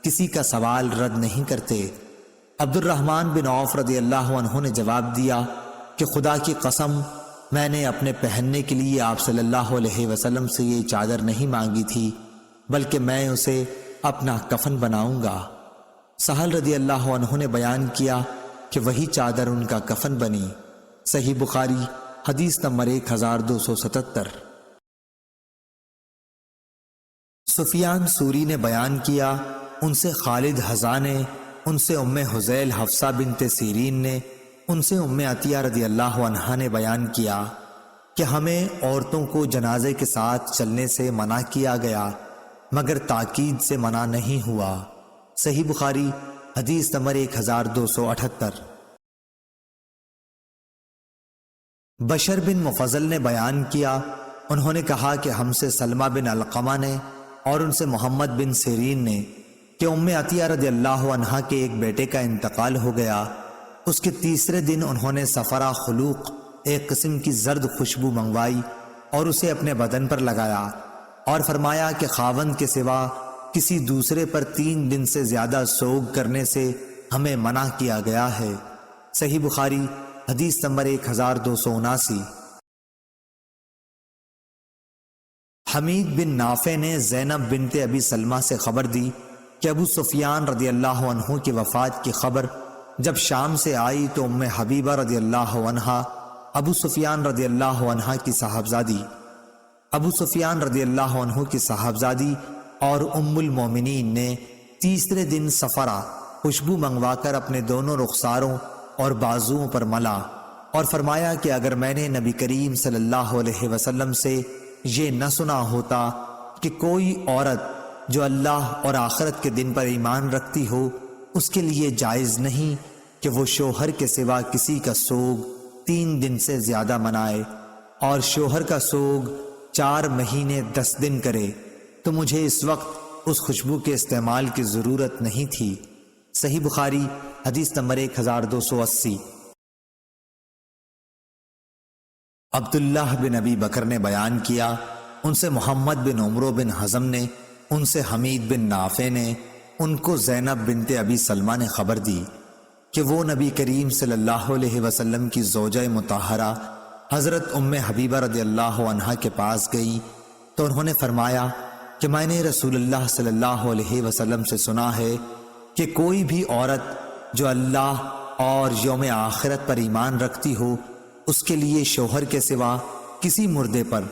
کسی کا سوال رد نہیں کرتے۔ عبد الرحمن بن عوف رضی اللہ عنہ نے جواب دیا کہ خدا کی قسم، میں نے اپنے پہننے کے لیے آپ صلی اللہ علیہ وسلم سے یہ چادر نہیں مانگی تھی، بلکہ میں اسے اپنا کفن بناؤں گا۔ سہل رضی اللہ عنہ نے بیان کیا کہ وہی چادر ان کا کفن بنی۔ صحیح بخاری حدیث نمبر 1277۔ سفیان سوری نے بیان کیا ان سے خالد حذا نے، ان سے ام حذیل حفصہ بنت سیرین نے، ان سے ام عطیہ رضی اللہ عنہا نے بیان کیا کہ ہمیں عورتوں کو جنازے کے ساتھ چلنے سے منع کیا گیا مگر تاکید سے منع نہیں ہوا۔ صحیح بخاری حدیث نمبر 1278۔ بشر بن مفضل نے بیان کیا انہوں نے کہا کہ ہم سے سلمہ بن علقمہ نے اور ان سے محمد بن سیرین نے کہ ام عطیہ رضی اللہ عنہا کے ایک بیٹے کا انتقال ہو گیا، اس کے تیسرے دن انہوں نے سفرہ خلوق ایک قسم کی زرد خوشبو منگوائی اور اسے اپنے بدن پر لگایا اور فرمایا کہ خاوند کے سوا کسی دوسرے پر 3 دن سے زیادہ سوگ کرنے سے ہمیں منع کیا گیا ہے۔ صحیح بخاری حدیث نمبر 1279۔ حمید بن نافع نے زینب بنت ابی سلمہ سے خبر دی کہ ابو سفیان رضی اللہ عنہ کی وفات کی خبر جب شام سے آئی تو ام حبیبہ رضی اللہ عنہا ابو سفیان رضی اللہ عنہ کی صاحبزادی اور ام المومنین نے تیسرے دن سفرہ خوشبو منگوا کر اپنے دونوں رخساروں اور بازوؤں پر ملا اور فرمایا کہ اگر میں نے نبی کریم صلی اللہ علیہ وسلم سے یہ نہ سنا ہوتا کہ کوئی عورت جو اللہ اور آخرت کے دن پر ایمان رکھتی ہو اس کے لیے جائز نہیں کہ وہ شوہر کے سوا کسی کا سوگ 3 دن سے زیادہ منائے اور شوہر کا سوگ 4 مہینے 10 دن کرے، تو مجھے اس وقت اس خوشبو کے استعمال کی ضرورت نہیں تھی۔ صحیح بخاری حدیث نمبر 1280۔ عبداللہ بن ابی بکر نے بیان کیا، ان سے محمد بن عمرو بن حزم نے، ان سے حمید بن نافع نے، ان کو زینب بنت ابی سلمہ نے خبر دی کہ وہ نبی کریم صلی اللہ علیہ وسلم کی زوجہ مطہرہ حضرت ام حبیبہ رضی اللہ عنہا کے پاس گئی تو انہوں نے فرمایا کہ میں نے رسول اللہ صلی اللہ علیہ وسلم سے سنا ہے کہ کوئی بھی عورت جو اللہ اور یوم آخرت پر ایمان رکھتی ہو اس کے لیے شوہر کے سوا کسی مردے پر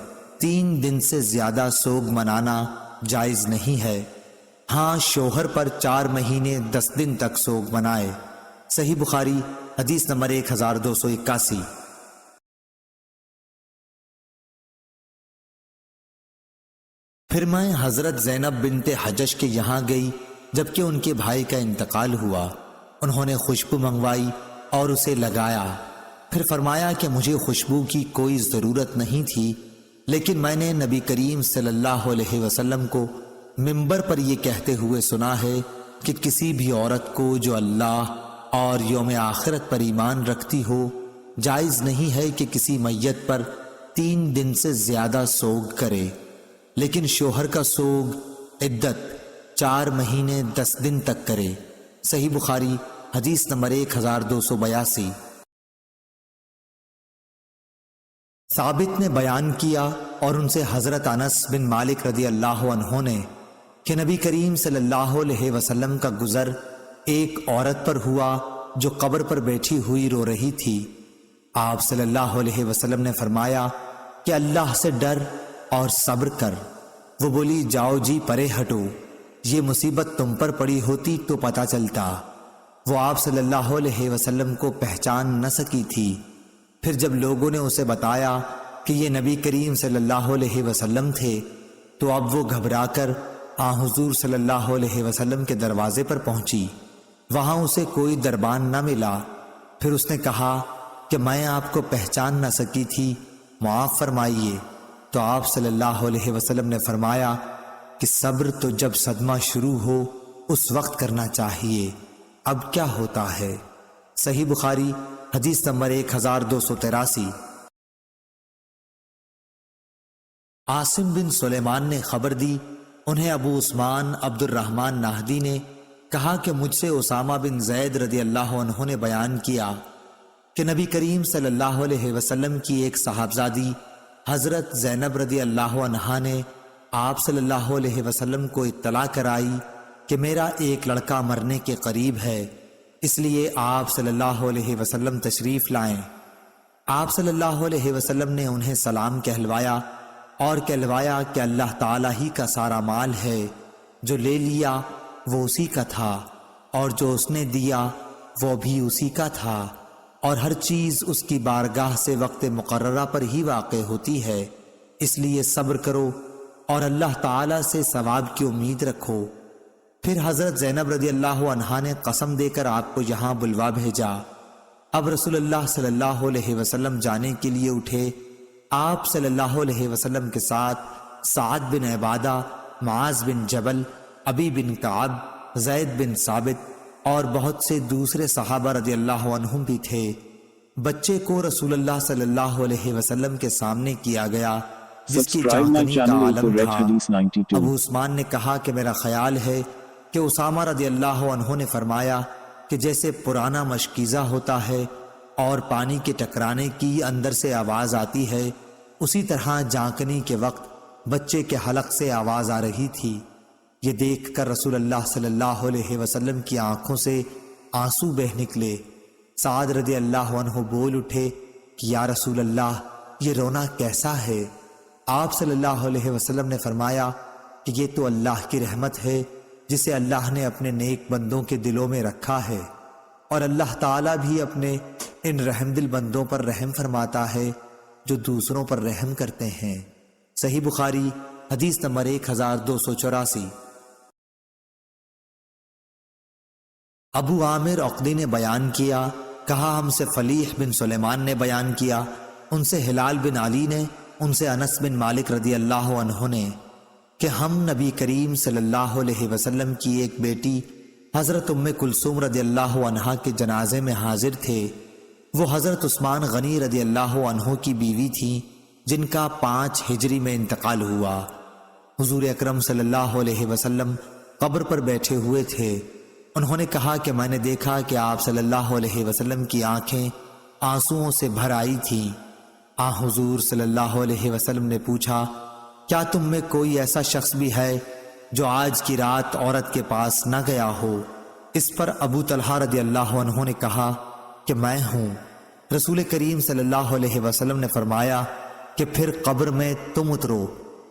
3 دن سے زیادہ سوگ منانا جائز نہیں ہے، ہاں شوہر پر 4 مہینے 10 دن تک سوگ منائے۔ صحیح بخاری حدیث نمبر 1281۔ پھر میں حضرت زینب بنت حجش کے یہاں گئی جبکہ ان کے بھائی کا انتقال ہوا، انہوں نے خوشبو منگوائی اور اسے لگایا، پھر فرمایا کہ مجھے خوشبو کی کوئی ضرورت نہیں تھی، لیکن میں نے نبی کریم صلی اللہ علیہ وسلم کو منبر پر یہ کہتے ہوئے سنا ہے کہ کسی بھی عورت کو جو اللہ اور یوم آخرت پر ایمان رکھتی ہو جائز نہیں ہے کہ کسی میت پر 3 دن سے زیادہ سوگ کرے، لیکن شوہر کا سوگ عدت 4 مہینے 10 دن تک کرے۔ صحیح بخاری حدیث نمبر 1282۔ ثابت نے بیان کیا اور ان سے حضرت انس بن مالک رضی اللہ عنہ نے کہ نبی کریم صلی اللہ علیہ وسلم کا گزر ایک عورت پر ہوا جو قبر پر بیٹھی ہوئی رو رہی تھی۔ آپ صلی اللہ علیہ وسلم نے فرمایا کہ اللہ سے ڈر اور صبر کر۔ وہ بولی جاؤ جی پرے ہٹو، یہ مصیبت تم پر پڑی ہوتی تو پتہ چلتا۔ وہ آپ صلی اللہ علیہ وسلم کو پہچان نہ سکی تھی۔ پھر جب لوگوں نے اسے بتایا کہ یہ نبی کریم صلی اللہ علیہ وسلم تھے تو اب وہ گھبرا کر حضور صلی اللہ علیہ وسلم کے دروازے پر پہنچی، وہاں اسے کوئی دربان نہ ملا۔ پھر اس نے کہا کہ میں آپ کو پہچان نہ سکی تھی، معاف فرمائیے۔ تو آپ صلی اللہ علیہ وسلم نے فرمایا کہ صبر تو جب صدمہ شروع ہو اس وقت کرنا چاہیے، اب کیا ہوتا ہے۔ صحیح بخاری حدیث نمبر 1283۔ عاصم بن سلیمان نے خبر دی، انہیں ابو عثمان عبد الرحمن نہدی نے کہا کہ مجھ سے اسامہ بن زید رضی اللہ عنہ نے بیان کیا کہ نبی کریم صلی اللہ علیہ وسلم کی ایک صاحبزادی حضرت زینب رضی اللہ عنہا نے آپ صلی اللہ علیہ وسلم کو اطلاع کرائی کہ میرا ایک لڑکا مرنے کے قریب ہے، اس لیے آپ صلی اللہ علیہ وسلم تشریف لائیں۔ آپ صلی اللہ علیہ وسلم نے انہیں سلام کہلوایا اور کہلوایا کہ اللہ تعالیٰ ہی کا سارا مال ہے، جو لے لیا وہ اسی کا تھا اور جو اس نے دیا وہ بھی اسی کا تھا، اور ہر چیز اس کی بارگاہ سے وقت مقررہ پر ہی واقع ہوتی ہے، اس لیے صبر کرو اور اللہ تعالیٰ سے ثواب کی امید رکھو۔ پھر حضرت زینب رضی اللہ عنہا نے قسم دے کر آپ کو یہاں بلوا بھیجا۔ اب رسول اللہ صلی اللہ علیہ وسلم جانے کے لیے اٹھے، آپ صلی اللہ علیہ وسلم کے ساتھ سعد بن عبادہ، معاذ بن جبل، ابی بن کعب، زید بن ثابت اور بہت سے دوسرے صحابہ رضی اللہ عنہم بھی تھے۔ بچے کو رسول اللہ صلی اللہ علیہ وسلم کے سامنے کیا گیا جس کی چاہتنی کا عالم تھا۔ ابو عثمان نے کہا کہ میرا خیال ہے کہ اسامہ رضی اللہ عنہ نے فرمایا کہ جیسے پرانا مشکیزہ ہوتا ہے اور پانی کے ٹکرانے کی اندر سے آواز آتی ہے، اسی طرح جانکنی کے وقت بچے کے حلق سے آواز آ رہی تھی۔ یہ دیکھ کر رسول اللہ صلی اللہ علیہ وسلم کی آنکھوں سے آنسو بہہ نکلے۔ سعد رضی اللہ عنہ بول اٹھے کہ یا رسول اللہ، یہ رونا کیسا ہے؟ آپ صلی اللہ علیہ وسلم نے فرمایا کہ یہ تو اللہ کی رحمت ہے جسے اللہ نے اپنے نیک بندوں کے دلوں میں رکھا ہے، اور اللہ تعالیٰ بھی اپنے ان رحم دل بندوں پر رحم فرماتا ہے جو دوسروں پر رحم کرتے ہیں۔ صحیح بخاری حدیث نمبر 1284۔ ابو عامر عقدی نے بیان کیا، کہا ہم سے فلیح بن سلیمان نے بیان کیا، ان سے ہلال بن علی نے، ان سے انس بن مالک رضی اللہ عنہ نے کہ ہم نبی کریم صلی اللہ علیہ وسلم کی ایک بیٹی حضرت ام کلثوم رضی اللہ عنہا کے جنازے میں حاضر تھے۔ وہ حضرت عثمان غنی رضی اللہ عنہ کی بیوی تھیں جن کا 5 ہجری میں انتقال ہوا۔ حضور اکرم صلی اللہ علیہ وسلم قبر پر بیٹھے ہوئے تھے۔ انہوں نے کہا کہ میں نے دیکھا کہ آپ صلی اللہ علیہ وسلم کی آنکھیں آنسوؤں سے بھر آئی تھیں۔ حضور صلی اللہ علیہ وسلم نے پوچھا، کیا تم میں کوئی ایسا شخص بھی ہے جو آج کی رات عورت کے پاس نہ گیا ہو؟ اس پر ابو طلحہ رضی اللہ عنہ نے کہا کہ میں ہوں۔ رسول کریم صلی اللہ علیہ وسلم نے فرمایا کہ پھر قبر میں تم اترو،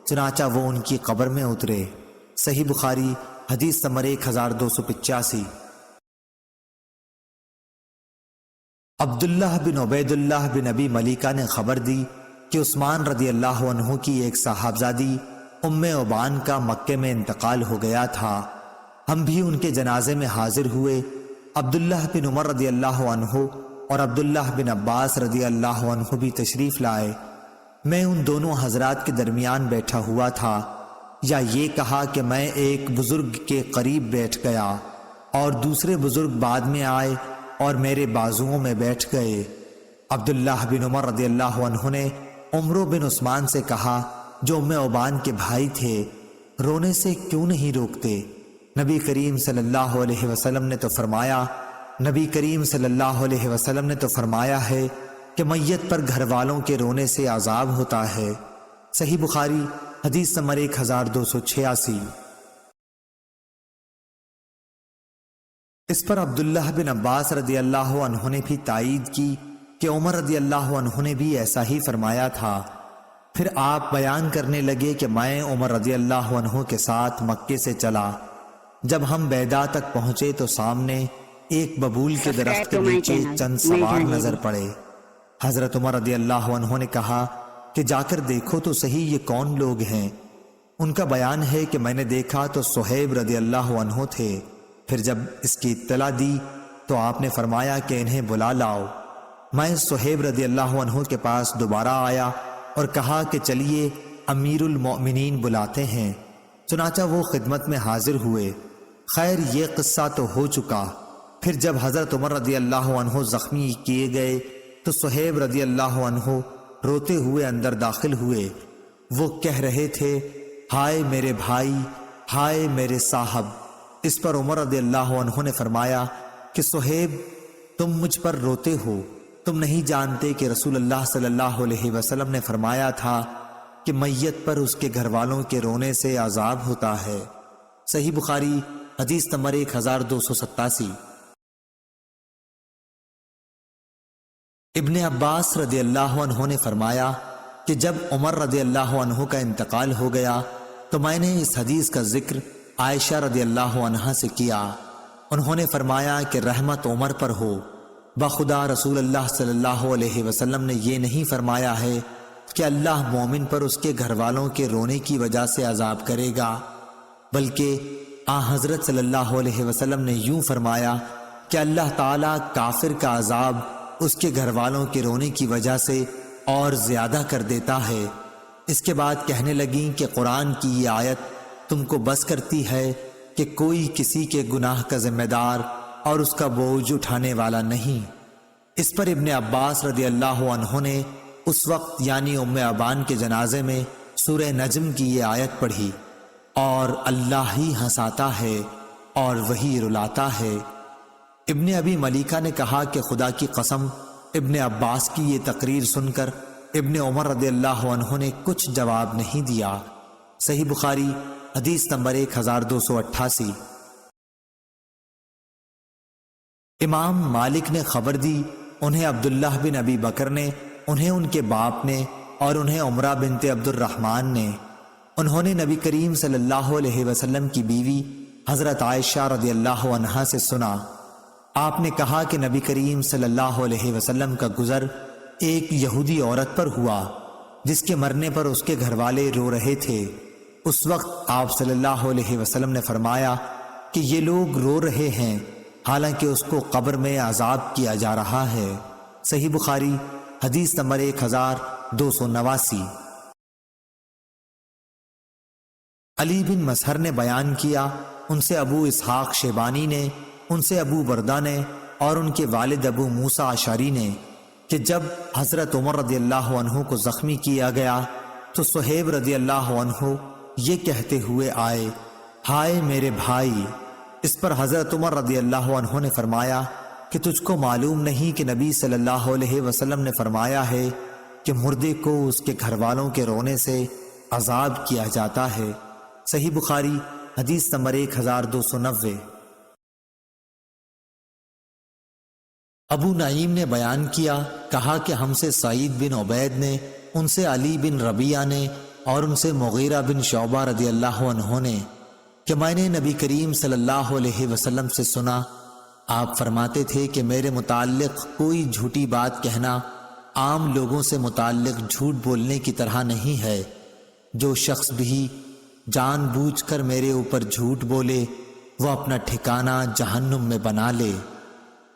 چنانچہ وہ ان کی قبر میں اترے۔ صحیح بخاری حدیث نمبر 1285۔ عبداللہ بن عبید اللہ بن ابی ملیکہ نے خبر دی کہ عثمان رضی اللہ عنہ کی ایک صاحبزادی ام عبان کا مکے میں انتقال ہو گیا تھا۔ ہم بھی ان کے جنازے میں حاضر ہوئے۔ عبداللہ بن عمر رضی اللہ عنہ اور عبداللہ بن عباس رضی اللہ عنہ بھی تشریف لائے۔ میں ان دونوں حضرات کے درمیان بیٹھا ہوا تھا، یا یہ کہا کہ میں ایک بزرگ کے قریب بیٹھ گیا اور دوسرے بزرگ بعد میں آئے اور میرے بازوؤں میں بیٹھ گئے۔ عبداللہ بن عمر رضی اللہ عنہ نے عمرو بن عثمان سے کہا جو ام عبان کے بھائی تھے، رونے سے کیوں نہیں روکتے؟ نبی کریم صلی اللہ علیہ وسلم نے تو فرمایا ہے کہ میت پر گھر والوں کے رونے سے عذاب ہوتا ہے۔ صحیح بخاری حدیث نمبر 1286۔ اس پر عبداللہ بن عباس رضی اللہ عنہ نے بھی تائید کی کہ عمر رضی اللہ عنہ نے بھی ایسا ہی فرمایا تھا۔ پھر آپ بیان کرنے لگے کہ میں عمر رضی اللہ عنہ کے ساتھ مکے سے چلا۔ جب ہم بیدا تک پہنچے تو سامنے ایک ببول کے درخت کے نیچے چند سوار نظر پڑے۔ حضرت عمر رضی اللہ عنہ نے کہا کہ جا کر دیکھو تو صحیح یہ کون لوگ ہیں؟ ان کا بیان ہے کہ میں نے دیکھا تو صہیب رضی اللہ عنہ تھے۔ پھر جب اس کی اطلاع دی تو آپ نے فرمایا کہ انہیں بلا لاؤ۔ میں صہیب رضی اللہ عنہ کے پاس دوبارہ آیا اور کہا کہ چلیے امیر المؤمنین بلاتے ہیں۔ چنانچہ وہ خدمت میں حاضر ہوئے۔ خیر یہ قصہ تو ہو چکا۔ پھر جب حضرت عمر رضی اللہ عنہ زخمی کیے گئے تو صہیب رضی اللہ عنہ روتے ہوئے اندر داخل ہوئے۔ وہ کہہ رہے تھے، ہائے میرے بھائی، ہائے میرے صاحب۔ اس پر عمر رضی اللہ عنہ نے فرمایا کہ صہیب تم مجھ پر روتے ہو، تم نہیں جانتے کہ رسول اللہ صلی اللہ علیہ وسلم نے فرمایا تھا کہ میت پر اس کے گھر والوں کے رونے سے عذاب ہوتا ہے۔ صحیح بخاری حدیث نمبر 1287۔ ابن عباس رضی اللہ عنہ نے فرمایا کہ جب عمر رضی اللہ عنہ کا انتقال ہو گیا تو میں نے اس حدیث کا ذکر عائشہ رضی اللہ عنہا سے کیا۔ انہوں نے فرمایا کہ رحمت عمر پر ہو، بخدا رسول اللہ صلی اللہ علیہ وسلم نے یہ نہیں فرمایا ہے کہ اللہ مومن پر اس کے گھر والوں کے رونے کی وجہ سے عذاب کرے گا، بلکہ حضرت صلی اللہ علیہ وسلم نے یوں فرمایا کہ اللہ تعالیٰ کافر کا عذاب اس کے گھر والوں کے رونے کی وجہ سے اور زیادہ کر دیتا ہے۔ اس کے بعد کہنے لگیں کہ قرآن کی یہ آیت تم کو بس کرتی ہے کہ کوئی کسی کے گناہ کا ذمہ دار اور اس کا بوجھ اٹھانے والا نہیں۔ اس پر ابن عباس رضی اللہ عنہ نے اس وقت یعنی ام عبان کے جنازے میں سورہ نجم کی یہ آیت پڑھی، اور اللہ ہی ہنساتا ہے اور وہی رلاتا ہے۔ ابن ابی ملیکہ نے کہا کہ خدا کی قسم ابن عباس کی یہ تقریر سن کر ابن عمر رضی اللہ عنہ نے کچھ جواب نہیں دیا۔ صحیح بخاری حدیث نمبر 1288۔ امام مالک نے خبر دی، انہیں عبداللہ بن ابی بکر نے، انہیں ان کے باپ نے، اور انہیں عمرہ بنت عبد الرحمن نے، انہوں نے نبی کریم صلی اللہ علیہ وسلم کی بیوی حضرت عائشہ رضی اللہ عنہا سے سنا، آپ نے کہا کہ نبی کریم صلی اللہ علیہ وسلم کا گزر ایک یہودی عورت پر ہوا جس کے مرنے پر اس کے گھر والے رو رہے تھے۔ اس وقت آپ صلی اللہ علیہ وسلم نے فرمایا کہ یہ لوگ رو رہے ہیں حالانکہ اس کو قبر میں عذاب کیا جا رہا ہے۔ صحیح بخاری حدیث نمبر 1289۔ علی بن مسہر نے بیان کیا، ان سے ابو اسحاق شیبانی نے، ان سے ابو بردہ نے اور ان کے والد ابو موسیٰ اشعری نے کہ جب حضرت عمر رضی اللہ عنہ کو زخمی کیا گیا تو صہیب رضی اللہ عنہ یہ کہتے ہوئے آئے، ہائے میرے بھائی۔ اس پر حضرت عمر رضی اللہ عنہ نے فرمایا کہ تجھ کو معلوم نہیں کہ نبی صلی اللہ علیہ وسلم نے فرمایا ہے کہ مردے کو اس کے گھر والوں کے رونے سے عذاب کیا جاتا ہے۔ صحیح بخاری حدیث نمبر 1290۔ ابو نعیم نے بیان کیا، کہا کہ ہم سے سعید بن عبید نے، ان سے علی بن ربیعہ نے اور ان سے مغیرہ بن شعبہ رضی اللہ عنہ نے کہ میں نے نبی کریم صلی اللہ علیہ وسلم سے سنا، آپ فرماتے تھے کہ میرے متعلق کوئی جھوٹی بات کہنا عام لوگوں سے متعلق جھوٹ بولنے کی طرح نہیں ہے۔ جو شخص بھی جان بوجھ کر میرے اوپر جھوٹ بولے وہ اپنا ٹھکانہ جہنم میں بنا لے۔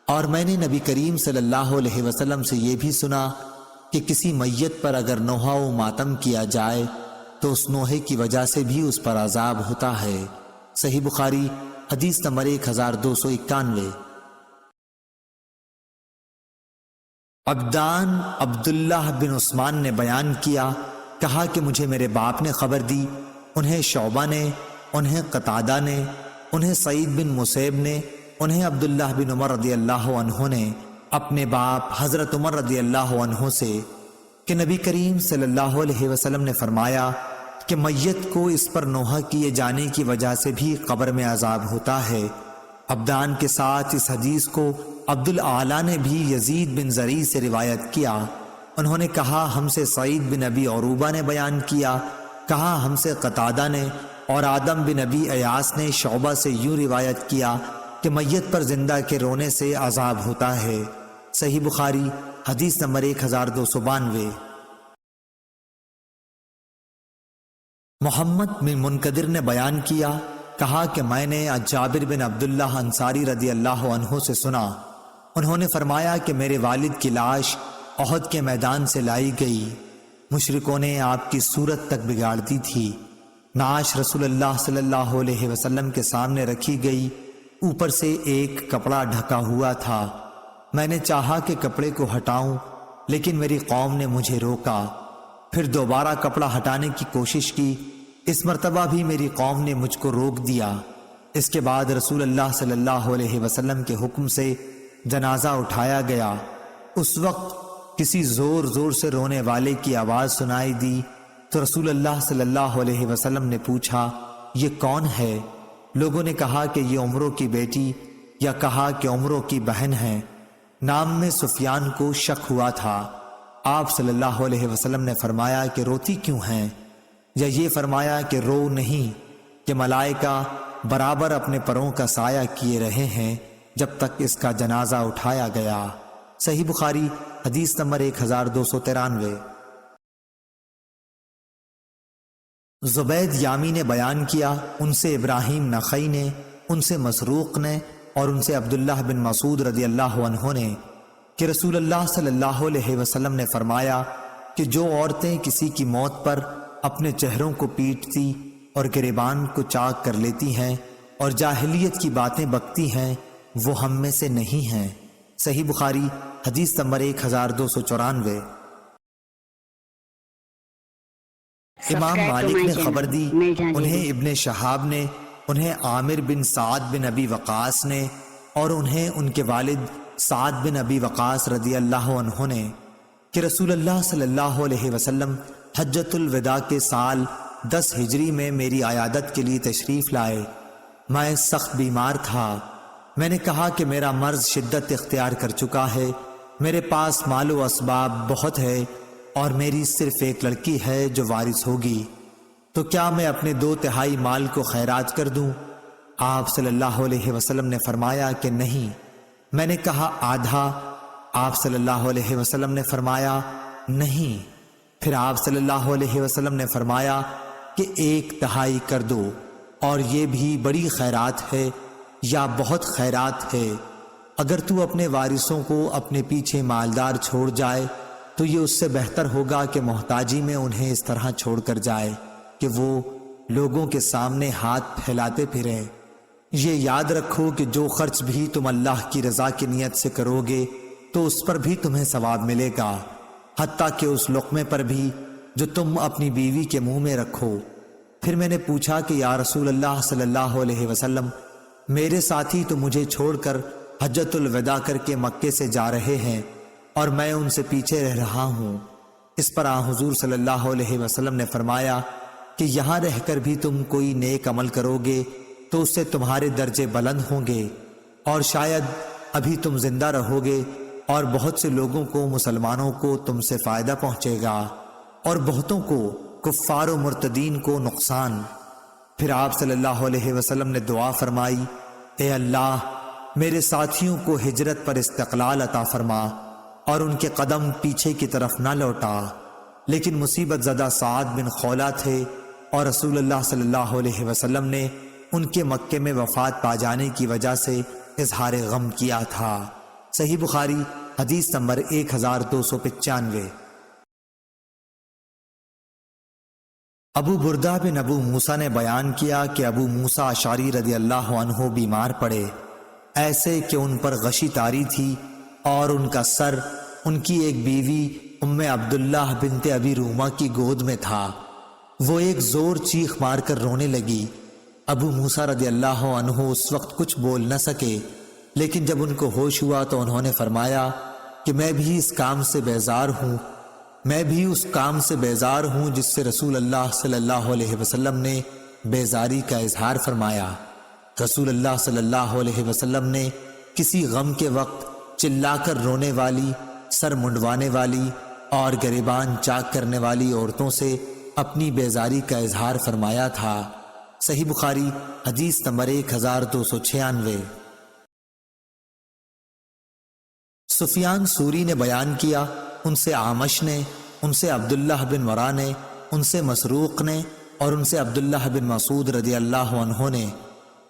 اور میں نے نبی کریم صلی اللہ علیہ وسلم سے یہ بھی سنا کہ کسی میت پر اگر نوحہ و ماتم کیا جائے تو اس نوحے کی وجہ سے بھی اس پر عذاب ہوتا ہے۔ صحیح بخاری حدیث نمبر 1291۔ عبدان عبداللہ بن عثمان نے بیان کیا، کہا کہ مجھے میرے باپ نے خبر دی، انہیں شعبہ نے، انہیں قتادہ نے، انہیں سعید بن مسیب نے، انہیں عبداللہ بن عمر رضی اللہ عنہ نے اپنے باپ حضرت عمر رضی اللہ عنہ سے کہ نبی کریم صلی اللہ علیہ وسلم نے فرمایا کہ میت کو اس پر نوحہ کیے جانے کی وجہ سے بھی قبر میں عذاب ہوتا ہے۔ عبدان کے ساتھ اس حدیث کو عبد الاعلی نے بھی یزید بن زریع سے روایت کیا، انہوں نے کہا ہم سے سعید بن ابی عروبہ نے بیان کیا، کہا ہم سے قتادہ نے اور آدم بن ابی ایاس نے شعبہ سے یوں روایت کیا کہ میت پر زندہ کے رونے سے عذاب ہوتا ہے۔ صحیح بخاری حدیث نمبر 1292۔ محمد بن منقدر نے بیان کیا، کہا کہ میں نے جابر بن عبداللہ انصاری رضی اللہ عنہ سے سنا، انہوں نے فرمایا کہ میرے والد کی لاش احد کے میدان سے لائی گئی، مشرکوں نے آپ کی صورت تک بگاڑ دی تھی، نعش رسول اللہ صلی اللہ علیہ وسلم کے سامنے رکھی گئی، اوپر سے ایک کپڑا ڈھکا ہوا تھا، میں نے چاہا کہ کپڑے کو ہٹاؤں لیکن میری قوم نے مجھے روکا، پھر دوبارہ کپڑا ہٹانے کی کوشش کی، اس مرتبہ بھی میری قوم نے مجھ کو روک دیا۔ اس کے بعد رسول اللہ صلی اللہ علیہ وسلم کے حکم سے جنازہ اٹھایا گیا، اس وقت کسی زور زور سے رونے والے کی آواز سنائی دی تو رسول اللہ صلی اللہ علیہ وسلم نے پوچھا یہ کون ہے؟ لوگوں نے کہا کہ یہ عمرو کی بیٹی، یا کہا کہ عمرو کی بہن ہے۔ نام میں سفیان کو شک ہوا تھا۔ آپ صلی اللہ علیہ وسلم نے فرمایا کہ روتی کیوں ہیں؟ یا یہ فرمایا کہ رو نہیں کہ ملائکہ برابر اپنے پروں کا سایہ کیے رہے ہیں جب تک اس کا جنازہ اٹھایا گیا۔ صحیح بخاری حدیث نمبر 1293۔ زبید یامی نے بیان کیا، ان سے ابراہیم نخعی نے، ان سے مسروق نے اور ان سے عبداللہ بن مسعود رضی اللہ عنہ نے کہ رسول اللہ صلی اللہ علیہ وسلم نے فرمایا کہ جو عورتیں کسی کی موت پر اپنے چہروں کو پیٹتی اور گریبان کو چاک کر لیتی ہیں اور جاہلیت کی باتیں بکتی ہیں وہ ہم میں سے نہیں ہیں۔ صحیح بخاری حدیث نمبر 1294۔ امام مالک نے خبر دی، انہیں ابن شہاب نے، انہیں عامر بن سعد بن ابی وقاص نے اور انہیں ان کے والد سعد بن ابی وقاص رضی اللہ عنہ نے کہ رسول اللہ صلی اللہ علیہ وسلم حجۃ الوداع کے سال 10 ہجری میں میری عیادت کے لیے تشریف لائے۔ میں سخت بیمار تھا۔ میں نے کہا کہ میرا مرض شدت اختیار کر چکا ہے، میرے پاس مال و اسباب بہت ہے اور میری صرف ایک لڑکی ہے جو وارث ہوگی، تو کیا میں اپنے 2/3 مال کو خیرات کر دوں؟ آپ صلی اللہ علیہ وسلم نے فرمایا کہ نہیں۔ میں نے کہا آدھا؟ آپ صلی اللہ علیہ وسلم نے فرمایا نہیں۔ پھر آپ صلی اللہ علیہ وسلم نے فرمایا کہ 1/3 کر دو، اور یہ بھی بڑی خیرات ہے یا بہت خیرات ہے۔ اگر تو اپنے وارثوں کو اپنے پیچھے مالدار چھوڑ جائے تو یہ اس سے بہتر ہوگا کہ محتاجی میں انہیں اس طرح چھوڑ کر جائے کہ وہ لوگوں کے سامنے ہاتھ پھیلاتے پھریں۔ یہ یاد رکھو کہ جو خرچ بھی تم اللہ کی رضا کی نیت سے کرو گے تو اس پر بھی تمہیں ثواب ملے گا، حتیٰ کہ اس لقمے پر بھی جو تم اپنی بیوی کے منہ میں رکھو۔ پھر میں نے پوچھا کہ یا رسول اللہ صلی اللہ علیہ وسلم، میرے ساتھی تو مجھے چھوڑ کر حجۃ الوداع کر کے مکے سے جا رہے ہیں اور میں ان سے پیچھے رہ رہا ہوں۔ اس پر حضور صلی اللہ علیہ وسلم نے فرمایا کہ یہاں رہ کر بھی تم کوئی نیک عمل کرو گے تو اس سے تمہارے درجے بلند ہوں گے، اور شاید ابھی تم زندہ رہو گے اور بہت سے لوگوں کو، مسلمانوں کو تم سے فائدہ پہنچے گا اور بہتوں کو، کفار و مرتدین کو نقصان۔ پھر آپ صلی اللہ علیہ وسلم نے دعا فرمائی، اے اللہ میرے ساتھیوں کو ہجرت پر استقلال عطا فرما اور ان کے قدم پیچھے کی طرف نہ لوٹا۔ لیکن مصیبت زدہ سعد بن خولہ تھے اور رسول اللہ صلی اللہ علیہ وسلم نے ان کے مکے میں وفات پا جانے کی وجہ سے اظہار غم کیا تھا۔ صحیح بخاری حدیث نمبر 1295۔ ابو بردہ بن ابو موسیٰ نے بیان کیا کہ ابو موسیٰ اشعری رضی اللہ عنہ بیمار پڑے، ایسے کہ ان پر غشی طاری تھی اور ان کا سر ان کی ایک بیوی ام عبداللہ بنت ابی رومہ کی گود میں تھا۔ وہ ایک زور چیخ مار کر رونے لگی۔ ابو موسیٰ رضی اللہ عنہ اس وقت کچھ بول نہ سکے، لیکن جب ان کو ہوش ہوا تو انہوں نے فرمایا کہ میں بھی اس کام سے بیزار ہوں، میں بھی اس کام سے بیزار ہوں جس سے رسول اللہ صلی اللہ علیہ وسلم نے بیزاری کا اظہار فرمایا۔ رسول اللہ صلی اللہ علیہ وسلم نے کسی غم کے وقت چلا کر رونے والی، سر منڈوانے والی اور گریبان چاک کرنے والی عورتوں سے اپنی بیزاری کا اظہار فرمایا تھا۔ صحیح بخاری حدیث نمبر 1296۔ سفیان سوری نے بیان کیا، ان سے اعمش نے، ان سے عبداللہ بن ورا نے، ان سے مسروق نے اور ان سے عبداللہ بن مسعود رضی اللہ عنہ نے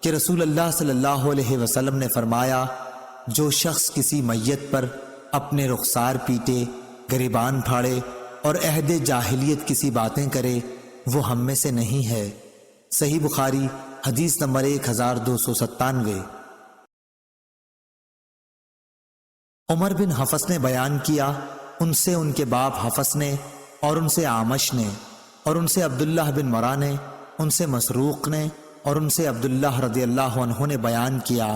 کہ رسول اللہ صلی اللہ علیہ وسلم نے فرمایا، جو شخص کسی میت پر اپنے رخسار پیٹے، گریبان پھاڑے اور عہد جاہلیت کسی باتیں کرے وہ ہم میں سے نہیں ہے۔ صحیح بخاری حدیث نمبر 1297۔ عمر بن حفص نے بیان کیا، ان سے ان کے باپ حفص نے اور ان سے اعمش نے اور ان سے عبداللہ بن مرا نے، ان سے مسروق نے اور ان سے عبداللہ رضی اللہ عنہ نے بیان کیا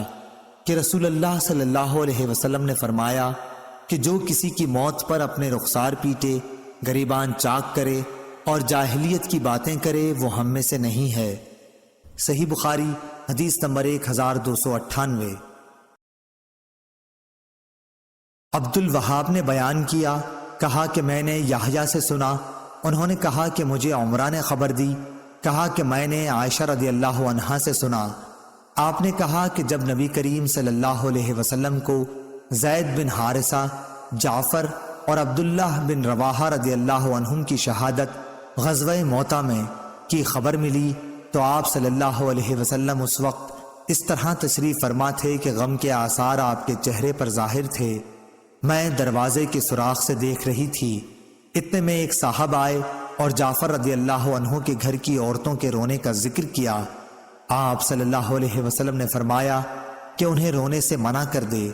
کہ رسول اللہ صلی اللہ علیہ وسلم نے فرمایا کہ جو کسی کی موت پر اپنے رخسار پیٹے، گریبان چاک کرے اور جاہلیت کی باتیں کرے وہ ہم میں سے نہیں ہے۔ صحیح بخاری حدیث نمبر 1298۔ عبد الوہاب نے بیان کیا، کہا کہ میں نے یحییٰ سے سنا، انہوں نے کہا کہ مجھے عمرہ نے خبر دی، کہا کہ میں نے عائشہ رضی اللہ عنہا سے سنا، آپ نے کہا کہ جب نبی کریم صلی اللہ علیہ وسلم کو زید بن حارثہ، جعفر اور عبداللہ بن رواحہ رضی اللہ عنہم کی شہادت غزوہ موتہ میں کی خبر ملی تو آپ صلی اللہ علیہ وسلم اس وقت اس طرح تشریف فرما تھے کہ غم کے آثار آپ کے چہرے پر ظاہر تھے۔ میں دروازے کے سوراخ سے دیکھ رہی تھی، اتنے میں ایک صاحب آئے اور جعفر رضی اللہ عنہ کے گھر کی عورتوں کے رونے کا ذکر کیا۔ آپ صلی اللہ علیہ وسلم نے فرمایا کہ انہیں رونے سے منع کر دے۔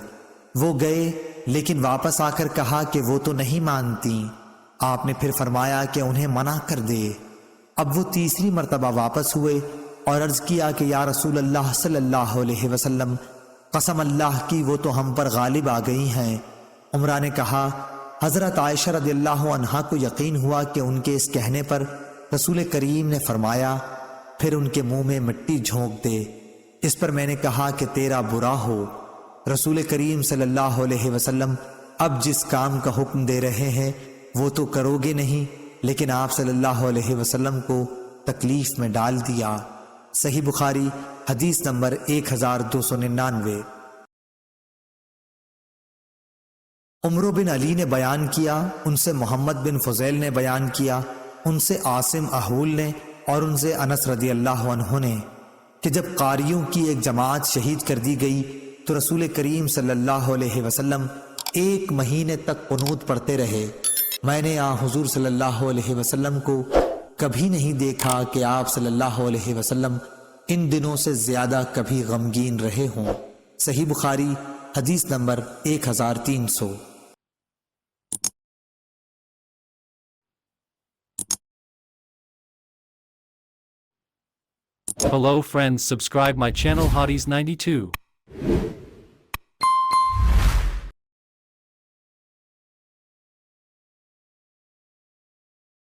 وہ گئے لیکن واپس آ کر کہا کہ وہ تو نہیں مانتی۔ آپ نے پھر فرمایا کہ انہیں منع کر دے۔ اب وہ تیسری مرتبہ واپس ہوئے اور عرض کیا کہ یا رسول اللہ صلی اللہ علیہ وسلم، قسم اللہ کی وہ تو ہم پر غالب آ گئی ہیں۔ عمرہ نے کہا، حضرت عائشہ رضی اللہ عنہا کو یقین ہوا کہ ان کے اس کہنے پر رسول کریم نے فرمایا پھر ان کے منہ میں مٹی جھونک دے۔ اس پر میں نے کہا کہ تیرا برا ہو۔ رسول کریم صلی اللہ علیہ وسلم اب جس کام کا حکم دے رہے ہیں وہ تو کرو گے نہیں، لیکن آپ صلی اللہ علیہ وسلم کو تکلیف میں ڈال دیا۔ صحیح بخاری حدیث نمبر 1299۔ عمرو بن علی نے بیان کیا، ان سے محمد بن فضیل نے بیان کیا، ان سے عاصم احول نے اور ان سے انس رضی اللہ عنہ نے کہ جب قاریوں کی ایک جماعت شہید کر دی گئی تو رسول کریم صلی اللہ علیہ وسلم 1 مہینے تک قنوت پڑھتے رہے۔ میں نے حضور صلی اللہ علیہ وسلم کو کبھی نہیں دیکھا کہ آپ صلی اللہ علیہ وسلم ان دنوں سے زیادہ کبھی غمگین رہے ہوں۔ صحیح بخاری حدیث number 1300۔ Hello friends, subscribe my channel Hotties92.